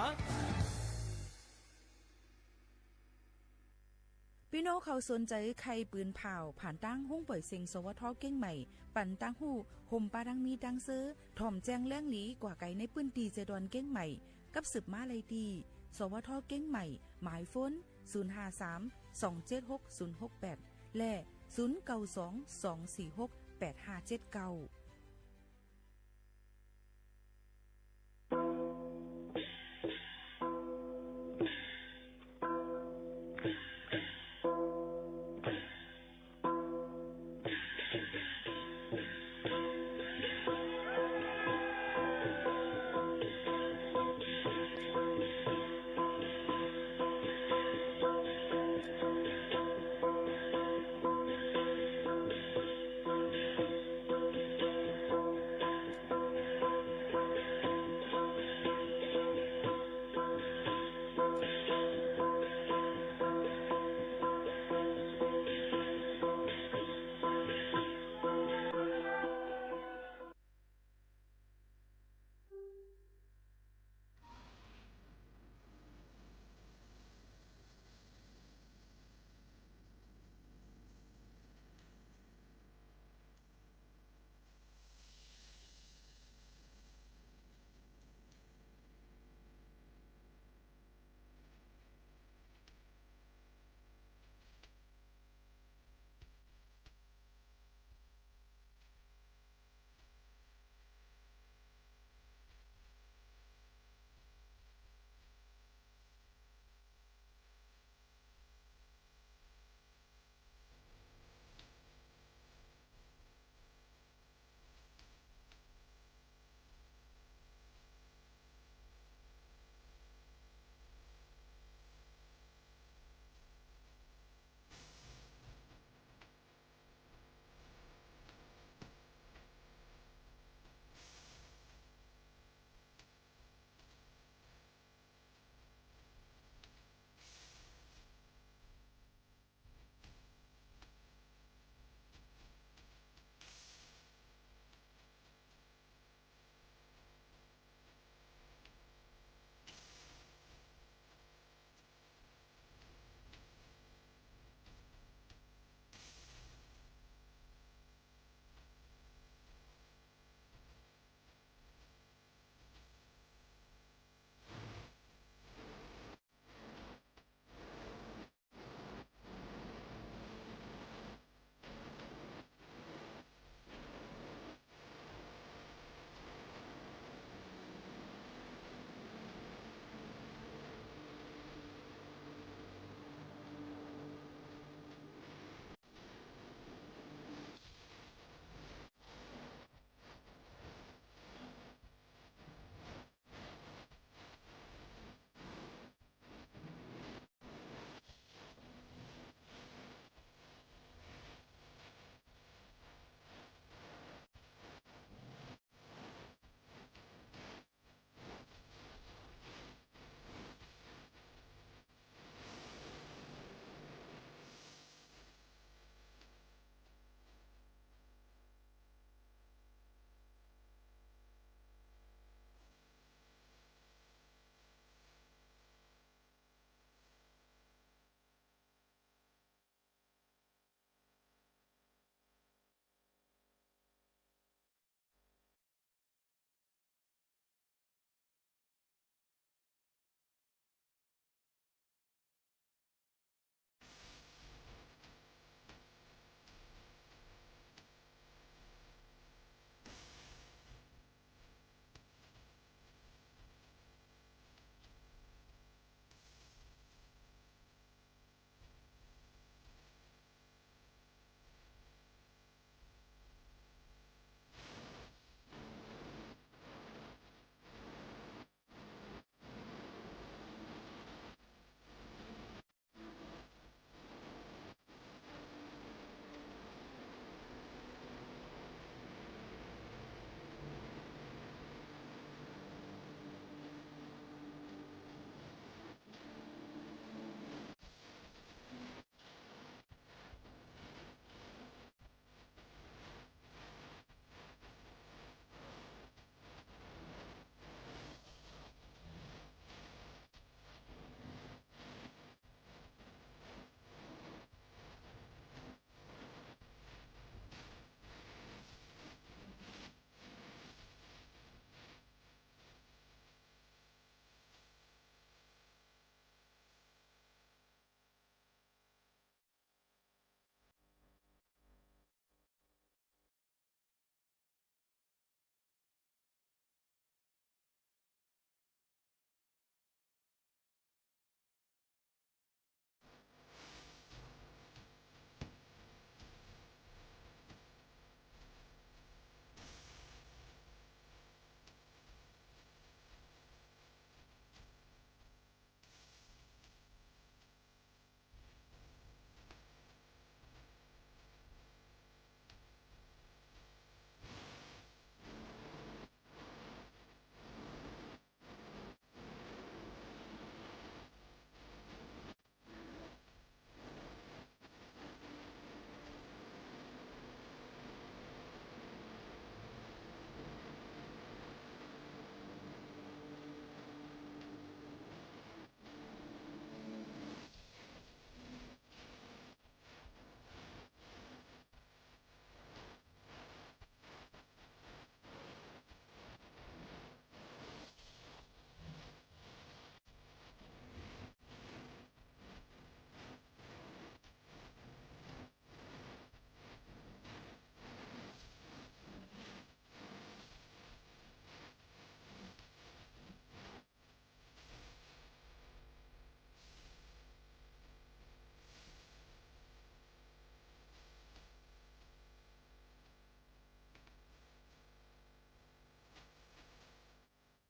พี่น้องเขาสนใจใครปืนเผาผ่านตั้งห้องปล่อยเสียงสวทเก้งใหม่ปั่นตั้งหู้ห่มปาดังมีดังซื้อถ่อมแจ้งแล้งหลีกว่าไก่ในปื้นตีเจดอนเก้งใหม่กับสืบมาเลยดีสวทเก้งใหม่หมายฝน053-276-068และ092-246-8579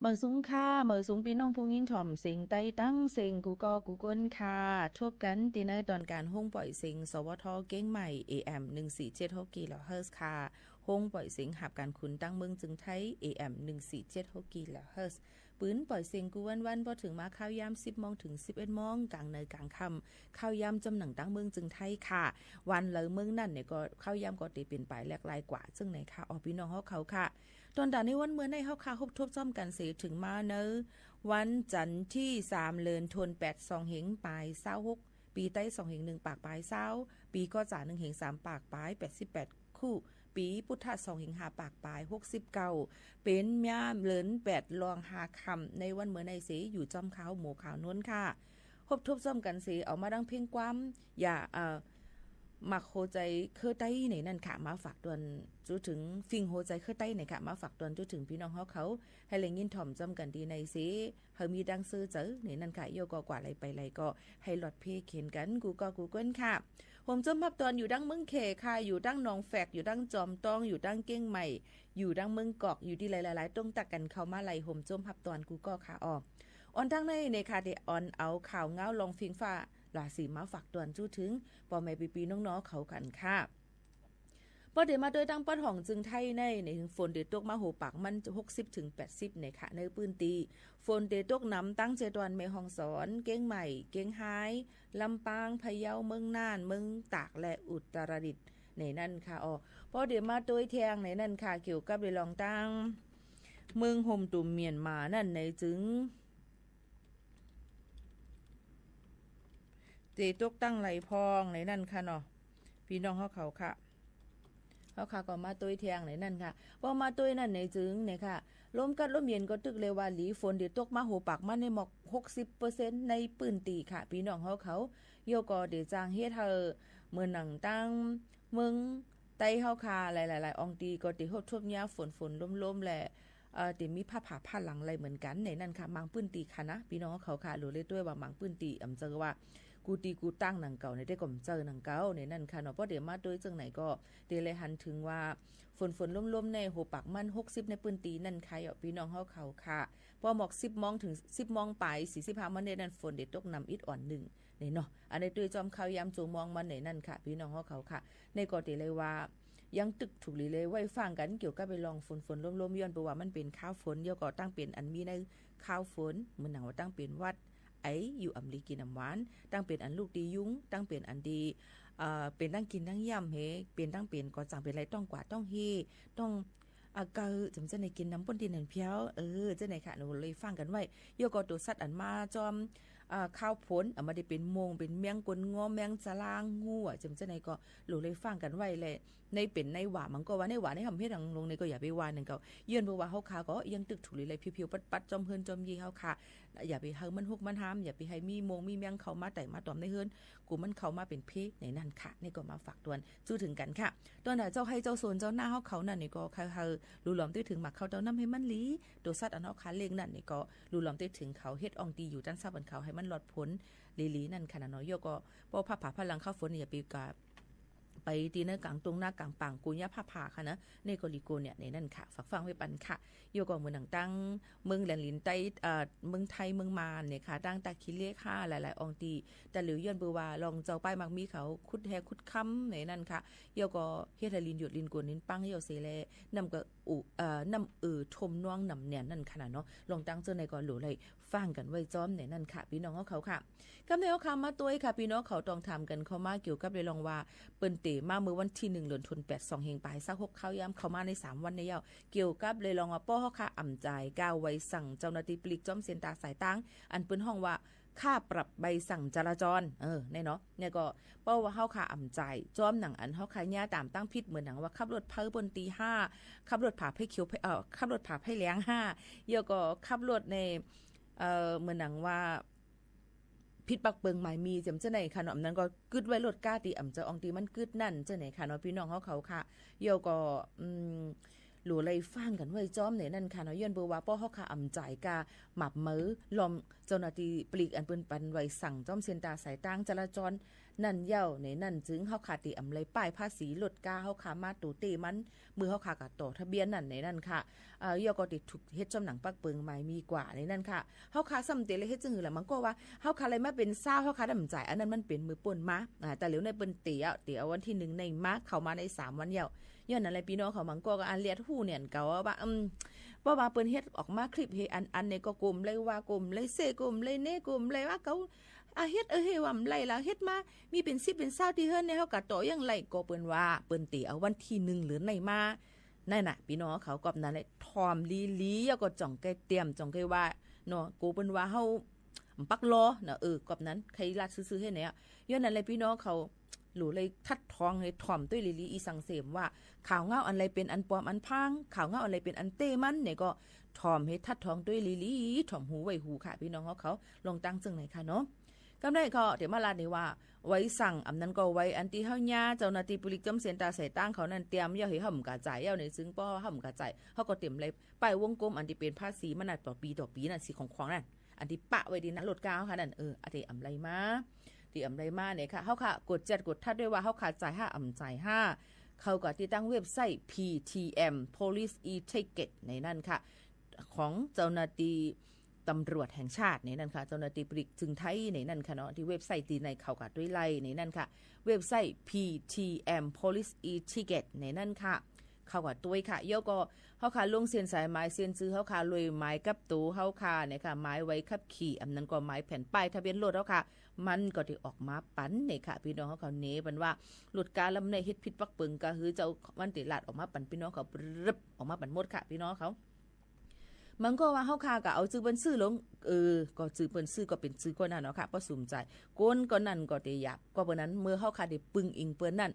เมื่อสูงค่ะเมื่อสูงพี่น้องผู้ยินถ่อมเสียงใต้ตั้งเสียงกูก็กูก้นค่ะทบกันตีในตอนการห้องปล่อยเสียงสวทเก้งใหม่ AM 1476กิโลเฮิรตซ์ค่ะห้องปล่อยเสียงหับการคุณตั้งเมืองจึงไทย AM 1476กิโลเฮิรตซ์ปืนปล่อยเสียงกูวันพอถึงมาข้าวยาม10 โมงถึง 11 โมงกลางเนยกลางค่ำข้าวยามจำหนังตั้งเมืองจึงไทยค่ะวันเลยเมืองนั่นเนี่ยก็ข้าวยามก็ตีเป็นไปแหลกลายกว่าซึ่งไหนค่ะออกพี่น้องเขาค่ะตอนด่านในวันเมื่อในเฮาคาฮบทบซ้อมกันเสียถึงมาเนอวันจันทร์ที่3เดือนธันวาคม2เหงปลาย26ปีใต้2เหง1ปากปลาย20ปีก็จ่า1เหง3ปากปลาย88คู่ปีพุทธะ2เหง5ปากปลาย69เป็นม่ามเลิน8รอง5คำในวันเมื่อในเสอยู่จอมขาวหมู่ขาวนวลค่ะฮบทบซ้อมกันเสียเอามาดังเพ่งความอย่ามักโฮใจเคอใต้ในนั่นค่ะมาฝากตวนจูถึงฟิงโฮใจเคอใต้ในค่ะมาฝากตวนจูถึงพี่น้องเขาให้แรงยินถ่อมจำกันดีในสิเฮามีดังซื้อเจอในนั่นค่ะโยกกว่าอะไรไปอะไรก็ให้หลอดเพเขียนกันกูก็กูเกิลค่ะผมจำพับตอนอยู่ดังเมืองเขค่ะอยู่ดังหนองแฝกอยู่ดังจอมตองอยู่ดังเก้งใหม่อยู่ดังเมืองกอกอยู่ที่หลายๆต้องตักกันเข้ามาไหลผมจมพับตอนกูก็ค่ะออนทั้งในค่ะเดออนเอาข่าวเงาลองฟิงฟ้าลาสีมาฝากตวนจู้ถึงปอแม่ปีน้องๆเขากันค่ะพอเดี๋ยวมาโดยตั้งป้อนห่องจึงไทยในฝนเดตกมาโหปากมัน60ถึง80ในค่ะในปืนตีฝนเดตกน้ำตั้งเจดวนแม่ฮ่องสอนเก้งใหม่เก้งหายลำปางพะเยาเมืองน่านเมืองตากและอุตรดิตถ์ในนั่นค่ะพอเดี๋ยวมาโดยแทงในนั่นค่ะเกี่ยวกับเรื่องลองตั้งเมืองโฮมตุ่มเมียนมานั่นในจึงเจตกตั้งไหลพองในนั่นค่ะเนาะพี่น้องเขาค่ะก็มาตุ้ยเทียงในนั่นค่ะพอมาตุ้ยนั่นในจึงเนี่ยค่ะลมกัดลมเย็นก็ตึกเลยว่าหลีฝนเดี๋ยวตกมาโหปากมาในหมอก 60% ในปืนตีค่ะพี่น้องเขาโยก็เดี๋ยวจางเฮ็ดเธอเมื่อหนังตั้งเมืองไต้เฮาค่ะหลายๆองตีก็ติฮดทบยาฝนล้มๆแหละติมีผ้าผ่าผ้าหลังอะไรเหมือนกันในนั่นค่ะมังปืนตีค่ะนะพี่น้องเขาค่ะรู้เลยด้วยว่ามังปืนตีเจอว่ากูตีกูตั้งหนังเก่าในได้ก่อมเจอหนังเก่าในนั่นค่ะเนาะเพราะเดี๋ยวมาด้วยจังไหนก็เดี๋ยวเลยหันถึงว่าฝนล้มๆในโหปากมัน60ในปืนตีนั่นค่ะพี่น้องเขาค่ะพอหมอก10 โมงถึง10 โมงไป45มันในนั่นฝนเด็ดตกนำอิดอ่อน1นี่เนาะอันนี้ด้วยจอมข่าวยามจูมองมันในนั่นค่ะพี่น้องเขาค่ะในก็เดี๋ยวเลยว่ายังตึกถูกเลยไว้ฟังกันเกี่ยวกับไปลองฝนล้มๆย้อนเพราะว่ามันเป็นข้าวฝนเดี๋ยวก็ตั้งเป็นอันมีในข้าวฝนเหมือนหนังว่าตั้งเป็นวัดไออยู่อำลีกินน้ำหวานตั้งเป็นอันลูกดียุ้งตั้งเป็นอันดีเป็นตั้งกินตั้งย่ำเฮเป็นตั้งเป็นก็จังเป็นไรต้องกว่าต้องเฮต้องเกาจำจะในกินน้ำป่นดินนั่นเพียวจะไหนค่ะหนูเลยฟังกันไว้โยกตัวสัตว์อันมาจอมข้าวผลมาได้เป็นโมงเป็นเมียงกลงอแมงจลางงูจำจะในก็หนูเลยฟังกันไว้เลยในเป็นในหว่ามันก็ว่าในหว่าในคำเฮ็ดทางลงในก็อย่าไปว่านั่นก็ยื่นเพราะว่าเฮาคาก็ยังตึกถูกเลยเพียวๆปัดๆจอมเฮินจอมยีเฮาคาอย่าไปเฮามันฮุกมันหามอย่าไปให้มีโมงมีเมียงเข้ามาแต่มาตอมในเฮินกูมันเข้ามาเป็นเพในนั่นค่ะนี่ก็มาฝากตวนสู้ถึงกันค่ะตอนน่ะเจ้าให้เจ้าโซนเจ้าหน้าเฮาเขานั่นนี่ก็เขารู้หลอมตื้อถึงหมักเขาเจ้านำให้มันหลีตัวสัตว์อันเฮาคาเลงนั่นนี่ก็รู้หลอมตื้อถึงเขาเฮ็ดอองตีอยู่จันซับอันเขาให้มันหลอดพ้นลีนั่นค่ะเนาะโยก็บ่ผ้าผาพลังข้าวฝนอย่าไปกาไปตีเนื้อกลางตรงหน้ากลางปังกูย่าผ้าผ่าค่ะนะในกอลิโกเนี่ยในนั่นค่ะฝากฟังไว้ปันค่ะโยก็เมืองตั้งเมืองแหลนลินใต้เมืองไทยเมืองมานเนี่ยค่ะตั้งตาคิเลค่ะหลายๆองตีแต่เหลียวย้อนเบอร์ว่าลองเจ้าป้ายมักมีเขาคุดแฮคุดค้ำในนั่นค่ะโยก็เฮ็ดให้ลินหยุดลินกวนลินปังโยเซเลนำก็น้ำทมน่วงน้ำเนี่ยนั่นขนาดเนาะลองตั้งเจอในก่อนหลูเลยฟังกันไว้จ้อมในนั่นค่ะพี่น้องเขาค่ะกำเนิดเขามาตัวค่ะพี่น้องเขาต้องทำกันเข้ามาเกี่ยวกับเลยลองว่าเปิ้นเตมาเมื่อวันที่1เดือนธันวาคม2เฮงปลาย26เข้าย้ำเข้ามาใน3วันในยาวเกี่ยวกับเลยลองว่าป้อเฮาค่ะอ่ำจ่ายก้าวไว้สั่งเจ้าหน้าที่ปลีกจ้อมเซ็นตาสายตั้งอันเปิ้นห้องว่าค่าปรับใบสั่งจราจรแน่เนาะเนี่ยก็เป้าว่าเฮาค่ะอ่ำจ่ายจ้อมหนังอันเฮาค่ะย่าตามตั้งผิดเหมือนหนังว่าขับรถเพ้อบนตี5ขับรถผ่าให้เขียวขับรถผ่าให้แหลง5เดี๋ยวก็ขับรถในเหมือนหนังว่าพิษปักเปิงหมายมีจำเจ้าไหนค่ะเนาะนั้นก็กึดไว้รถก้าตีอ่ำจะอองตีมันกึดนั่นเจ้าไหนค่ะเนาะพี่น้องเขาค่ะเดี๋ยวก็หลูเลยฟังกันไว้จ้อมไหนนั่นค่ะเนาะย้อนเบอร์ว่าป้อเฮาค่ะอ่ำจ่ายกาหมับมือลอมเจ้าหน้าที่ปลีกอันเปิ้นปันไว้สั่งจ้อมเซ็นตาสายตั้งจราจร นั่นเย้าในนั่นจึงเฮาขาติอำไลป้ายภาษีลดกาเฮาขามาตูเตมันมือเฮาขาก็ต่อทะเบียนนั่นในนั่นค่ะยอก็ติดถูกเฮ็ดจำหนังปักเปิงหมายมีกว่าในนั่นค่ะเฮาขาซ้ำเตเลยเฮ็ดจังหือล่ะมันก็ว่าเฮาขาอะไรมาเป็นซาวเฮาขาดำจ่ายอันนั้นมันเป็นมือป่นมาแต่เหลียวในเปิ้นเตียววันที่1ในมาเข้ามาใน3วันเย้าย้อนอะไรพี่น้องเขามันก็อันเลียดฮู้เนี่ยเก่าว่าว่าเปิ้นเฮ็ดออกมาคลิปเฮอันในก็กลุ่มเลยว่ากลุ่มเลยเซกลุ่มเลยเนกลุ่มเลยว่าเขาเฮ็ดเฮว่าไรล่ะเฮ็ดมามีเป็น10เป็น20ที่เฮิรนในเฮาก็ต่อยังไรก็เปิ้นว่าเปิ้นตีเอาวันที่1หรือในมานั่นน่ะพี่น้องเขาก็นั่นแหละทอมลีแล้วก็จ่องแกเตรียมจ่องแกว่าเนาะกูเปิ้นว่าเฮาปักรอเนาะกอบนั้นใครลาดซื่อๆให้เนี่ยย้อนนั่นแหละพี่น้องเขาหลูเลยทัดทองให้ถ่อมด้วยลีอีสังเสมว่าข่าวเงาอันไรเป็นอันปลอมอันพังข่าวเงาอันไรเป็นอันเต้มันเนี่ยก็ถ่อมให้ทัดทองด้วยลีถ่อมหูไว้หูค่ะพี่น้องเขาลงตั้งจึงไหนค่ะเนาะกำได้ก็เดี๋ยวมาลาดนี่ว่าไว้สั่งอำนั้นก็ไว้อันที่เฮาญาเจ้าหน้าที่ปุริจำเสียนตาใส่ตั้งเขานั่นเตรียมย่อให้ห่ำกระจายย่อในซึ่งป้อห่ำกระจายเฮาก็เตรียมเลยป้ายวงกลมอันที่เป็นภาษีมันน่ะต่อปีนั่นสิของนั่นอันที่ปะไว้ดีนะลดกาวค่ะนั่นอันที่อำไรมาที่อำไรมาเนี่ยค่ะเฮาค่ะกดจัดกดทัดด้วยว่าเฮาขาดจ่าย5อำจ่าย5เขาก็ติดตั้งเว็บไซต์ PTM Police E-Ticket ในนั่นค่ะของเจ้าหน้าที่ตำรวจแห่งชาติในนั่นค่ะเจ้าหน้าที่ปริกจึงไทยในนั่นค่ะเนาะที่เว็บไซต์ที่ในเขากัดด้วยไล่ในนั่นค่ะเว็บไซต์ PTM Police E-Ticket ในนั่นค่ะเขากัดด้วยค่ะย่อก็เฮาค่ะลงเส้นสายไม้เส้นซื้อเฮาค่ะลอยไม้กับตู้เฮาค่ะเนี่ยค่ะไม้ไว้ขับขี่อำนั้นก็ไม้แผ่นป้ายทะเบียนรถเฮาค่ะมันก็ได้ออกมาปันเนี่ยค่ะพี่น้องเฮาเนบันว่าหลุดการลำในเฮ็ดผิดปักปึงก็คือเจ้ามันติลาดออกมาปันพี่น้องเขารึบออกมาปันหมดค่ะพี่น้องเขามันก็ว่าเฮาคาก็เอาซื้อเปิ้นซื้อลงก็ซื้อเปิ้นซื้อก็เป็นซื้อก็นั่นเนาะค่ะบ่สมใจก้นก็นั่นก็ได้หยับก็เปิ้นนั้นเมื่อเฮาคาได้ปึงอิงเปิ้นนั่น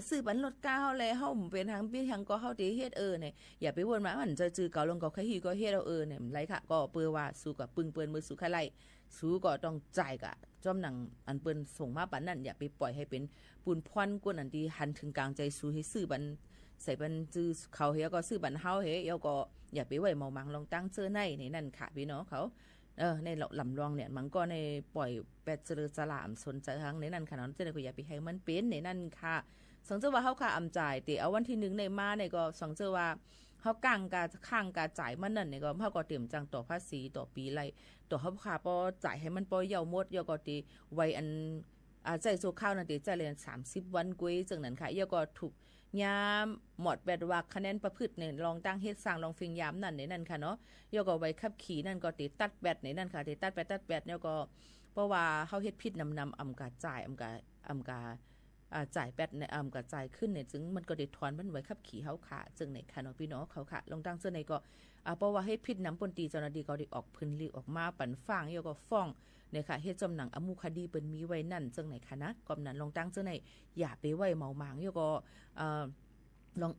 ซื้อบันรถกาเฮาแลเฮาเป็นทางพี่ทางก็เฮาได้เฮ็ดเนี่ยอย่าไปวนมามันจะจื้อเก่าลงก็ใครฮีก็เฮ็ดเอาเนี่ยมันไรค่ะก็เปิ้นว่าสู้กับปึงเปิ้นมือสู้ใครไล่สู้ก็ต้องจ่ายกะจอมหนังอันเปิ้นส่งมาปันนั่นอย่าไปปล่อยให้เป็นปูนพรกวนอันที่หันถึงกลางใจสู้ให้ซื้อบันใส่บันจื้อเขาเฮาก็ซื้อบันเฮาเฮาก็อย่าไปไว้เมามังลองตั้งเสื้อในนั่นค่ะพี่น้องเขาในลำรองเนี่ยมันก็ในปล่อยแปดเจริญสลามสนใจทางในนั่นค่ะเนาะจะได้ก็อย่าไปให้มันเป็นในนั่นค่ะสังเจอว่าเฮาค่ะอำจ่ายแต่เอาวันที่1ในมาเนี่ยก็สังเจอว่าเฮากางกาข้างกาจ่ายมันนั่นเนี่ยก็เฮาก็เตรียมจังต่อภาษีต่อปีไรต่อเฮาค่ะพอจ่ายให้มันปล่อยยาวหมดยอก็ติไว้อันใจโซข้าวนั่นติใจเลย30วันกุ้ยจังนั้นค่ะยอก็ถูกยามหมดแบดว่าคะแนนประพฤติเนี่ยลองตั้งเฮ็ดสร้างลองฟิงยามนั่นในนั่นค่ะเนาะยก็ไว้ขับขี่นั่นก็ติดตัดแบตในนั่นค่ะติดตัดแบตเนี่ยก็เพราะว่าเฮาเฮ็ดผิดนำอำกาจ่ายอำกาจ่ายแบตในกาจ่ายขึ้นเนี่ยจึงมันก็ได้ถอนมันไว้ขับขี่เฮาค่ะจึงในค่ะเนาะพี่น้องเขาค่ะลองตั้งเสื้อในก็เพราะว่าเฮ็ดผิดนำปนตีเจ้าหน้าที่ก็ได้ออกพื้นที่ออกมาปั่นฟังยก็ฟ้องเนี่ยค่ะเฮ็ดจำหนังอมูคดีเปิ้นมีไว้นั่นจึงไหนค่ะนะกอมนั้นลองตั้งเสื้อในอย่าไปไว้เมาหมางยก็ลอง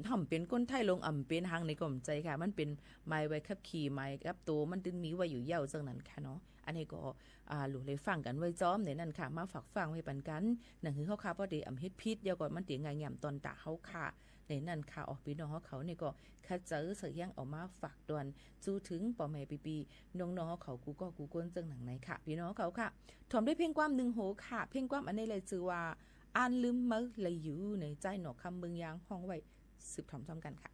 ทำเป็นก้นไทยลงเป็นหางในกล่อมใจค่ะมันเป็นไม้ไว้ขับขี่ไม้กับตัวมันตึงมีไว้อยู่เย่าจังนั้นค่ะเนาะอันนี้ก็หลุเลยฟังกันไว้จ้อมในนั่นค่ะมาฝากฟังไว้ปันกันหนังคือเฮาค่ะพอดีเฮ็ดพิษเดี๋ยวก่อนมันเตียงงายย่ำตอนตาเฮาค่ะในนั่นค่ะออกพี่น้องเขานี่ก็คัดเจอเสียงออกมาฝากดวนจูถึงป่อแม่ปีน้องๆเขากูก็กูก้นจังหนังไหนค่ะพี่น้องเขาค่ะถอมด้วยเพลงความ1โหค่ะเพลงความอันนี้เลยชื่อว่าอ่านลืมมื้อเลยอยู่ในใจหนอกคำเมืองยางห้องไว้สืบถอมซ้ำกันค่ะ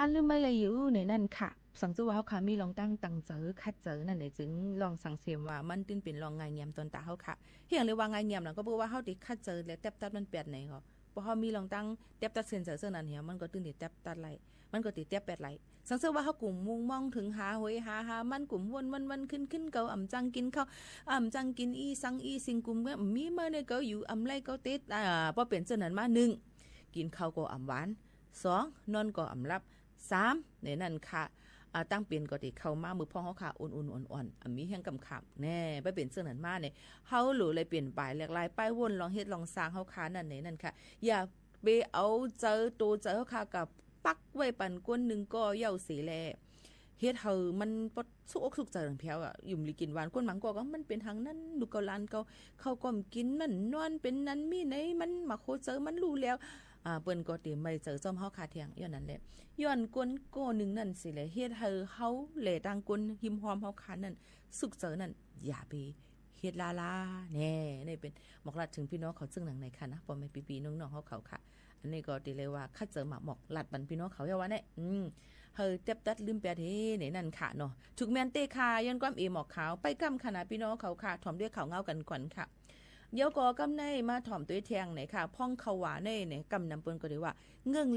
อันลืมไม่เลยอยู่ในนั่นค่ะสังจูว่าเฮาค่ะมีลองตั้งตังเจอคัดเจอนั่นแหละจึงลองสังเสียมว่ามันตึ้นเป็นลองงายเงียมตนตาเฮาค่ะเฮียงเลยว่างายเงียมน่ะก็บ่ว่าเฮาติคัดเจอและแตบตัดมันแปดไหนก็พอเฮามีลองตั้งแตบตัดเส้นเจอนั้นเหี่ยมันก็ตึ้นติแตบตัดไหลมันก็ติแตบแปดไหลสังเสว่าเฮากลุ่มมุ่งมองถึงหาหวยหามันกลุ่มวนขึ้นเก่าอ่ำจังกินข้าวอ่ำจังกินอีสังอีสิงกลุ่มก็มีมาในเก่าอยู่อ่ำไรก็ติดบ่เป็นเจ้านั้นมา1กินข้าวก็อ่ำหวาน2นอนก็อ่ำรับ3ในนั้นค่ะตั้งเปลี่ยนก็ติเข้ามามือพ่อเฮาค่ะอุ่นๆอ่อนๆมีแห้งกำขับแน่ไปเป็นเสื้อนั้นมาเนี่ยเฮาหรือเลยเปลี่ยนไปหลากหลายป้ายวนลองเฮ็ดลองสร้างเฮาค่ะนั่นนั่นค่ะอย่าไปเอาเจอตัวเจอเฮาค่ะกับปักไว้ปั่นก้นนึงก็เย่าเสียแลเฮ็ดเฮามันบ่สุกอกสุกใจถึงแพ้วอ่ะยุ่มลิกินหวานก้นหมังก็มันเป็นทางนั้นดูเกาลานเกาเขาก็กินมันนอนเป็นนั้นมีไหนมันมาโคเจอมันรู้แล้วเปิ้นก็ติไม่เจอจอมเฮาคาเถียงย้อนนั้นแหละย้อนกวนโกนึงนั่นสิแหละเฮ็ดให้เฮาแหล่ตังกวนหิมหอมเฮาคานั่นสุกเจอนั่นอย่าไปเฮ็ดลาแน่นี่เป็นหมอกลัดถึงพี่น้องเขาซึ่งหนังในค่ะนะบ่แม่นปีๆน้องๆเขาค่ะอันนี้ก็ติเลยว่าคัดเจอหมอกลัดบันพี่น้องเขาอย่าว่าแน่เฮาเจ็บตัดลืมแปดเฮนี่นั่นค่ะเนาะถูกแม่นเตคาย้อนความหมอกขาวไปกำขนาดพี่น้องเขาค่ะถ่อมด้วยเขาเงากันก่อนค่ะเดี๋ยวก็กำในมาถ่อมตัวแทงไหนค่ะพ่องเขาหวาในเนี่ยกำนำเปิ้นก็ได้ว่าเงื่อง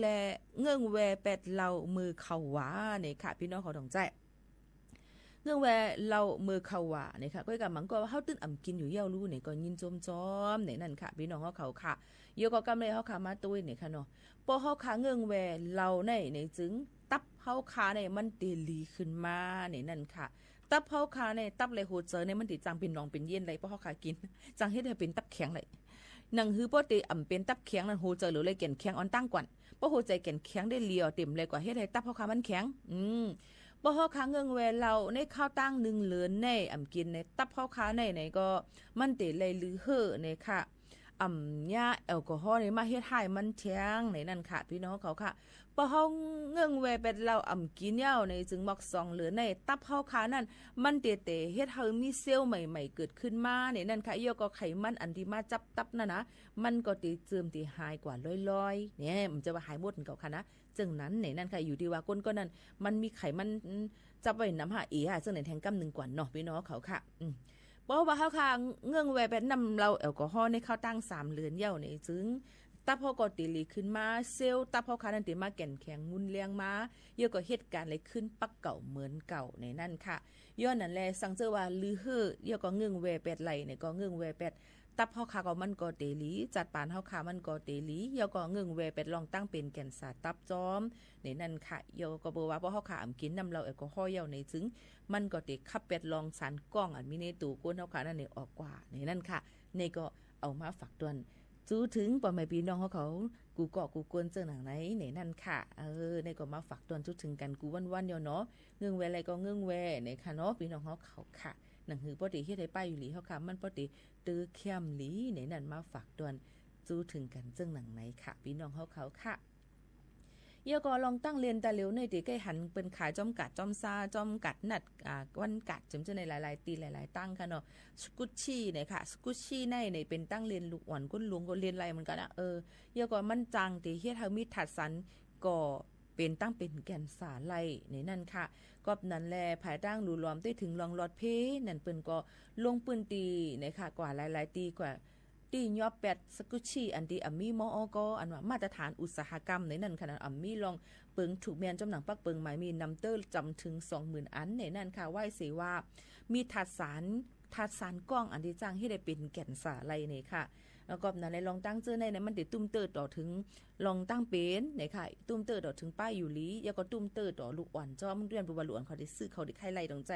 แวแปดเหล่ามือเขาหวาเนี่ยค่ะพี่น้องเขาต้องใจเงื่องแวเหล่ามือเขาหวาเนี่ยค่ะก็กำมังก็เฮาตื้นอ่ำกินอยู่เยี่ยวรู้เนี่ยก็ยินจมๆเนี่ยนั่นค่ะพี่น้องเขาค่ะเดี๋ยวก็กำในเฮาค่ะมาตัวเนี่ยค่ะเนาะพอเฮาค่ะเงื่องแวเหล่าในจึงตับเฮาค่ะเนี่ยมันเตลีขึ้นมาเนี่ยนั่นค่ะตับเฮาขาในตับเลยโหเจอในมันติจังเป็นหนองเป็นเย็นเลยเพราะเฮาขากินจังเฮ็ดให้เป็นตับแข็งเลยหนังฮือปกติอ่ำเป็นตับแข็งนั่นโหเจอหรือเลยแก่นแข็งอ่อนตั้งก่อนบ่โหใจแก่นแข็งได้เลียวเต็มเลยกว่าเฮ็ดให้ตับเฮาขามันแข็งบ่เฮาขาเงืองแวเราในข้าวตั้ง1เหลือนในอ่ำกินในตับเฮาขาในก็มันเตเลยลือเฮ่อในค่ะยาแอลกอฮอล์นี่มาเฮ็ดให้มันแข็งในนั่นค่ะพี่น้องเขาค่ะพอเฮาเงื่องแวเป็นเรากินยาวในจึงมัก2เหลือในตับเฮาขานั่นมันเตเฮ็ดเฮามีเซลล์ใหม่ๆเกิดขึ้นมาในนั่นค่ะยก็ไขมันอันที่มาจับตับนั่นนะมันก็ติเจิมที่หายกว่าลอยๆเนี่ยมันจะว่าหายหมดเก่าค่ะนะจึงนั้นในนั่นค่ะอยู่ที่ว่าก้นก็นั่นมันมีไขมันจับไว้นำหาซึ่งในแทงกำ1กว่าเนาะพี่น้องเขาค่ะเพราะว่าเฮาค่ะเงื่องแวเป็นนำเราแอลกอฮอล์ในข้าวตั้ง3เหลือนยาวในจึงตับเฮาก็ติลีขึ้นมาเซลล์ตับเฮาค่ะนั่นติมาแก่นแข็งงุนเลียงมาเยอะก็เหตุการณ์เลยขึ้นปักเก่าเหมือนเก่าในนั่นค่ะย้อนนั่นแลสังเจอว่าลือเฮ่อเยอะก็เงื่องแวแปดไหลเนี่ยก็เงื่องแวแปดตับเฮาค่ะก็มันก็เตลีจัดปานเฮาค่ะมันก็เตลีเยอะก็เงื่องแวแปดลองตั้งเป็นแก่นสารตับจอมในนั่นค่ะเยอะก็บ่ว่าเพราะเฮาค่ะกินน้ำเราแอลกอฮอล์เยาในจึงมันก็ติขับเป็ดลองสารก้องอันมีในตู้ก้นเฮาค่ะนั่นนี่ออกกว่าในนั่นค่ะนี่ก็เอามาฝากตวนจูถึงป่อแม่พี่น้องเขากูเกาะกูกวนเจอหนังไหนนั่นค่ะนี่ก็มาฝากตวนจุดถึงกันกูวันๆเนาะเงื่องแวอะไรก็เงื่องแวเนี่ยค่ะเนาะพี่น้องเขาค่ะหนังหือปกติเฮ็ดให้ป้ายอยู่หลีเขาค่ะมันปกติตื้อเข้มหลีเนี่ยนั่นมาฝากตวนจูถึงกันเจ้งหนังไหนค่ะพี่น้องเขาค่ะเยาก็ลองตั้งเรียนตาเหลียวในติใกล้หันเป็นขายจอมกัดจอมซาจอมกัดนัดวันกัดจำจะในหลายๆตีหลายๆตั้งค่ะเนาะสกุชชี่เนี่ยค่ะสกุชชี่ในเป็นตั้งเรียนลูกอ่อนก้นหลวงก็เรียนอะไรเหมือนกันนะเยาก็มันจังติเฮ็ดให้มีถัดสันก็เป็นตั้งเป็นแก่นสาไลในนั่นค่ะก็นั้นแลภายตั้งดูล้อมได้ถึงลองลอดเพนั่นเปิ้นก็ลงปืนตีนะคะกว่าหลายๆตีกว่าตียอแปดสกุชีอันที่มีมอก็อันว่ามาตรฐานอุตสาหกรรมในนั่นค่ะมีลองเปิงถูกแมนจำหนังปักเปิงหมายมีนำเตอร์จำถึง 20,000 อันในนั่นค่ะไหว้เสว่ามีถัดสารกล้องอันที่จ้างให้ได้เป็นแก่นสาไลนี่ค่ะแล้วก็นั้นลองตั้งเจอในมันติดตุ้มเตอร์ต่อถึงลองตั้งเป็นนี่ค่ะตุ้มเตอร์ต่อถึงป้ายอยู่ลีแล้วก็ตุ้มเตอร์ต่อลูกอ่อนจอมเรียนบ่ว่าลูกอ่อนเขาได้ซื้อเขาได้ไข่ไล่ตรงใจ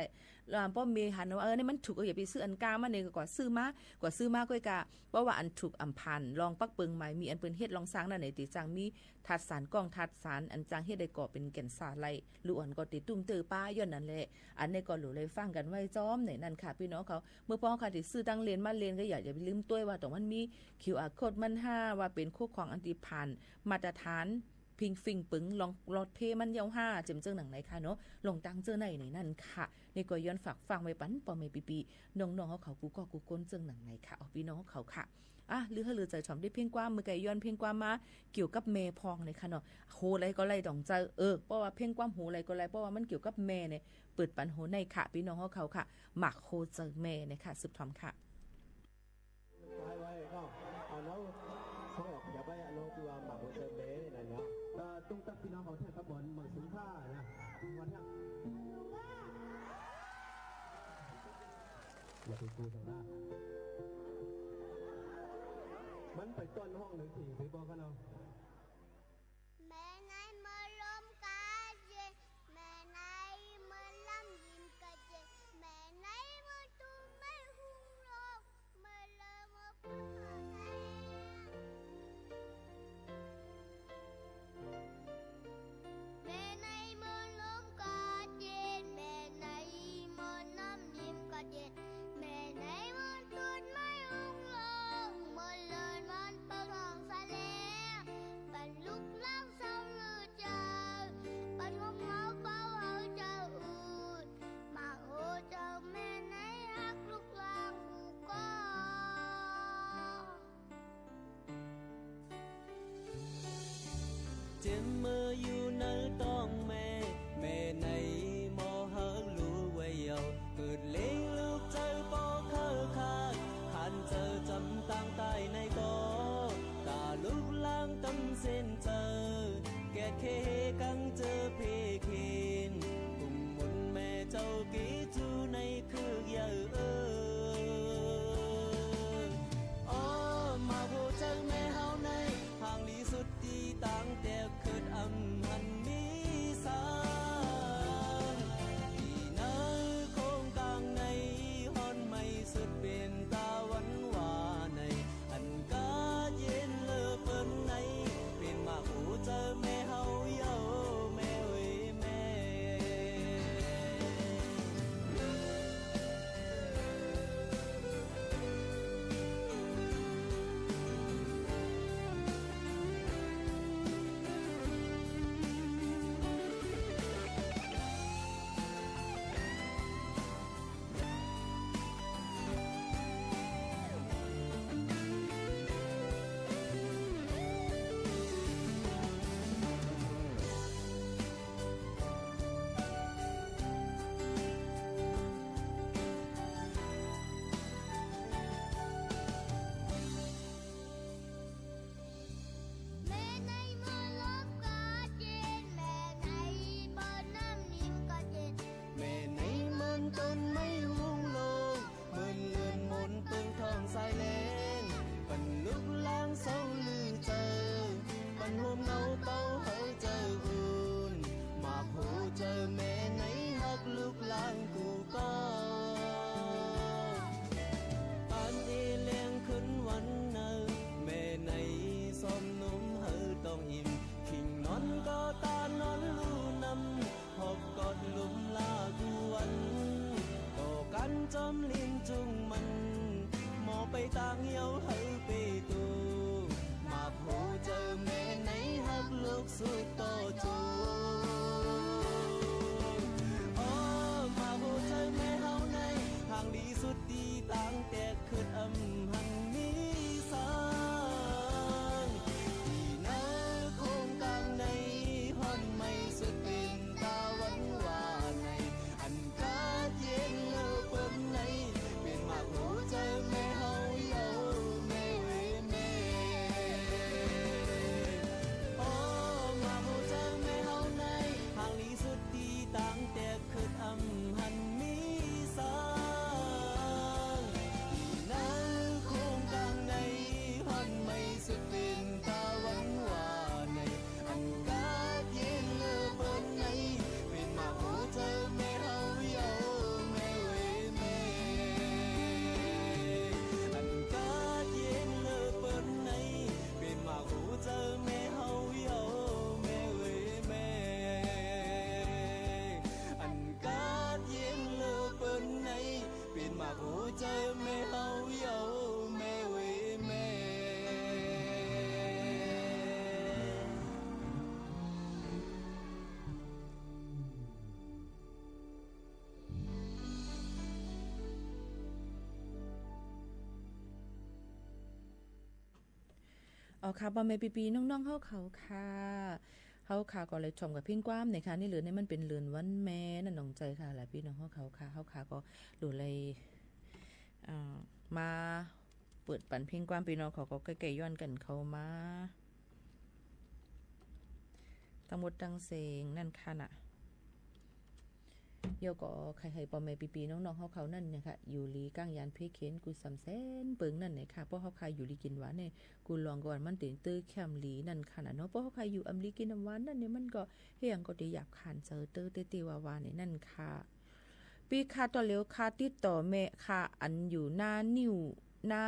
ป้อมเมหันว่านี่มันถูกอย่าไปซื้ออันกลางมาเนี่ยกว่าซื้อมาก้อยกะเพราะว่าอันถูกอำพันลองปักเปิงหมายมีอันเปิ้นเฮ็ดลองสร้างนั่นไหนติจังมีถัดสารกล้องถัดสารอันจังเฮ็ดได้ก่อเป็นแก่นสาไลลูกอ่อนก็ติดตุ้มเตอร์ป้าย้อนนั่นแหละอันนี้ก็หลูเลยฟังกันไว้จอมในนั่นค่ะพี่น้องเขาเมื่อพ่อเขาติซื้อตั้งเรียนมาเรียนก็อย่าไปลืมตัวว่าตรงมันมี QR โคดมัน5ว่าเป็นคู่ของอันติพันมาตรฐาน พิงฟิงปึงลองรถเพมันยาวห้าเจิมเจิงหนังไหนค่ะเนาะลงตังเจอไหนในนั่นค่ะในก็ย้อนฝากฟังไว้ปันปอไม่ปีน้องๆเขากูก็กูก้นเจิงหนังไหนค่ะเอาพี่น้องเขาค่ะหรือใจชมได้เพียงกว่ามือไก่ย้อนเพียงกว่ามาเกี่ยวกับแม่พองเลยค่ะเนาะโหไรก็ไรดองเจอเพราะว่าเพียงกว่าหูไรก็ไรเพราะว่ามันเกี่ยวกับแม่เนี่ยเปิดปันโหในค่ะพี่น้องเขาค่ะหมักโคเจอแม่เนี่ยค่ะสืบทอมค่ะตุ้งตักพี่น้องเขาแทบกระบอนเหมือนสุนท่านะวันนี้อย่าไปกูทางหน้ามันไปต้นห้องหนึ่งทีไปบอกกันเอาแม่นายมาล้มกาเจแม่นายมาล้ำยิ้มกาเจแม่นายมาตุ้มไม่หุ่งโลกมาละมาพูดอะไรแม่นายมาล้มกาเจแม่นายมาล้ำยิ้มกาเจแม่นายมาตุ้มไม่หุ่งโลกมาละมันเปิงห้องซะแล้วปันลุกล้างเศร้าเลือดเจอปันงงเงาเบาเอาเจ้าอูดมาโหเจ้าแม่ไหนรักลุกล้างกูก็เจ็บมืออยู่ในต้องแม่ในมอหาลูกไว้เยาเกิดเลี้ยงลูกเจอปอเข้าข้างขันเจอจำตั้งใต้ในก็ตาลูกล้างตำเส้นเจอแกเคกังเจอเพเคนกุ่มหมุนแม่เจ้ากีจูในคือเยอะมาโหเจอแม่เฮาในห่างลีสุดที่ตั้งแต่เกิดอำหันมีสางที่นาโคงกลางในฮอนไม่สุดเป็นตาวันวาในอันกาเย็นเลือเปิ้นในเป็นมาโหเจอแม่เฮาเยาแม่เอ้ยแม่ เอาค่ะบ่แม่ปีๆน้องๆเฮาเขาค่ะเฮาค่ะก็เลยชมกับเพียงความนะคะนี่เหลือนี่มันเป็นเรือนวันแม่นั่นน้องใจค่ะหลายพี่น้องเฮาเขาค่ะเฮาค่ะก็ดูเลยมาเปิดปันเพียงความพี่น้องเขาก็ใกล้ๆย้อนกันเข้ามาทั้งหมดทั้งเสียงนั่นค่ะน่ะเดี๋ยวก็ใครๆปอแม่ปีๆน้องๆเฮาเขานั่นนะคะอยู่ลีก้างยานเพเข็นกูสำแสนเปิงนั่นเนี่ยค่ะเพราะเฮาใครอยู่ลีกินหวานเนี่ยกูลองก่อนมันตื่นตื้อแคมลีนั่นค่ะน่ะเนาะเพราะเฮาใครอยู่อำลีกินน้ำหวานนั่นเนี่ยมันก็เฮียงก็ได้หยาบขานเจอตื้อติวาวาเนี่ยนั่นค่ะปีค่ะต่อเร็วค่ะติดต่อแม่ค่ะอันอยู่หน้านิ้วหน้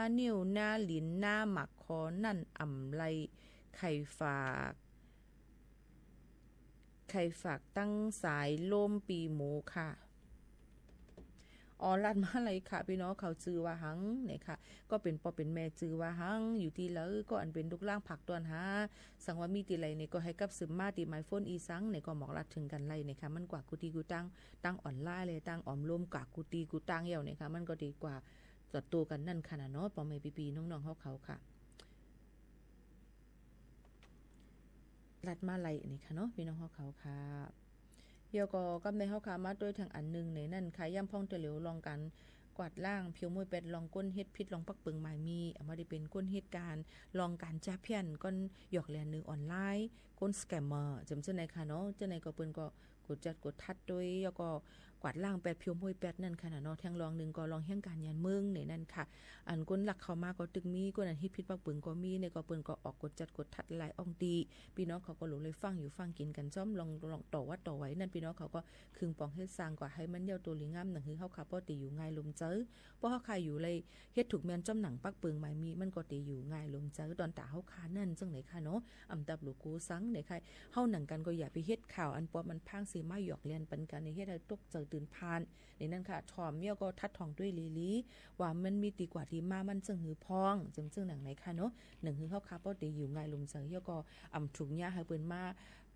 าลิ้นหน้าหมักคอนั่นอ่ำไรไข่ฝากตั้งสายลมปีหมูค่ะรัดมาอะไรค่ะพี่น้องเขาจื้อว่าหังเนี่ยค่ะก็เป็นพ่อเป็นแม่จื้อว่าหังอยู่ที่แล้วก็อันเป็นลูกล่างผักตอนหาสังว่ามีตีไรเนี่ยก็ให้กับซึมมาตีไมโฟนอีสังเนี่ยก็หมอกรัดถึงกันไรเนี่ยค่ะมันกว่ากูตีกูตั้งอ่อนไล่เลยตั้งอ่อมลมกว่ากูตีกูตั้งเหี่ยวเนี่ยค่ะมันก็ดีกว่าจัดตัวกันนั่นค่ะเนาะพ่อแม่ปีๆน้องๆเขาค่ะรัดมาไหลนี่ค่ะเนาะพี่น้องเขาค่ะเดี๋ยวก็กำในเฮาค่ะมาด้วยทางอันนึงในนั่นค่ะย่ำพ่องเตเหลียวลองกันกวาดล่างเพียวมวยเป็ดลองก้นเฮ็ดพิษลองปักปึงหมายมีเอามาได้เป็นก้นเหตุการณ์ลองการจ้าเพี้ยนก้นหยอกแลนนึงออนไลน์ก้นสแกมเมอร์จำเจ้าไหนค่ะเนาะเจ้าไหนก็เปิ้นก็กดจัดกดทัดด้วยแล้วก็กวาดล่างแปดเพียวมวยเป็ดนั่นค่ะเนาะแทงลองนึงก็ลองแห่งการยันเมืองในนั่นค่ะอันก้นหลักเข้ามาก็ตึกมีก้นอันเฮ็ดพิษปักปึงก็มีในก็เปิ้นก็ออกกดจัดกดทัดหลายอ่องดีพี่น้องเขาก็หลงเลยฟังอยู่ฟังกินกันจ้อมลองต่อวัดต่อไว้นั่นพี่น้องเขาก็คึงปองเฮ็ดสร้างกว่าให้มันเดียวตัวลิงามหนังคือเฮาค่ะบ่ติอยู่ง่ายลมเจอเพราะเฮาค่ะอยู่เลยเฮ็ดถูกแม่นจ้อมหนังปักปึงหมายมีมันก็ติอยู่ง่ายลมเจอตอนตาเฮาค่ะนั่นจังไหนค่ะเนาะอำตับหลูกูสังไหนค่ะเฮาหนังกันก็อย่าไปเฮ็ดข่าวอันปอมันพังสิมาหยอกเลียนปันกันในเฮ็ดให้ตกเจอตื่นพานในนั้นค่ะถ่อมเมี่ยวก็ทัดทองด้วยลีว่ามันมีดีกว่าที่มามันจังหือพองจังหนังไหนค่ะเนาะหนังหือเฮาค่ะบ่ได้อยู่ง่ายลมเจอเฮาก็อำถูกยาให้เปิ้นมา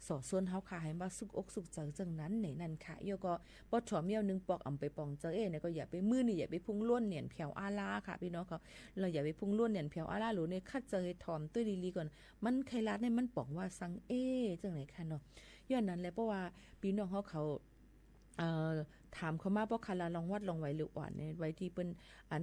สอส่วนเฮาค่ะให้มาสุกอกสุกใจจังนั้นในนั้นค่ะเฮาก็บ่ถ่อมเมี่ยวนึงปอกอำไปปองเจอเนี่ยก็อย่าไปมื้อนี่อย่าไปพุ่งล้วนเหนียนแผ่วอาลาค่ะพี่น้องเขาเราอย่าไปพุ่งล้วนเหนียนแผ่วอาลาหรือในคัดเจอให้ถ่อมด้วยลีก่อนมันไขลาดเนี่ยมันปองว่าสังจังไหนค่ะเนาะย้อนนั้นแหละเพราะว่าพี่น้องเขาถามเขามาเพราะคาราลองวัดลองไหวหรืออ่อนในไว้ที่เปิ้น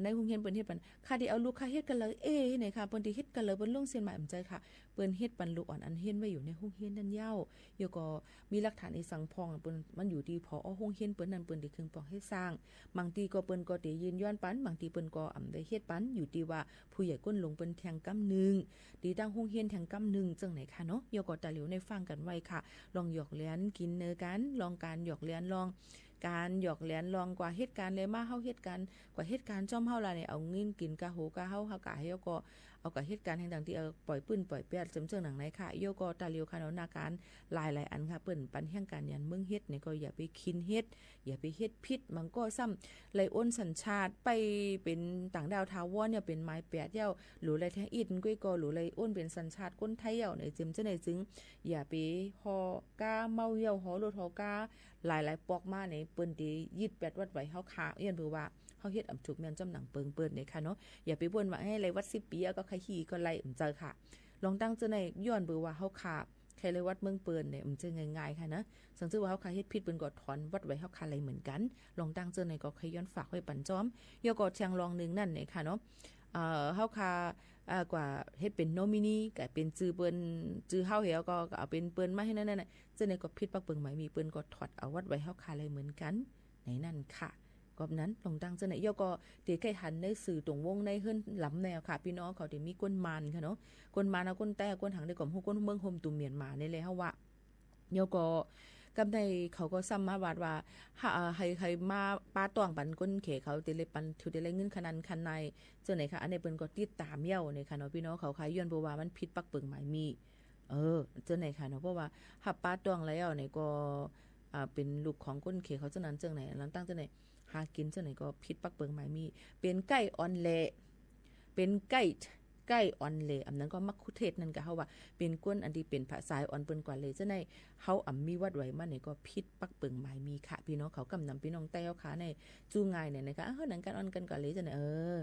ในโรงเรียนเปิ้นเฮ็ดปันค่าที่เอาลูกค่าเฮ็ดกันเลยเนี่ยค่ะเปิ้นที่เฮ็ดกันเลยเปิ้นลงเส้นหมายอำใจค่ะเปิ้นเฮ็ดปันลูกอ่อนอันเฮ็ดไว้อยู่ในโรงเรียนนั่นยาวอยู่ก็มีหลักฐานในสังพองเปิ้นมันอยู่ที่พอโรงเรียนเปิ้นนั่นเปิ้นที่คึงปองเฮ็ดสร้างบางทีก็เปิ้นก็ได้ยืนย้อนปันบางทีเปิ้นก็ได้เฮ็ดปันอยู่ที่ว่าผู้ใหญ่ก้นลงเปิ้นแทงกำนึงดีตั้งโรงเรียนแทงกำนึงจังไหนค่ะเนาะอยู่ก็ตาเหลียวในฟังกันไว้ค่ะลองหยอกเลียนกินเนอกันลองการหยอกเลียนลองการหยอกแหลนลองกว่าเหตุการณ์เลยมาเฮาเหตุการณ์กว่าเหตุการณ์จ้อมเฮาล่ะเนี่ยเอาเงินกินกะโหกะเฮากะเฮาก็เอากับเหตุการณ์แห่งต่างที่ปล่อยปืนปล่อยแปดจำเจิงหนังไหนค่ะโยก็ตาเลียวค่ะเนาะนาการหลายอันค่ะเปิ้นปันแห่งการยันเมืองเฮ็ดเนี่ยก็อย่าไปคินเฮ็ดอย่าไปเฮ็ดพิษมันก็ซ้ำไหลอ้นสัญชาติไปเป็นต่างดาวทาวอนเนี่ยเป็นไม้แปดเย้าหรือไรแท้อินก้อยก็หรือไรอ้นเป็นสัญชาติคนไทยเย้าในจิมจังได๋จึงอย่าไปฮอกาเมาเย้าฮอรถฮอกาหลายปอกมาในเปิ้นที่ยึดแปดวัดไว้เฮาคาเอียนเพื่อว่าเฮาเฮ็ดอำถูกแม่นจำหนังเปิงเนี่ยค่ะเนาะอย่าไปบ่นว่าให้ไรวัด10ปีก็ใครขี่ก็ไล่เจอค่ะลองตั้งเจอในย้อนเบิ่ว่าเฮาคาใครเลยวัดเมืองเปิ้นเนี่ยมันจะง่ายๆค่ะนะสังเกตว่าเฮาคาเฮ็ดผิดเปิ้นก็ถอนวัดไว้เฮาคาอะไรเหมือนกันลองตั้งเจอในก็ใครย้อนฝากไว้ปันจอมยก็แทงลองนึงนั่นเนี่ยค่ะเนาะเฮาคากว่าเฮ็ดเป็นโนมินีก็เป็นชื่อเปิ้นชื่อเฮาเหี่ยวก็เอาเป็นเปิ้นมาให้นั่นน่ะเจอในก็ผิดปักเปิงหมายมีเปิ้นก็ถอดเอาวัดไว้เฮาคาอะไรเหมือนกันในนั่นค่ะกอบนั้นลองตั้งเจอในก็เตไก่หันในสื่อตรงวงในเฮิรนลำแนวค่ะพี่น้องเขาได้มีก้นมันค่ะเนาะก้นมันเอาก้นแต่ก้นหังได้ก่อมฮู้ก้นเมืองโฮมตุ่มเมียนมาในเลยเฮาว่าก็กำในเขาก็ซ้ำมาว่าให้มาป้าตวงปันก้นเขเขาติเลยปันถือได้เงินคันในเจ้าไหนค่ะอันนี้เปิ้นก็ติดตามเหี่ยวนี่ค่ะเนาะพี่น้องเขาขายย้อนบ่ว่ามันผิดปักเปิงหมายมีเจ้าไหนค่ะเนาะเพราะว่าหับป้าตวงแล้วนี่ก็เป็นลูกของก้นเขเขาเจ้านั้นเจ้าไหนหลังตั้งเจ้าไหนหากินเจ้าไหนก็ผิดปักเปิงหมายมีเป็นไก่ออนเละเป็นไก่ ใกล้อ่อนเลยอันนั้นก็มักคุเทศนั่นก็เฮาว่าเป็นก้นอันที่เป็นภาษาอ่อนเปิ้นกว่าเลยจะในเฮาอ่ำมีวัดไว้มาเนี่ยก็พิษปักเปิงหมายมีค่ะพี่น้องเขากำนำพี่น้องแต้วค่ะในจูงายเนี่ยนะคะเฮาหนังกันอ่อนกันก่อนเลยจะเนี่ย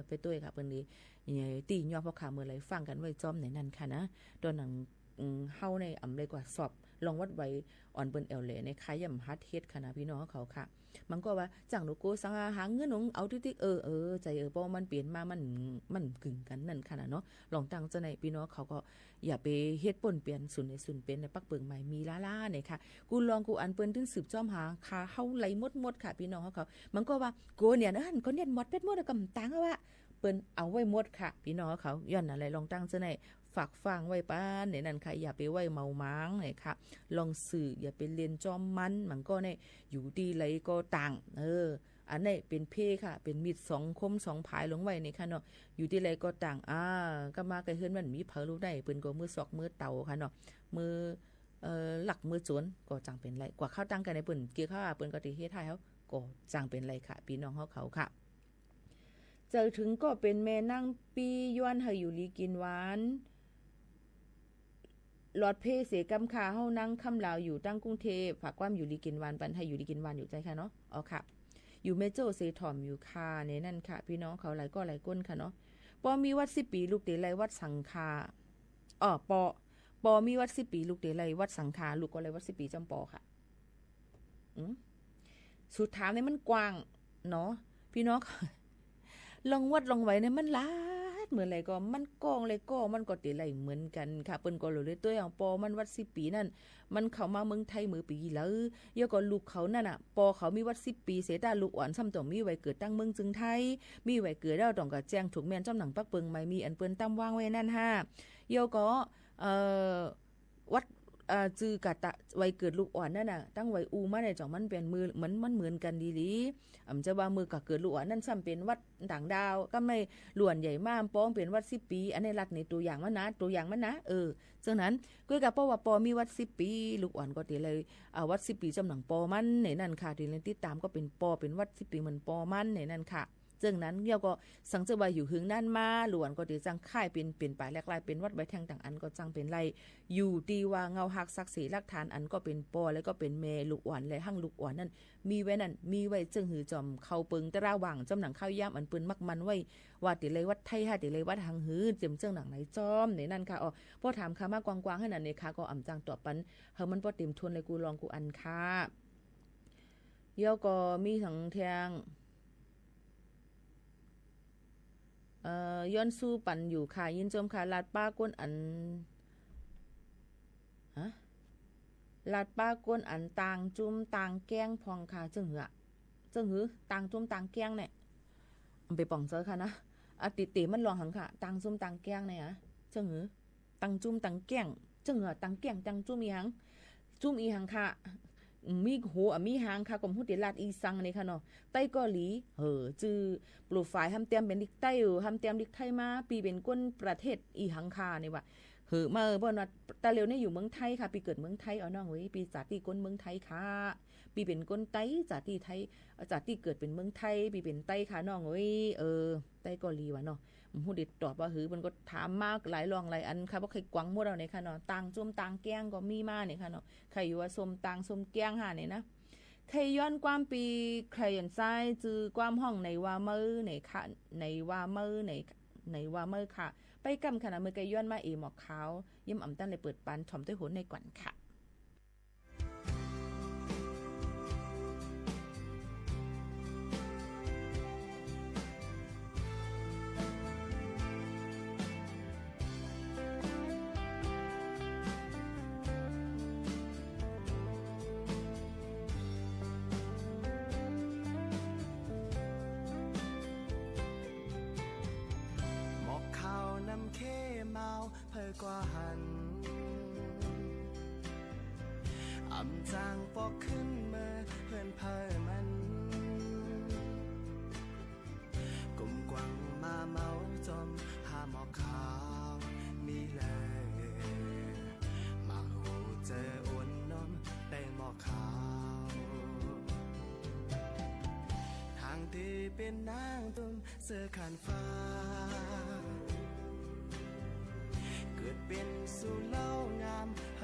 ไปตุ้ยค่ะเปิ้นนี้ตียอพ่อขาเมื่อไรฟังกันไว้จอมในนั้นค่ะนะตัวหนังเฮาในอ่ำเลยกว่าสอบลองวัดไว้อ่อนเปิ้นแอลเลยในคายย่ำฮัดเฮ็ดค่ะนะพี่น้องเขาค่ะมันก็ว่าจังหนูโกสังหาเงินหนงเอาติ๊กใจเพราะมันเปลี่ยนมามันกึ่งกันนั่นค่ะนะเนาะลองตั้งจะในพี่น้องเขาก็อย่าไปเฮ็ดป่นเปลี่ยนศูนย์ในศูนย์เป็นในปักเปิงใหม่มีล่าเนี่ยค่ะกูลองกูอันเปิ้นถึงสืบจ้อมหาคาเฮาไหลหมดค่ะพี่น้องเขามันก็ว่าโกเนี่ยนะก็เนี่ยหมดเป็ดหมดกำตังว่าเปิ้นเอาไว้หมดค่ะพี่น้องเขาย้อนอะไรลองตั้งจะในฝากฟังไว้ป้าเนี่ยนั่นค่ะอย่าไปไว้เมาม้างเนี่ยค่ะลองสื่ออย่าไปเรียนจอมมันก็เนี่ยอยู่ดีไรก็ต่างอันนี้เป็นเพค่ะเป็นมีด2 คม 2 ผายลงไว้นี่ค่ะเนาะอยู่ที่ไรก็ต่างก็มาไกลเฮือนมันมีเผารู้ได้เปิ้นก็มือศอกมือเต่าค่ะเนาะมือหลักมือโจนก็จังเป็นไรกว่าเข้าตั้งกันในเปิ้นเกี่ยวข้าวเปิ้นก็สิเฮ็ดให้เฮาก็จังเป็นไรค่ะพี่น้องเขาค่ะเจอถึงก็เป็นแม่นั่งปีย้อนให้อยู่ลีกินหวานหลอดเพเสกำคาเฮานั่งคำลาวอยู่ตั้งกรุงเทพฝากความอยู่ลีกินหวานปันให้อยู่ลีกินหวานอยู่ใจค่ะเนาะอ๋อค่ะอยู่เมโจเซทอมอยู่ค่ะเนี่ยนั่นค่ะพี่น้องเขาหลายก็หลายก้นค่ะเนาะปอมีวัด10 ปีลูกเตไลวัดสังคาปอมีวัด10 ปีลูกเตไลวัดสังคาลูกก็เลยวัด10 ปีจำปอค่ะสุดท้ายเนี่ยมันกว้างเนาะพี่น้องลองวัดลองไว้เนี่ยมันลาดเหมือนอะไรก็มันกองเลยก็มันก็ติไหลเหมือนกันค่ะเปิ้นก็เลยตัวอย่างปอมันวัด10 ปีนั่นมันเข้ามาเมืองไทยมือปีแล้วเยอะก็ลูกเขานั่นน่ะปอเขามีวัด10 ปีเสตาลูกอ่อนซ้ำต้องมีไว้เกิดตั้งเมืองจึงไทยมีไว้เกิดแล้วต้องก็แจ้งถูกแม่นจำหนังปักเปิงไม่มีอันเปิ้นตั้มวางไว้นั่นฮะเยอะก็วัดจือกะตะไว้เกิดลูกอ่อนนั่นน่ะตั้งไว้อูมาในจ่องมันเป็นมือมันเหมือนกันดีๆจะว่ามือกะเกิดลูกอ่อนนั่นซ้ำเป็นวัดต่างดาวก็ไม่หลวนใหญ่มากป้องเป็นวัด10 ปีอันนี้รัดในตัวอย่างมันนะฉะนั้นก็กับเพราะว่าปอมีวัด10 ปีลูกอ่อนก็ติเลยวัด10 ปีจำหนังปอมันในนั่นค่ะที่เล่นติดตามก็เป็นปอเป็นวัด10 ปีเหมือนปอมันในนั่นค่ะจึงนั้นเกี่ยวก็สังเจว่าอยู่หึงนั่นมาหลวนก็ติจังค่ายเป็นปลายแรกลายเป็นวัดใบแทงต่างอันก็จังเป็นไรอยู่ตีว่าเงาหักศักดิ์ศรีหลักฐานอันก็เป็นปอแล้วก็เป็นเมลูกอ่อนและหั่งลูกอ่อนนั่นมีไว้นั่นมีไว้จึงหือจอมเข้าเปิงตะระหว่างจำหนังข้าวย่ามอันปืนมักมันไว้ว่าติเลยวัดไทยฮะติเลยวัดหังหือเจิมเจิงหนังไหนจอมในนั่นค่ะพอถามค่ะมากกว้างๆให้นั่นเนี่ยค่ะก็อ่ำจังตอบปันเฮามันบ่เต็มทวนเลยกูลองกูอันค่ะเดี๋ยวก็มีสังเทียงย้อนสู้ปันอยู่ค่ะยินจมค่ะลาดป้าก้นอันลาดป้าก้นอันต่างจุ้มต่างแก้งพองค่ะจึงหือต่างจุ้มต่างแก้งเนี่ยไปป่องเจอค่ะนะติมันลองหังค่ะต่างจุ้มต่างแก้งเนี่ยจึงหือต่างจุ้มต่างแก้งจึงหือต่างแก้งต่างจุ้มอีหังค่ะมีหูมีหางค่ะกรมหูเดลาดอีสังนี่ค่ะเนาะไต้เกาหลีจือโปรไฟล์ทำเตรียมเป็นดิกไต้ทำเตรียมดิกไทยมาปีเป็นก้นประเทศอีหังคานี่ว่ามาบ่ว่าตาเร็วนี่อยู่เมืองไทยค่ะปีเกิดเมืองไทยน้องเว้ยปีจาติก้นเมืองไทยค่ะปีเป็นก้นไต้จาติไทยจาติเกิดเป็นเมืองไทยปีเป็นไต้ค่ะน้องเว้ยไต้เกาหลีว่ะเนาะหูเด็ดตอบว่ามันก็ถามมากหลายรองหลายอันค่ะบ่ใครกวางหมดเอาเนี่ยค่ะเนาะต่างจุ่มต่างแก้งก็มีมาเนี่ยค่ะเนาะใครอยู่ว่าส้มต่างส้มแก้งหาเนี่ยนะใครย้อนความปีใครยันซ้ายจือความห้องในว่ามือในค่ะในว่ามือในว่ามือค่ะไปกำขนาดมือไกย้อนมาหมอกขาวยิ้มอ่ำตั้นเลยเปิดปานถ่อมด้วยโหนในก่อนค่ะกว่าหันอ่ำจางปอกขึ้นเมื่อเพื่อนเพอมันกุมกวังมาเมาจมหาหมอกขาวมีเลยมาหูเจออ้วนนมแต่หมอกขาวทางที่เป็นนางตุ้มเสื้อขันฟ้า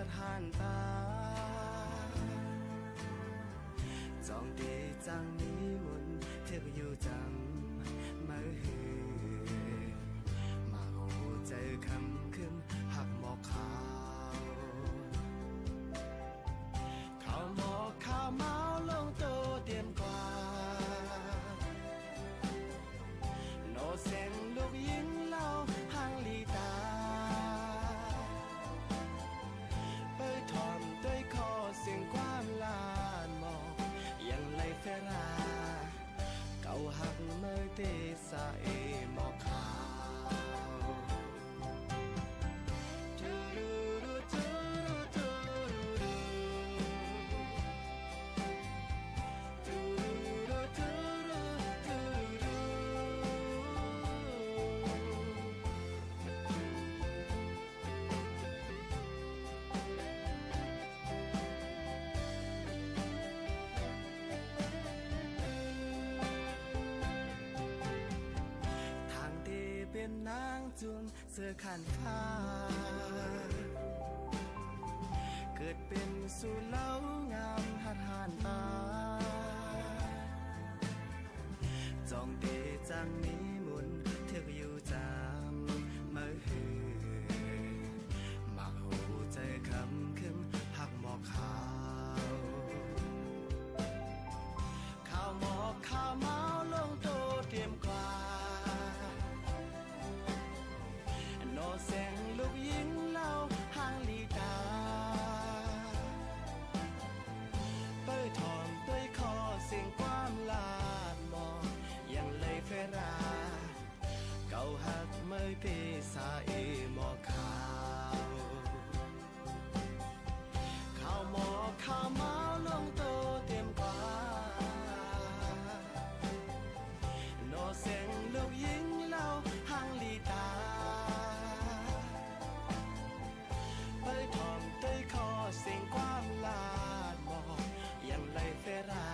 หัดหานตาจองดีจังนี้มุนเธอก็อยู่จังมาหือมาหูเจอคำขึ้นหักหมอกขาวข้าวหมอกข้าวเมาลงโตเตรียมกว่าโนเสียงลูกยิงเล่าห่างลีตาเปิดถอมด้วยคอเสียงความลานหมอกยังไหลเฟราเก่าหักเมื่อเตสาเอหมอกขาวนางจุนเสื้อขันฟ้าเกิดเป็นสู่เล้างามหัดหานตาจองเดจังนี้มุนเธอก็อยู่จามมาหือมาหูใจคำขึ้นหักหมอกขาวข้าวหมอกข้าวเมาลงโตเตรียมกว่าโนเสียงลูกยิงเล่าห่างลีตาเปิดถอมด้วยคอเสียงความลาดมองยังเลยเฟราเก่าหักเมื่อปีสาเอหมอกขาวข้าวหมอกข้าวเมาลงโตเตรียมกว่าโนเสียงลูกยิงเล่าห่างลีตาเปิดถอมด้วยคอเสียงความลาดหมอกยังไหลเฟรา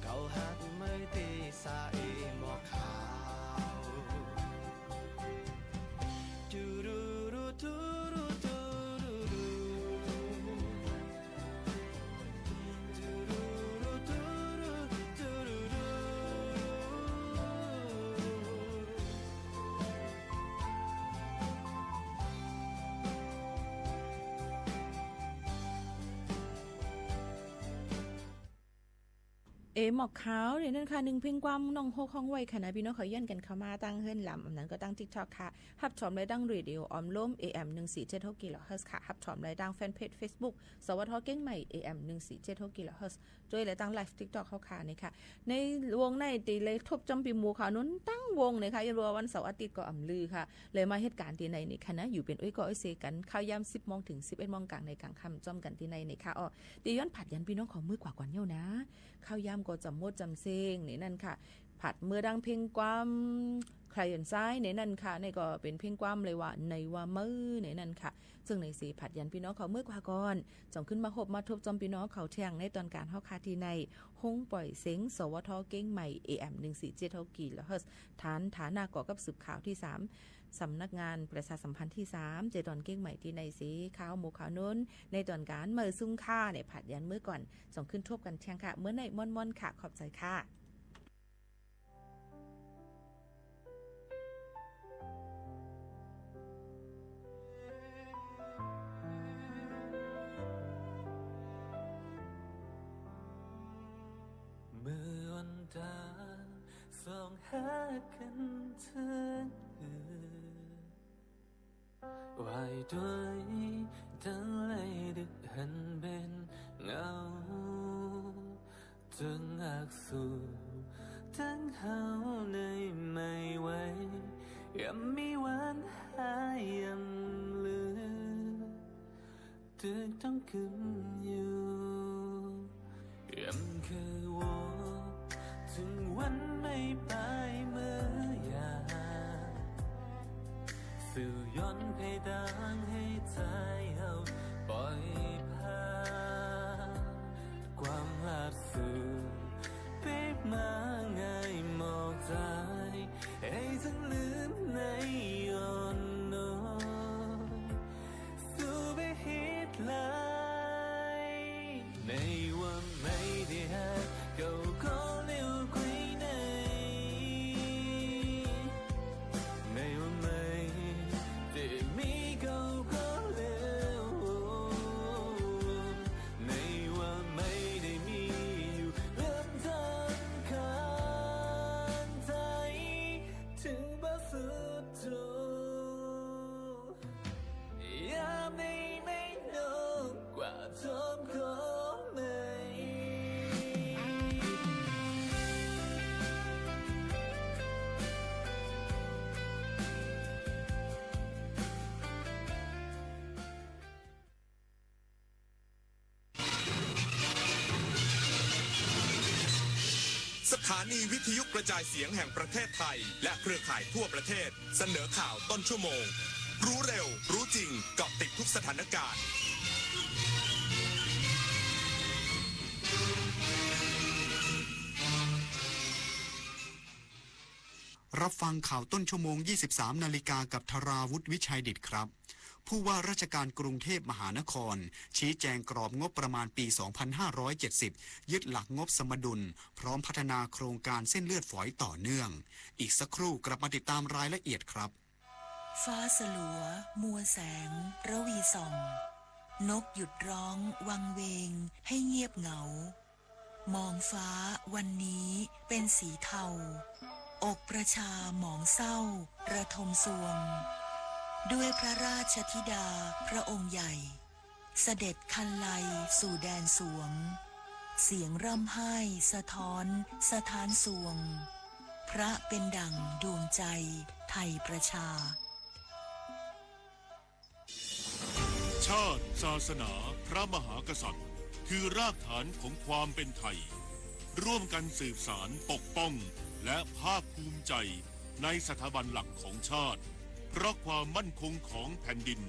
เก่าหักเมื่อตีสาเอหมอกขาวจูรูรูตูรูตูรูรูจูรูรูตูรูตูรูรูหมอกขาวเนี่ยนั่นค่ะ1เพลงความน้องโฮกของไว้ค่ะนะพี่น้องเขาย่นกันเข้ามาตั้งเฮือนลำอันนั้นก็ตั้ง TikTok ค่ะฮับชมรายดังเรดิโอออมล้ม AM 1476 กิโลเฮิรตซ์ค่ะฮับชมรายดังแฟนเพจ Facebook สวทเก้งใหม่ AM 1476 กิโลเฮิรตซ์ด้วยรายดังไลฟ์ TikTok เข้าค่ะนี่ค่ะในวงในตีเลยทบจำปีหมู่ค่ะนู้นตั้งวงเลยค่ะยันว่าวันเสาร์อาทิตย์ก็อำลือค่ะเลยมาเหตุการณ์ที่ในนี่ค่ะนะอยู่เป็นอ้อยก็อ้อยเซกันข้าวยาม 10 โมงถึง 11 โมงกลางในกลางค่ำจอมกันที่ในนี่ค่ะอ๋อตีย้อนผัดยันพี่น้องของมือกว่าก่อนเย้านะข้าวยามก็จำมดจำเซงนี่นั่นค่ะผัดมือดังเพลงความใครยันซ้ายในนั่นค่ะนี่ก็เป็นเพลงความเลยว่าในว่ามือในนั่นค่ะซึ่งในสีผัดยันพี่น้องเขามือกว่าก่อนจงขึ้นมาหบมาทบจอมพี่น้องเขาเที่ยงในตอนการเฮาคาทีในห้องปล่อยเสียงสวทเก้งใหม่ AM 1476 กิโลเฮิรตซ์ฐานก่อกับสืบข่าวที่3สำนักงานประชาสัมพันธ์ที่3เจดอนเก้งใหม่ที่ในสีขาวหมูขาวนู้นในตอนการเมื่อซุ่งค่าเนี่ยผัดยันเมื่อก่อนส่งขึ้นทบกันเที่ยงค่ะเมื่อในม่อนๆค่ะขอบใจค่ะเมื่อวันดาวส่องหากันเธอวายด้วยทั้งไหลดึกหันเป็นเงาจึงอักสูทั้งเฮาในไม่ไหวยังมีวันหายยังลือตึกต้องขึ้นอยู่ยังคือว่าถึงวันไม่ไปเมื่อยาสื่อย้อนเพดานให้ใจเอาปล่อยผ่านความลาบสื่อเป๊บมาง่ายหมอกใจให้ทั้งลืมในย้อนน้อยสู่ไปเห็น ถานีวิทยุกระจายเสียงแห่งประเทศไทยและเครือข่ายทั่วประเทศเสนอข่าวต้นชั่วโมงรู้เร็วรู้จริงเกาะติดทุกสถานการณ์รับฟังข่าวต้นชั่วโมง 23 นาฬิกากับธราวุฒิวิชัยดิษฐ์ครับผู้ว่าราชการกรุงเทพมหานครชี้แจงกรอบงบประมาณปี 2570 ยึดหลักงบสมดุลพร้อมพัฒนาโครงการเส้นเลือดฝอยต่อเนื่องอีกสักครู่กลับมาติดตามรายละเอียดครับฟ้าสลัวมัวแสงระวีส่องนกหยุดร้องวังเวงให้เงียบเหงามองฟ้าวันนี้เป็นสีเทาอกประชาหมองเศร้าระทมสวงด้วยพระราชธิดาพระองค์ใหญ่เสด็จคันไลสู่แดนสวงเสียงร่ำไห้สะท้อนสถานสวงพระเป็นดั่งดวงใจไทยประชาชาติศาสนาพระมหากษัตริย์คือรากฐานของความเป็นไทยร่วมกันสืบสานปกป้องและภาคภูมิใจในสถาบันหลักของชาติเพราะความมั่นคงของแผ่นดิน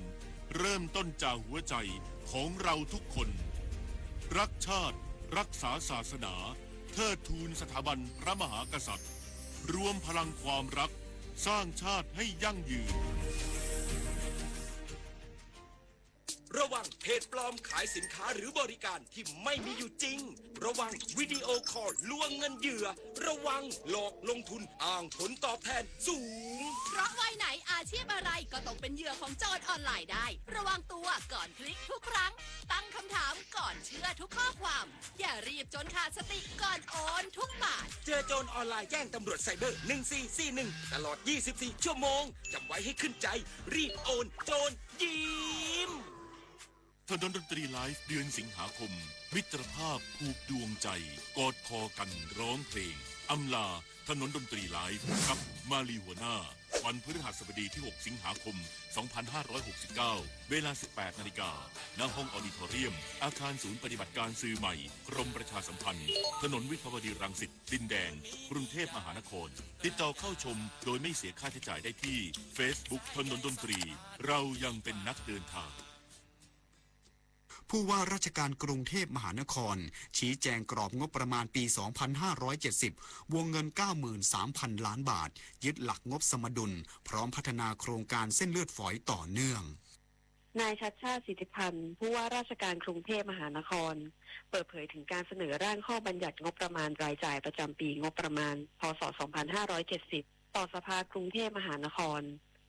เริ่มต้นจากหัวใจของเราทุกคนรักชาติรักษาศาสนาเทิดทูนสถาบันพระมหากษัตริย์รวมพลังความรักสร้างชาติให้ยั่งยืนระวังเพจปลอมขายสินค้าหรือบริการที่ไม่มีอยู่จริงระวังวิดีโอคอลลวงเงินเหยื่อระวังหลอกลงทุนอ้างผลตอบแทนสูงเพราะวัยไหนอาชีพอะไรก็ต้องเป็นเหยื่อของโจรออนไลน์ได้ระวังตัวก่อนคลิกทุกครั้งตั้งคำถามก่อนเชื่อทุกข้อความอย่ารีบจนขาดสติก่อนโอนทุกบาทเจอโจรออนไลน์แจ้งตำรวจไซเบอร์1441ตลอด24ชั่วโมงจำไว้ให้ขึ้นใจรีบโอนโจรยิ้มถนนดนตรีไลฟ์เดือนสิงหาคมมิตรภาพผูกดวงใจกอดคอกันร้องเพลงอำลาถนนดนตรีไลฟ์กับมาลีหัวหน้าวันพฤหัสบดีที่6สิงหาคม2569เวลา 18 นาฬิกาณห้องออดิทอเรียมอาคารศูนย์ปฏิบัติการสื่อใหม่กรมประชาสัมพันธ์ถนนวิภาวดีรังสิตดินแดงกรุงเทพมหานครติดต่อเข้าชมโดยไม่เสียค่าใช้จ่ายได้ที่ Facebook ถนนดนตรีเรายังเป็นนักเดินทางผู้ว่าราชการกรุงเทพมหานครชี้แจงกรอบงบประมาณปี 2570 วงเงิน 93,000 ล้านบาทยึดหลักงบสมดุลพร้อมพัฒนาโครงการเส้นเลือดฝอยต่อเนื่องนายชัชชาติสิทธิพันธ์ผู้ว่าราชการกรุงเทพมหานครเปิดเผยถึงการเสนอร่างข้อบัญญัติงบประมาณรายจ่ายประจำปีงบประมาณพ.ศ. 2570 ต่อสภากรุงเทพมหานคร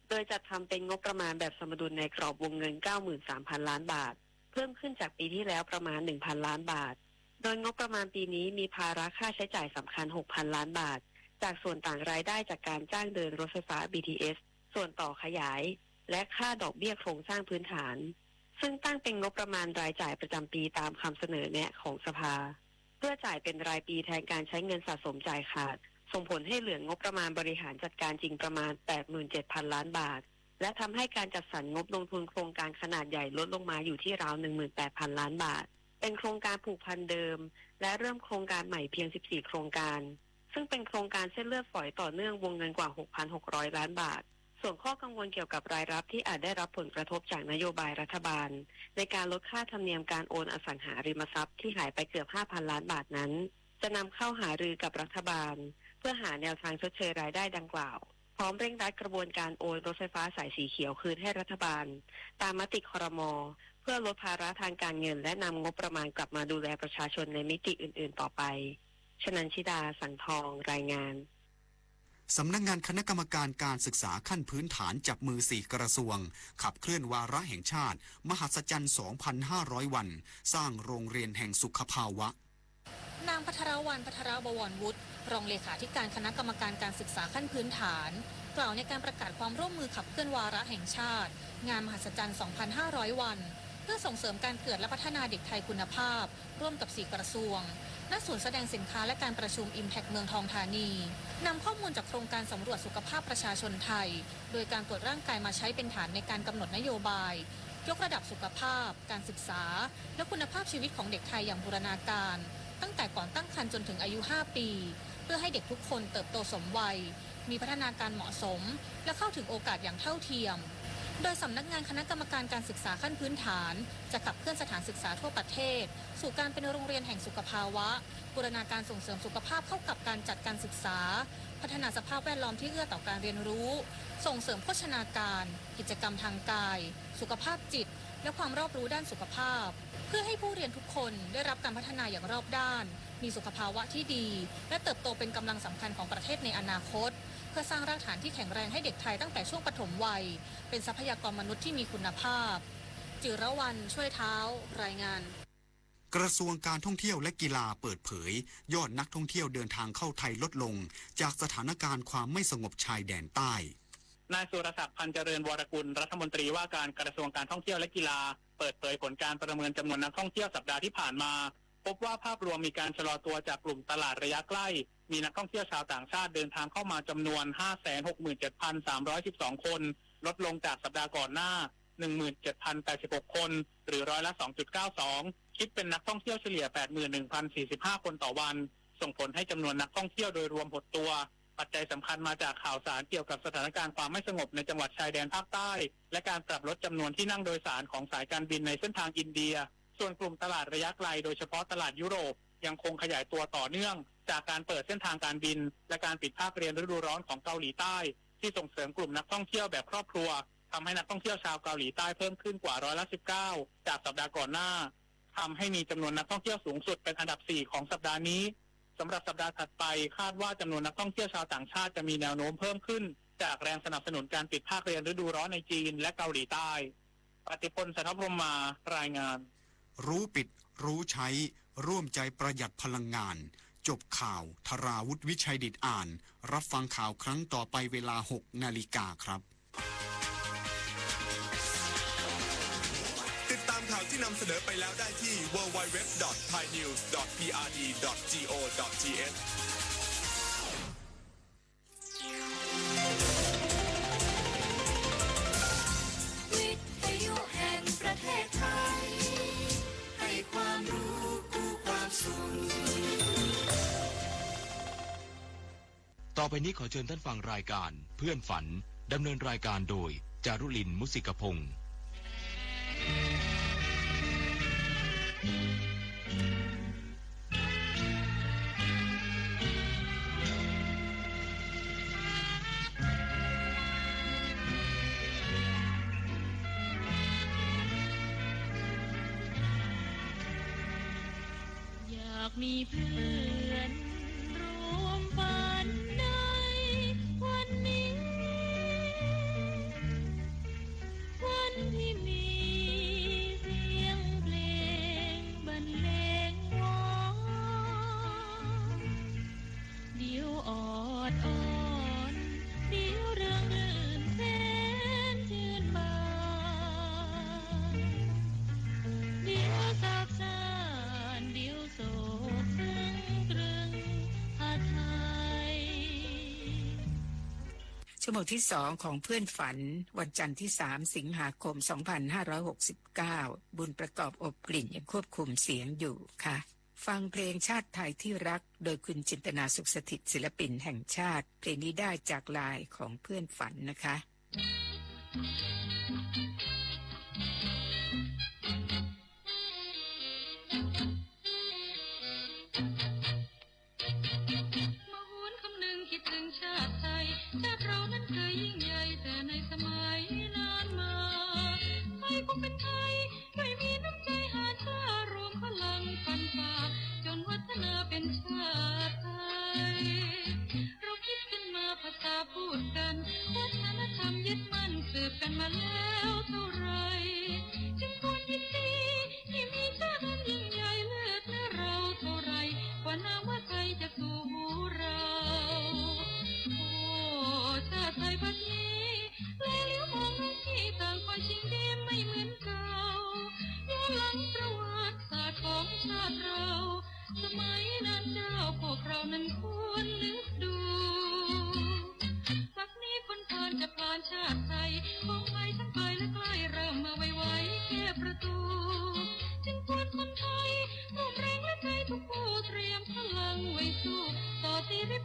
โดยจัดทำเป็นงบประมาณแบบสมดุลในกรอบวงเงิน 93,000 ล้านบาทเพิ่มขึ้นจากปีที่แล้วประมาณ 1,000 ล้านบาทโดยงบประมาณปีนี้มีภาระค่าใช้จ่ายสำคัญ 6,000 ล้านบาทจากส่วนต่างรายได้จากการจ้างเดินรถไฟฟ้า BTS ส่วนต่อขยายและค่าดอกเบี้ยโครงสร้างพื้นฐานซึ่งตั้งเป็นงบประมาณรายจ่ายประจำปีตามคำเสนอแนะของสภาเพื่อจ่ายเป็นรายปีแทนการใช้เงินสะสมจ่ายขาดส่งผลให้เหลืองบประมาณบริหารจัดการจริงประมาณ 87,000 ล้านบาทและทำให้การจัดสรรงบลงทุนโครงการขนาดใหญ่ลดลงมาอยู่ที่ราว 18,000 ล้านบาทเป็นโครงการผูกพันเดิมและเริ่มโครงการใหม่เพียง 14 โครงการซึ่งเป็นโครงการเส้นเลือดฝอยต่อเนื่องวงเงินกว่า 6,600 ล้านบาทส่วนข้อกังวลเกี่ยวกับรายรับที่อาจได้รับผลกระทบจากนโยบายรัฐบาลในการลดค่าธรรมเนียมการโอนอสังหาริมทรัพย์ที่หายไปเกือบ 5,000 ล้านบาทนั้นจะนำเข้าหารือกับรัฐบาลเพื่อหาแนวทางชดเชยรายได้ดังกล่าวพร้อมเร่งรัดกระบวนการโอนรถไฟฟ้าสายสีเขียวคืนให้รัฐบาลตามมติครม.เพื่อลดภาระทางการเงินและนำงบประมาณกลับมาดูแลประชาชนในมิติอื่นๆต่อไปชนันชิดาสังทองรายงานสำนักงานคณะกรรมการการศึกษาขั้นพื้นฐานจับมือ4กระทรวงขับเคลื่อนวาระแห่งชาติมหัศจรรย์ 2,500 วันสร้างโรงเรียนแห่งสุขภาวะนางภัทรวรรณ ภัทรบวรวุฒิรองเลขาธิการคณะกรรมการการศึกษาขั้นพื้นฐานกล่าวในการประกาศความร่วมมือขับเคลื่อนวาระแห่งชาติงานมหัศจรรย์ 2,500 วันเพื่อส่งเสริมการเกิดและพัฒนาเด็กไทยคุณภาพร่วมกับ4กระทรวงณศูนย์แสดงสินค้าและการประชุม Impact เมืองทองธานีนำข้อมูลจากโครงการสำรวจสุขภาพประชาชนไทยโดยการตรวจร่างกายมาใช้เป็นฐานในการกำหนดนโยบายยกระดับสุขภาพการศึกษาและคุณภาพชีวิตของเด็กไทยอย่างบูรณาการตั้งแต่ก่อนตั้งครรภ์จนถึงอายุ 5 ปี พื่อให้เด็กทุกคนเติบโตสมวัยมีพัฒนาการเหมาะสมและเข้าถึงโอกาสอย่างเท่าเทียมโดยสำนักงานคณะกรรมการการศึกษาขั้นพื้นฐานจะขับเคลื่อนสถานศึกษาทั่วประเทศสู่การเป็นโรงเรียนแห่งสุขภาวะบูรณาการส่งเสริมสุขภาพเข้ากับการจัดการศึกษาพัฒนาสภาพแวดล้อมที่เอื้อต่อการเรียนรู้ส่งเสริมโภชนาการกิจกรรมทางกายสุขภาพจิตและความรอบรู้ด้านสุขภาพเพื่อให้ผู้เรียนทุกคนได้รับการพัฒนาอย่างรอบด้านมีสุขภาวะที่ดีและเติบโตเป็นกำลังสำคัญของประเทศในอนาคตเพื่อสร้างรากฐานที่แข็งแรงให้เด็กไทยตั้งแต่ช่วงปฐมวัยเป็นทรัพยากรมนุษย์ที่มีคุณภาพจิรวรรณช่วยเท้ารายงานกระทรวงการท่องเที่ยวและกีฬาเปิดเผยยอดนักท่องเที่ยวเดินทางเข้าไทยลดลงจากสถานการณ์ความไม่สงบชายแดนใต้นายสุรศักดิ์พันธ์เจริญวรกุลรัฐมนตรีว่าการกระทรวงการท่องเที่ยวและกีฬาเปิดเผยผลการประเมินจำนวนนักท่องเที่ยวสัปดาห์ที่ผ่านมาพบว่าภาพรวมมีการชะลอตัวจากกลุ่มตลาดระยะใกล้มีนักท่องเที่ยวชาวต่างชาติเดินทางเข้ามาจำนวน 567,312 คนลดลงจากสัปดาห์ก่อนหน้า 17,086 คนหรือร้อยละ 2.92 คิดเป็นนักท่องเที่ยวเฉลี่ย 81,045 คนต่อวันส่งผลให้จำนวนนักท่องเที่ยวโดยรวมหดตัวปัจจัยสำคัญมาจากข่าวสารเกี่ยวกับสถานการณ์ความไม่สงบในจังหวัดชายแดนภาคใต้และการปรับลดจำนวนที่นั่งโดยสารของสายการบินในเส้นทางอินเดียส่วนกลุ่มตลาดระยะไกลโดยเฉพาะตลาดยุโรปยังคงขยายตัวต่อเนื่องจากการเปิดเส้นทางการบินและการปิดภาคเรียนฤดูร้อนของเกาหลีใต้ที่ส่งเสริมกลุ่มนักท่องเที่ยวแบบครอบครัวทำให้นักท่องเที่ยวชาวเกาหลีใต้เพิ่มขึ้นกว่าร้อยละ 19 จากสัปดาห์ก่อนหน้าทำให้มีจำนวนนักท่องเที่ยวสูงสุดเป็นอันดับ 4 ของสัปดาห์นี้สำหรับสัปดาห์ถัดไปคาดว่าจำนวนนักท่องเที่ยวชาวต่างชาติจะมีแนวโน้มเพิ่มขึ้นจากแรงสนับสนุนการปิดภาคเรียนฤดูร้อนในจีนและเกาหลีใต้ปฏิพล สัทธพรหมมารายงานรู้ปิดรู้ใช้ร่วมใจประหยัดพลังงานจบข่าวธราวุฒิวิชัยดิษฐ์อ่านรับฟังข่าวครั้งต่อไปเวลา 6 นาฬิกาครับติดตามข่าวที่นำเสนอไปแล้วได้ที่ www.thainews.prd.go.thวิทยุแห่งประเทศไทยให้ความรู้คู่ความสุขต่อไปนี้ขอเชิญท่านฟังรายการเพื่อนฝันดำเนินรายการโดยจารุลินมุสิกพงศ์อยากมีเพื่อนร่วมฝันในวันนี้วันที่มีเสียงเพลงบรรเลงว้าวเดี๋ยวออดอ่อนเดี๋ยวเรื่องรื่นแสนชื่นบานเดี๋ยวสาบซ่านเดี๋ยวโศกซึ้งตรึงหาไทย ชั่วโมงที่2ของเพื่อนฝันวันจันทร์ที่3สิงหาคม2569บุญประกอบอบกลิ่นยังควบคุมเสียงอยู่ค่ะฟังเพลงชาติไทยที่รักโดยคุณจินตนาสุขสถิตศิลปินแห่งชาติเพลงนี้ได้จากไลน์ของเพื่อนฝันนะคะมาหวนคำนึงคิดถึงชาติไทยชาติเรานั้นเคยยิ่งใหญ่แต่ในสมัยนานมาไทยคงเป็นไทยไม่มีน้ำใจหาชารวมพลังฟันฝ่าจนวัฒนาเป็นชาติไทยเราคิดกันมาภาษาพูดกันวัฒนธรรมยึดมั่นสืบกันมาแล้วเท่าไรจึงควรยินดีที่มีชาตินั้นยิ่งใหญ่เลิศนะเราเท่าไรกว่านามว่าไทยจะสู่หูเราโอ้ชาติไทยบัดนี้แลเลี้ยวมองน้องที่ต่างคอยชิงดีไม่เหมือนเก่าย้อนหลังประวัติศาสตร์ของชาติเราสมัยนั้นเจ้าพวกเรานั้นควรนึกดูบัดนี้คนผ่านจะผ่านชาติไทยของไทยทั้งไกลและใกล้เริ่มมาไวๆแค่ประตูจึงควรคนไทยร่วมแรงและใจทุกผู้เตรียมพลังไว้สู้ต่อชีวิต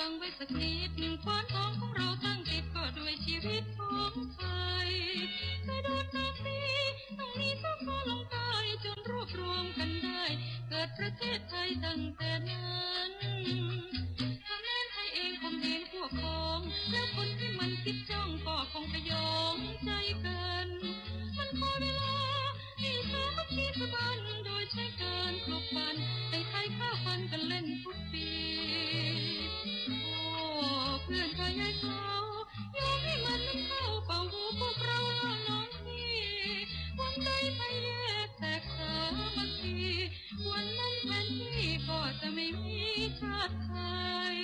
ฟังไว้สักนิดควานทองของเราตั้งติดก็ด้วยชีวิตของไทยเคยโดนนาซีต้องหนีซ่อนลงใต้จนรวบรวมกันได้เกิดประเทศไทยตั้งแต่นั้นทำแน่นไทยเองคำเห็นพวกพ้องแล้วคนที่มันคิดจ้องก็คงขยองใจกันมันพอเวลาที่สามัคคีสะบันโดยใช้การปลุกปั่นให้ไทยฆ่าฟันกันเล่นทุกปีโอ้เพื่อนกายายเขายอมให้มันนั้นเข้าเป่าหูพวกเราน้องพี่วันใดไทยแยกแตกสามัคคีวันนั้นแผ่นที่ก็จะไม่มีชาติไทย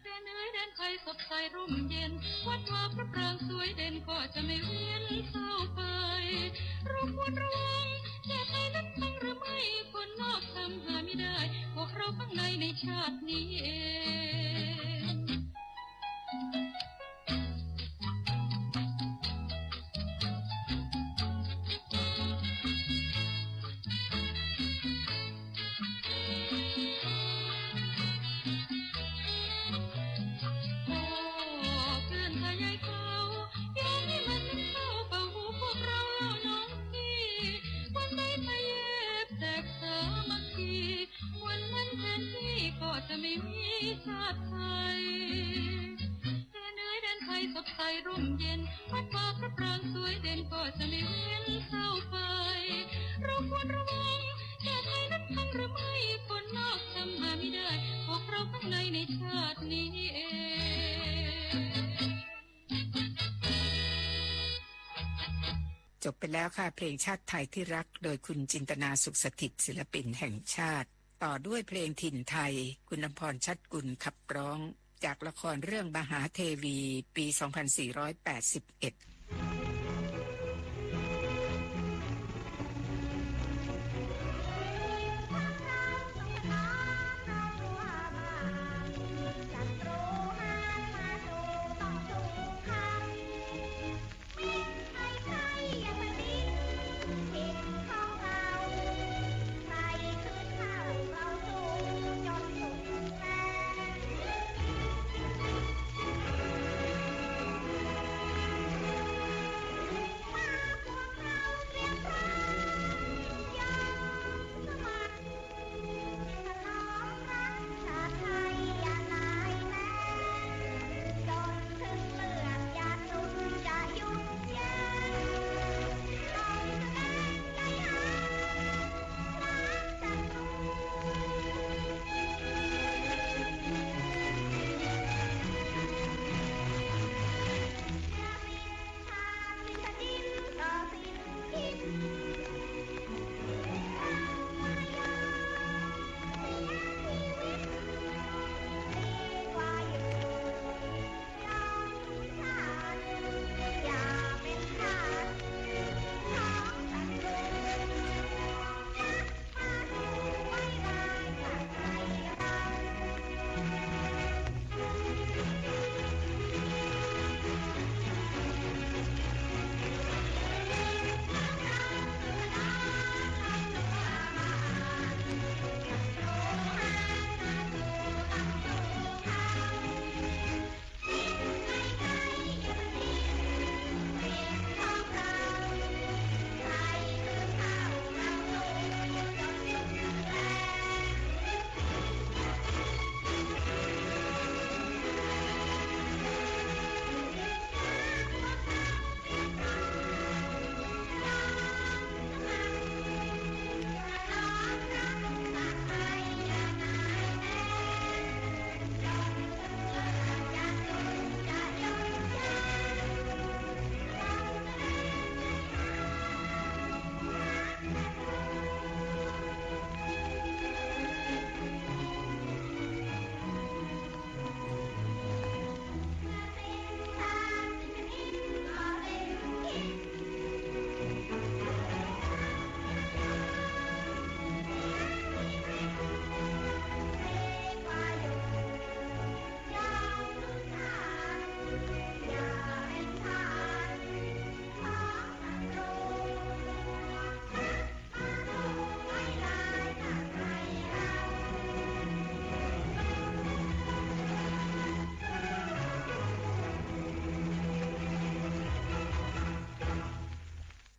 แดนเอ๋ยแดนไทยสดใสร่มเย็นวัดวาพระปรางสวยเด่นก็จะไม่เวียนเศร้าไปเราควรระวังแก่ไทยนั้นทั้งหรือไม่คนนอกทำหาไม่ได้พวกเราข้างในชาตินี้เองจะไม่มีชาติไทยแดนเอ๋ยแดนไทยสดใสร่มเย็นวัดวาพระปรางสวยเด่นก็จะไม่เวียนเศร้าไปเราควรระวังแก่ไทยนั้นทั้งหรือไม่คนนอกทำหาไม่ได้พวกเราข้างในชาตินี้เองจบไปแล้วค่ะเพลงชาติไทยที่รักโดยคุณจินตนาสุขสถิตศิลปินแห่งชาติต่อด้วยเพลงถิ่นไทยคุณอำพรชัดกุลขับร้องจากละครเรื่องมหาเทวีปี 2481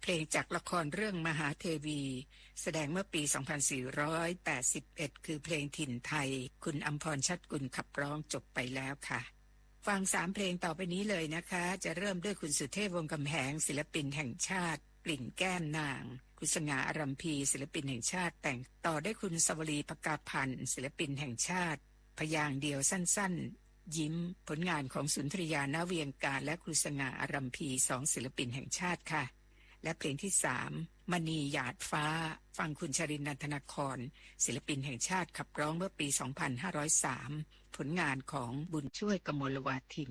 เพลงจากละครเรื่องมหาเทวี แสดงเมื่อปี 2481 คือเพลงถิ่นไทยคุณอำพรชัดกุลขับร้องจบไปแล้วค่ะฟัง3เพลงต่อไปนี้เลยนะคะจะเริ่มด้วยคุณสุเทพวงศ์กำแหงศิลปินแห่งชาติกลิ่นแก้มนางคุณสง่าอารัมพีศิลปินแห่งชาติแต่งต่อด้วยคุณสวรีภกาพันธ์ศิลปินแห่งชาติพยางค์เดียวสั้นๆยิ้มผลงานของสุนทรียานาเวียงการและคุณสง่าอารัมพี2ศิลปินแห่งชาติค่ะและเพลงที่3มณีหยาดฟ้าฟังคุณชรินทร์นันทนครศิลปินแห่งชาติขับร้องเมื่อปี 2503 ผลงานของบุญช่วยกมลวาทิน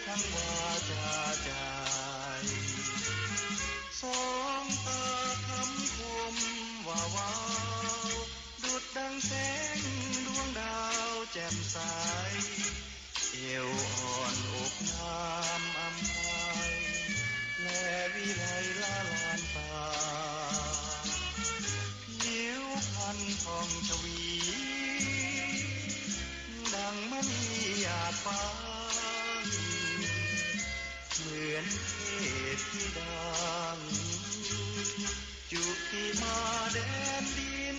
ทั้งวาจาใจสองตาคำคมว่าวาวดุดดังแสงดวงดาวแจ่มใสเอวอ่อนอกน้ำอำไพและวิไลละลานตาผิวพรรณทองชวีดังมณีหยาดฟ้าเหมือนเทพธิดาจุติมาแดนดิน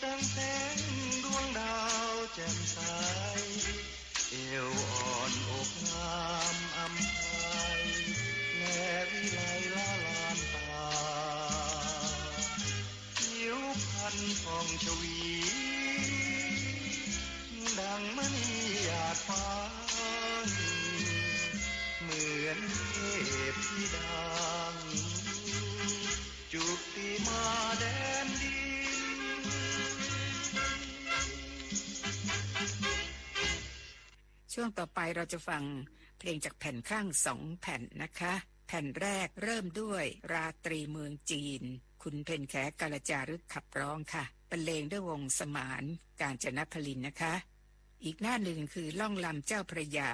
ดังแสงดวงดาวแจ่มใสเอวอ่อนอกงามอำไพและวิไลละลานตาผิวพรรณผ่องชวีดังมณีหยาดฟ้าเหมือนเทพธิดาจุติมาแดนดินช่วงต่อไปเราจะฟังเพลงจากแผ่นข้าง2 แผ่นนะคะ แผ่นแรกเริ่มด้วยราตรีเมืองจีนคุณเพ็ญแขกาลจารึกขับร้องค่ะบรรเลงด้วยวงสมานกาญจนพลินนะคะ อีกหน้าหนึ่งคือล่องลำเจ้าพระยา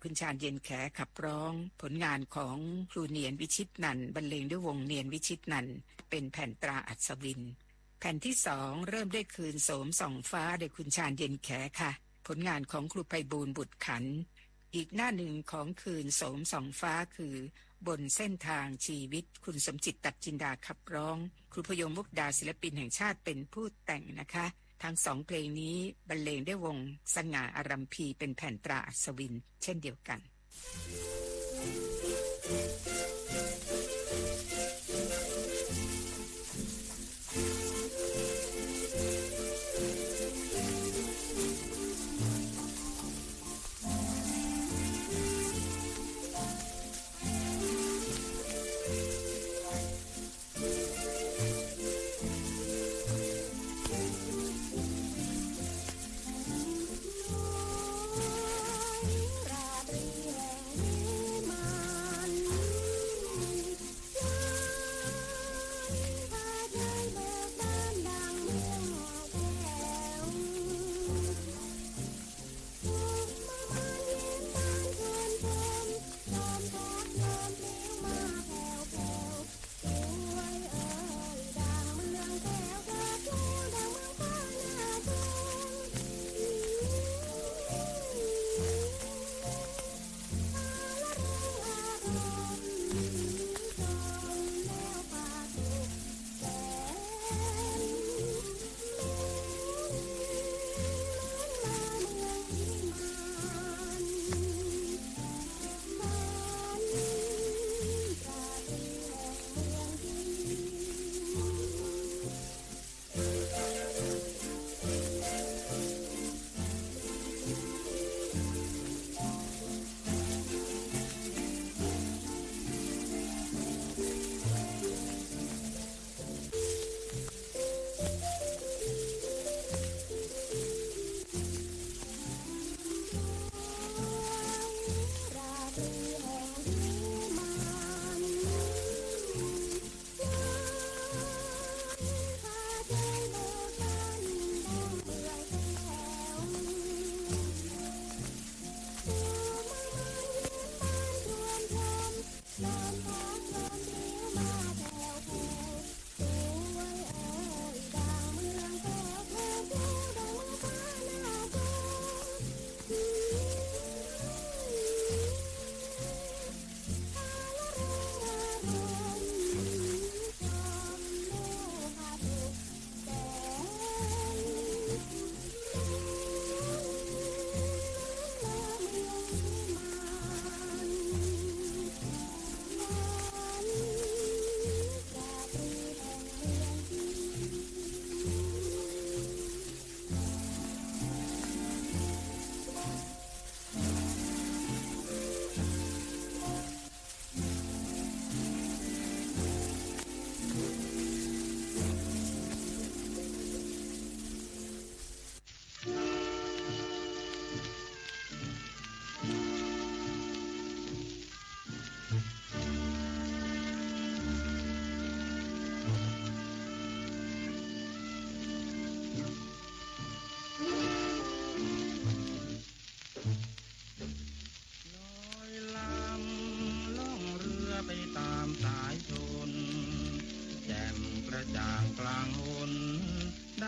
คุณชาญเย็นแขขับร้องผลงานของครูเนียนวิชิตนันท์บรรเลงด้วยวงเนียนวิชิตนันท์เป็นแผ่นตราอัศวินแผ่นที่2เริ่มด้วยคืนโสมส่องฟ้าโดยคุณชาญเย็นแขค่ะผลงานของครูไพบูลย์บุตรขันธ์อีกหน้าหนึ่งของคืนโสมส่องฟ้าคือบนเส้นทางชีวิตคุณสมจิตตัดจินดาขับร้องครูพยงมุกดาศิลปินแห่งชาติเป็นผู้แต่งนะคะทั้ง2เพลงนี้บรรเลงด้วยวงสง่าอารัมพีเป็นแผ่นตราอัศวินเช่นเดียวกัน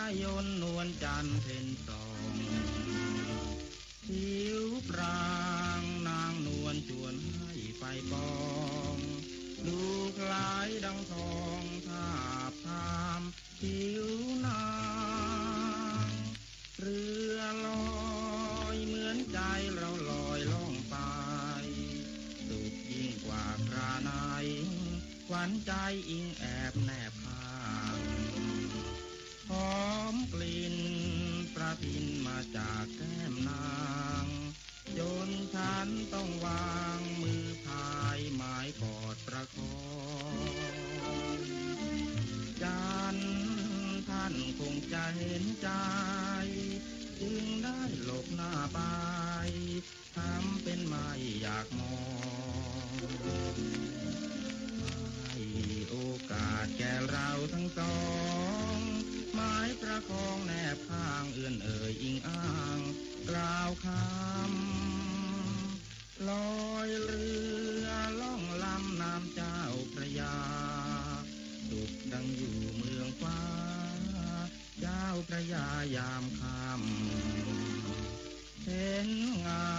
ายนนวลจันทร์เพ็ญสองผิวปรางนางนวลชวนให้ไปปองดูคล้ายดังทองทาบทามผิวนางเรือลอยเหมือนใจเราลอยล่องไปสุขยิ่งกว่าคราไหนหวานใจอิงแอบแนบข้างหอมกลิ่นประทินมาจากแก้มนางจนฉันต้องวางมือพายหมายกอดประคองจันท่านคงจะเห็นใจจึงได้หลบหน้าไปทำเป็นไม่อยากมองให้โอกาสแก่เราทั้งสองหมายประคองแนบข้างเอื้อนเอ่ยอิงอ้างกล่าวคำลอยเรือล่องลำน้ำเจ้าพระยาสุขดังอยู่เมืองฟ้าเจ้าพระยายามค่ำเห็นเงา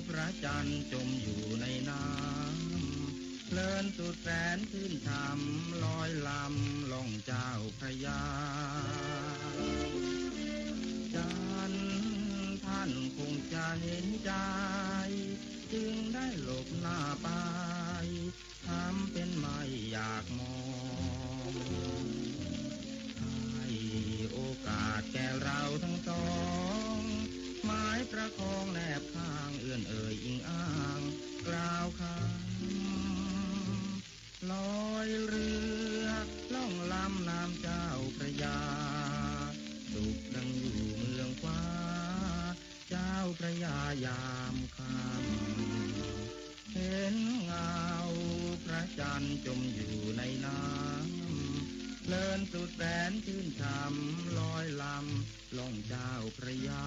พระจันทร์จมอยู่ในน้ำเพลินสุดแสนชื่นช่ำลอยลำล่องเจ้าพระยาจันทร์ท่านคงจะเห็นใจจึงได้หลบหน้าไปทำเป็นไม่อยากมองให้โอกาสแก่เราทั้งสองหมายประคองแนบข้างเอื้อนเอ่ยอิงอ้างกล่าวคำลอยเรือล่องลำน้ำเจ้าพระยาสุขดังอยู่เมืองฟ้าเจ้าพระยายามค่ำเห็นเงาพระจันทร์จมอยู่ในน้ำเพลินสุดแสนชื่นช่ำลอยลำล่องเจ้าพระยา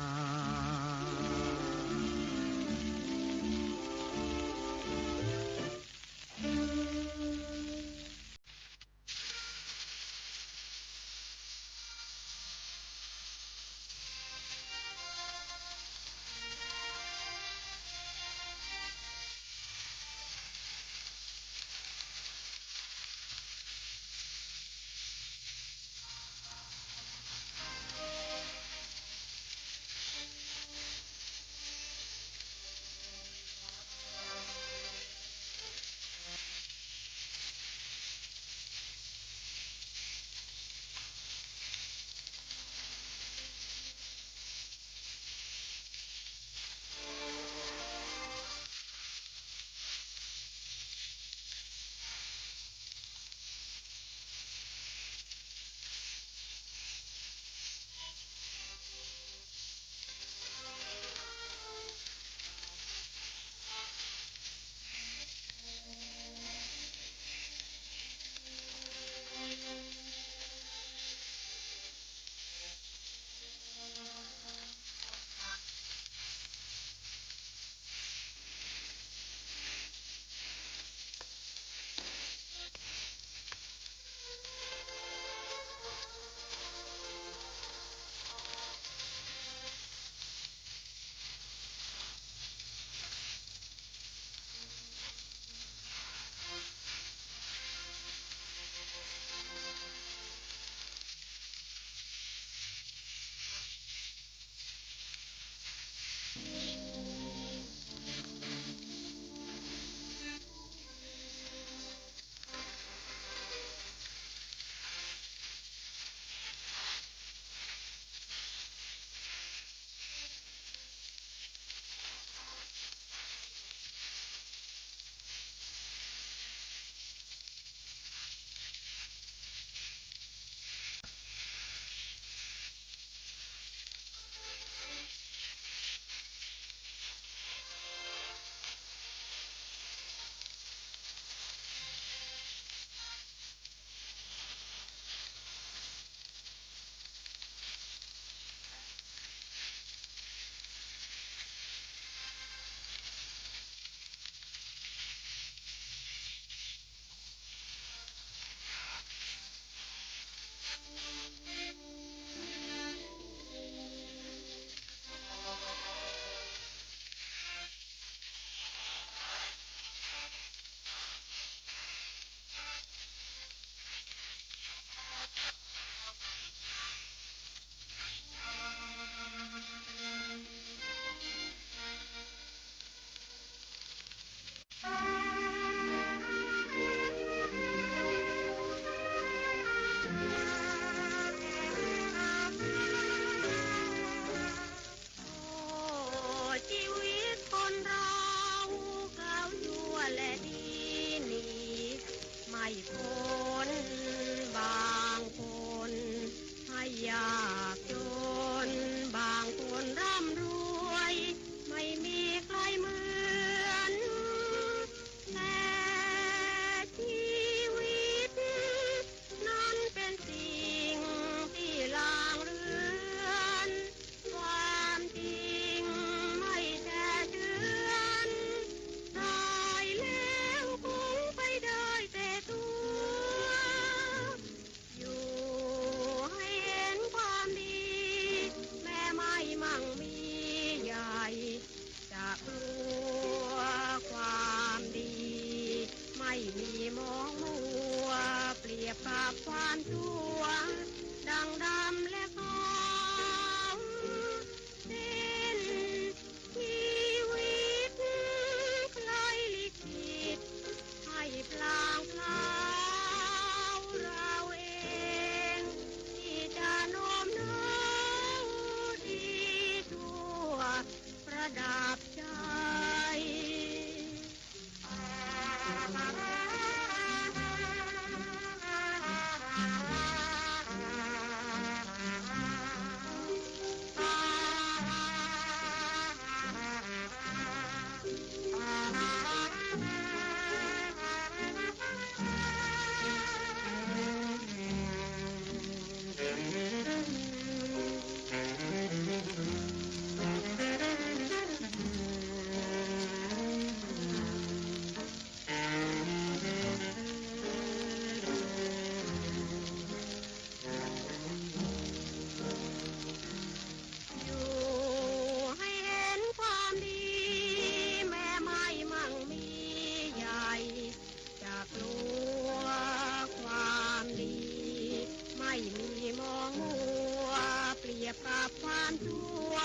ยบกับความชั่ว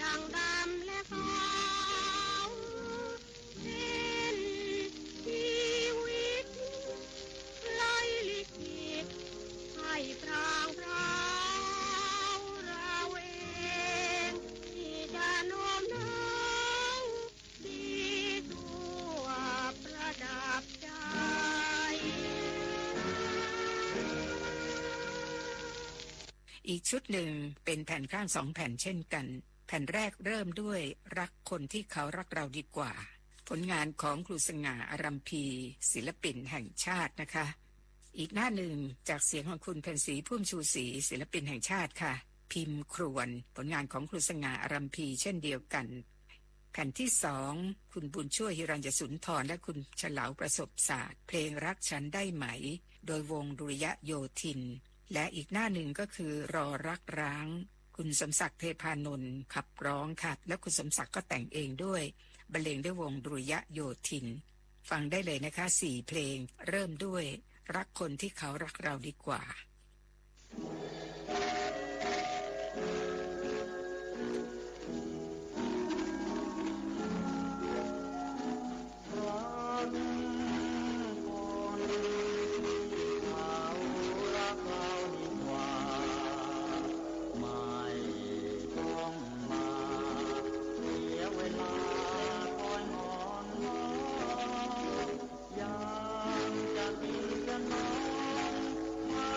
ดังดำและขาวเป็นชีวิตไล่ลิขิตให้พรางพราวเราเองที่จะโน้มน้าวดีทั่วประดับใจอีกชุดหนึ่งเป็นแผ่นข้าง2 แผ่นเช่นกันแผ่นแรกเริ่มด้วยรักคนที่เขารักเราดีกว่าผลงานของครูสง่าอารัมพีศิลปินแห่งชาตินะคะอีกหน้าหนึ่งจากเสียงของคุณเพ็ญศรีพุ่มชูศรีศิลปินแห่งชาติค่ะพิมพ์ครวนผลงานของครูสง่าอารัมพีเช่นเดียวกันแผ่นที่2คุณบุญช่วยหิรัญญสุนทรและคุณเฉลาวประสบศาสตร์เพลงรักฉันได้ไหมโดยวงดุริยโยธินและอีกหน้าหนึ่งก็คือรอรักร้างคุณสมศักดิ์เทพานนท์ขับร้องค่ะและคุณสมศักดิ์ก็แต่งเองด้วยบรรเลงด้วยวงดุริยโยธินฟังได้เลยนะคะ4 เพลงเริ่มด้วยรักคนที่เขารักเราดีกว่าอย่างจะกินจะนอนเขา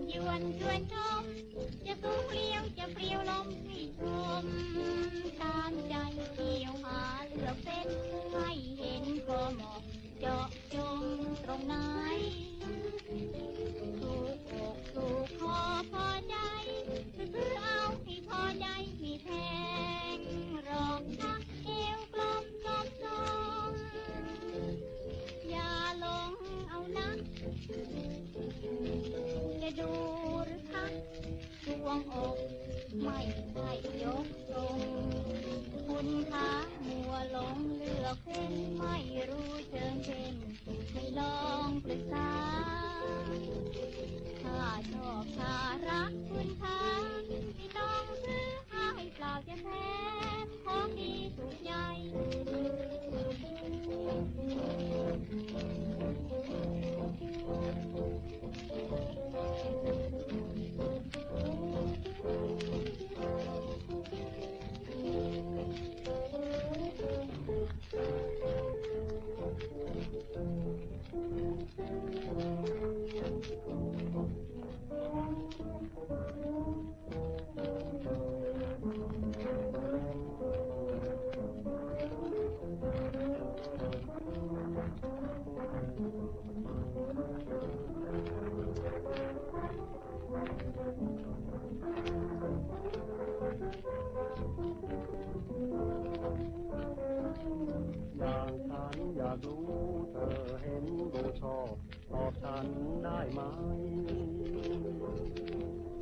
ยวนชวนชมจะสูงเลี้ยวจะเปลี่ยวลมให้ชมตามใจเที่ยวหาเลือกเป็นให้เห็นก็เหมาะเจาะจงตรงไหนถูกอกถูกคอพอใจซื้อเอาให้พอใจมีแพงรองทักเอวกลมกลมทองอย่าหลงเอานะจะดูหรือพักดวงอกไม่ได้ยกตรงคุณค้ามัวหลงเลือกเฟ้นไม่รู้เชิงเช่นให้ลองปรึกษาถ้าชอบถ้ารักคุณค้าไม่ต้องซื้อให้เปล่าจะแทนของดีถูกใจ อย่างฉันอยากรู้เธอเห็นดูชอบตอบฉันได้ไหม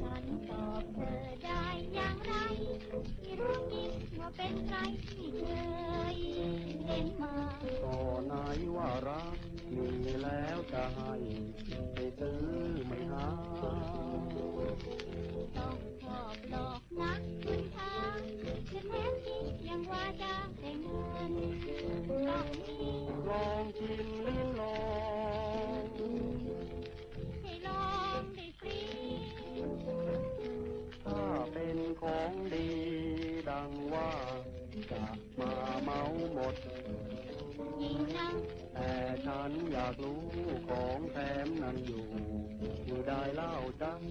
ฉันตอบเธอได้อย่างไรที่รู้ยิ่งว่าเป็นใครที่เคยเห็นมาก็ไหนว่ารักมีแล้วจะให้ไม่ซื้อไม่หาต้องชอบหลอกนักคุณค้าจะแท้จริงยังว่าจะได้เงินต้องมีลองชิมลิ้มลองให้ลองได้ฟรีถ้าเป็นของดีดังว่าจะมาเมาหมดยิ่งนักแต่ฉันอยากรู้ของแถมนั้นอยู่ได้เล่าจัง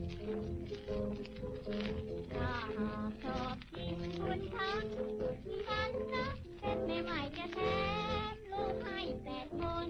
ถ้าหากชอบกินคุณค้าฉันนะเป็นแม่ใหม่จะแถมลูกให้8 คน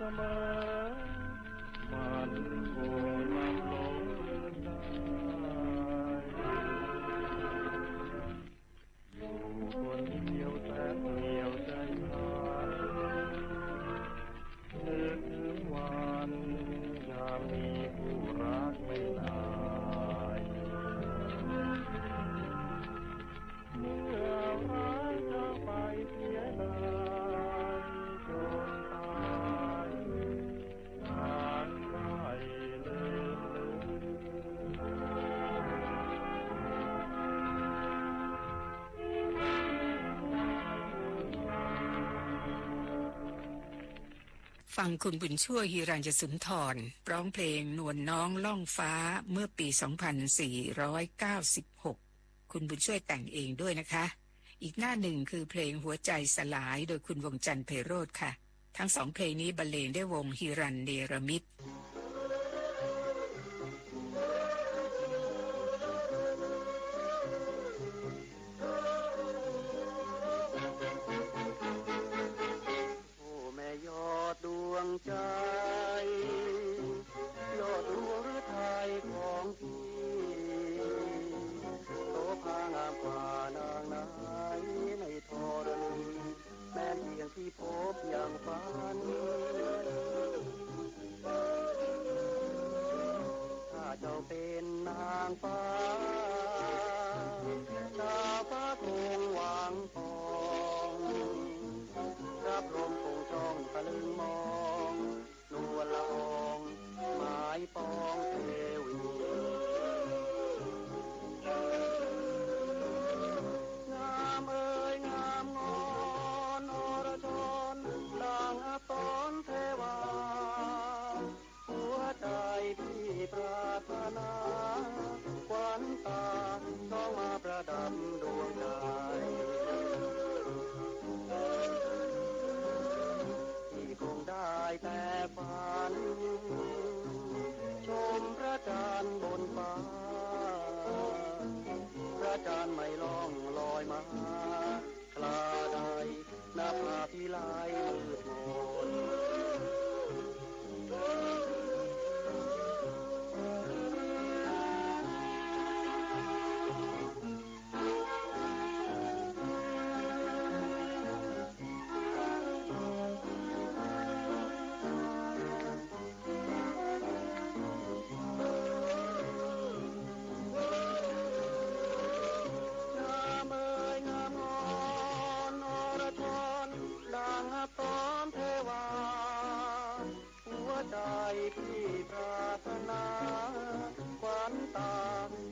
เสมอ ฟังคุณบุญช่วยฮิรัญสุนทรร้องเพลงนวลน้องล่องฟ้าเมื่อปี 2496 คุณบุญช่วยแต่งเองด้วยนะคะ อีกหน้าหนึ่งคือเพลงหัวใจสลายโดยคุณวงจันทร์ไพโรจน์ค่ะ ทั้งสองเพลงนี้บรรเลงด้วยวงฮิรัญเนรมิต ดวงใจยอดดวงฤทัยของพี่โตพางามกว่านางไหนในธรณีแม้เพียงที่พบอย่างฝันถ้าเจ้าเป็นนางฟ้าชาวฟ้าคงหวังปองรับลมคงจ้องตะลึงมองนวลละอองหมายปองเทวีงามเอ่ยงามงอนอรชรดังอัปตนเทวาหัวใจพี่ปรารถนาควันตาต้องมาประดับดวงใจได้แต่ฝันชมพระจันทร์บนฟ้าพระจันทร์ไม่ล่องลอยมาคลาใดหน้าผาพิไลมืดมนพี่ปรารถนาควันตา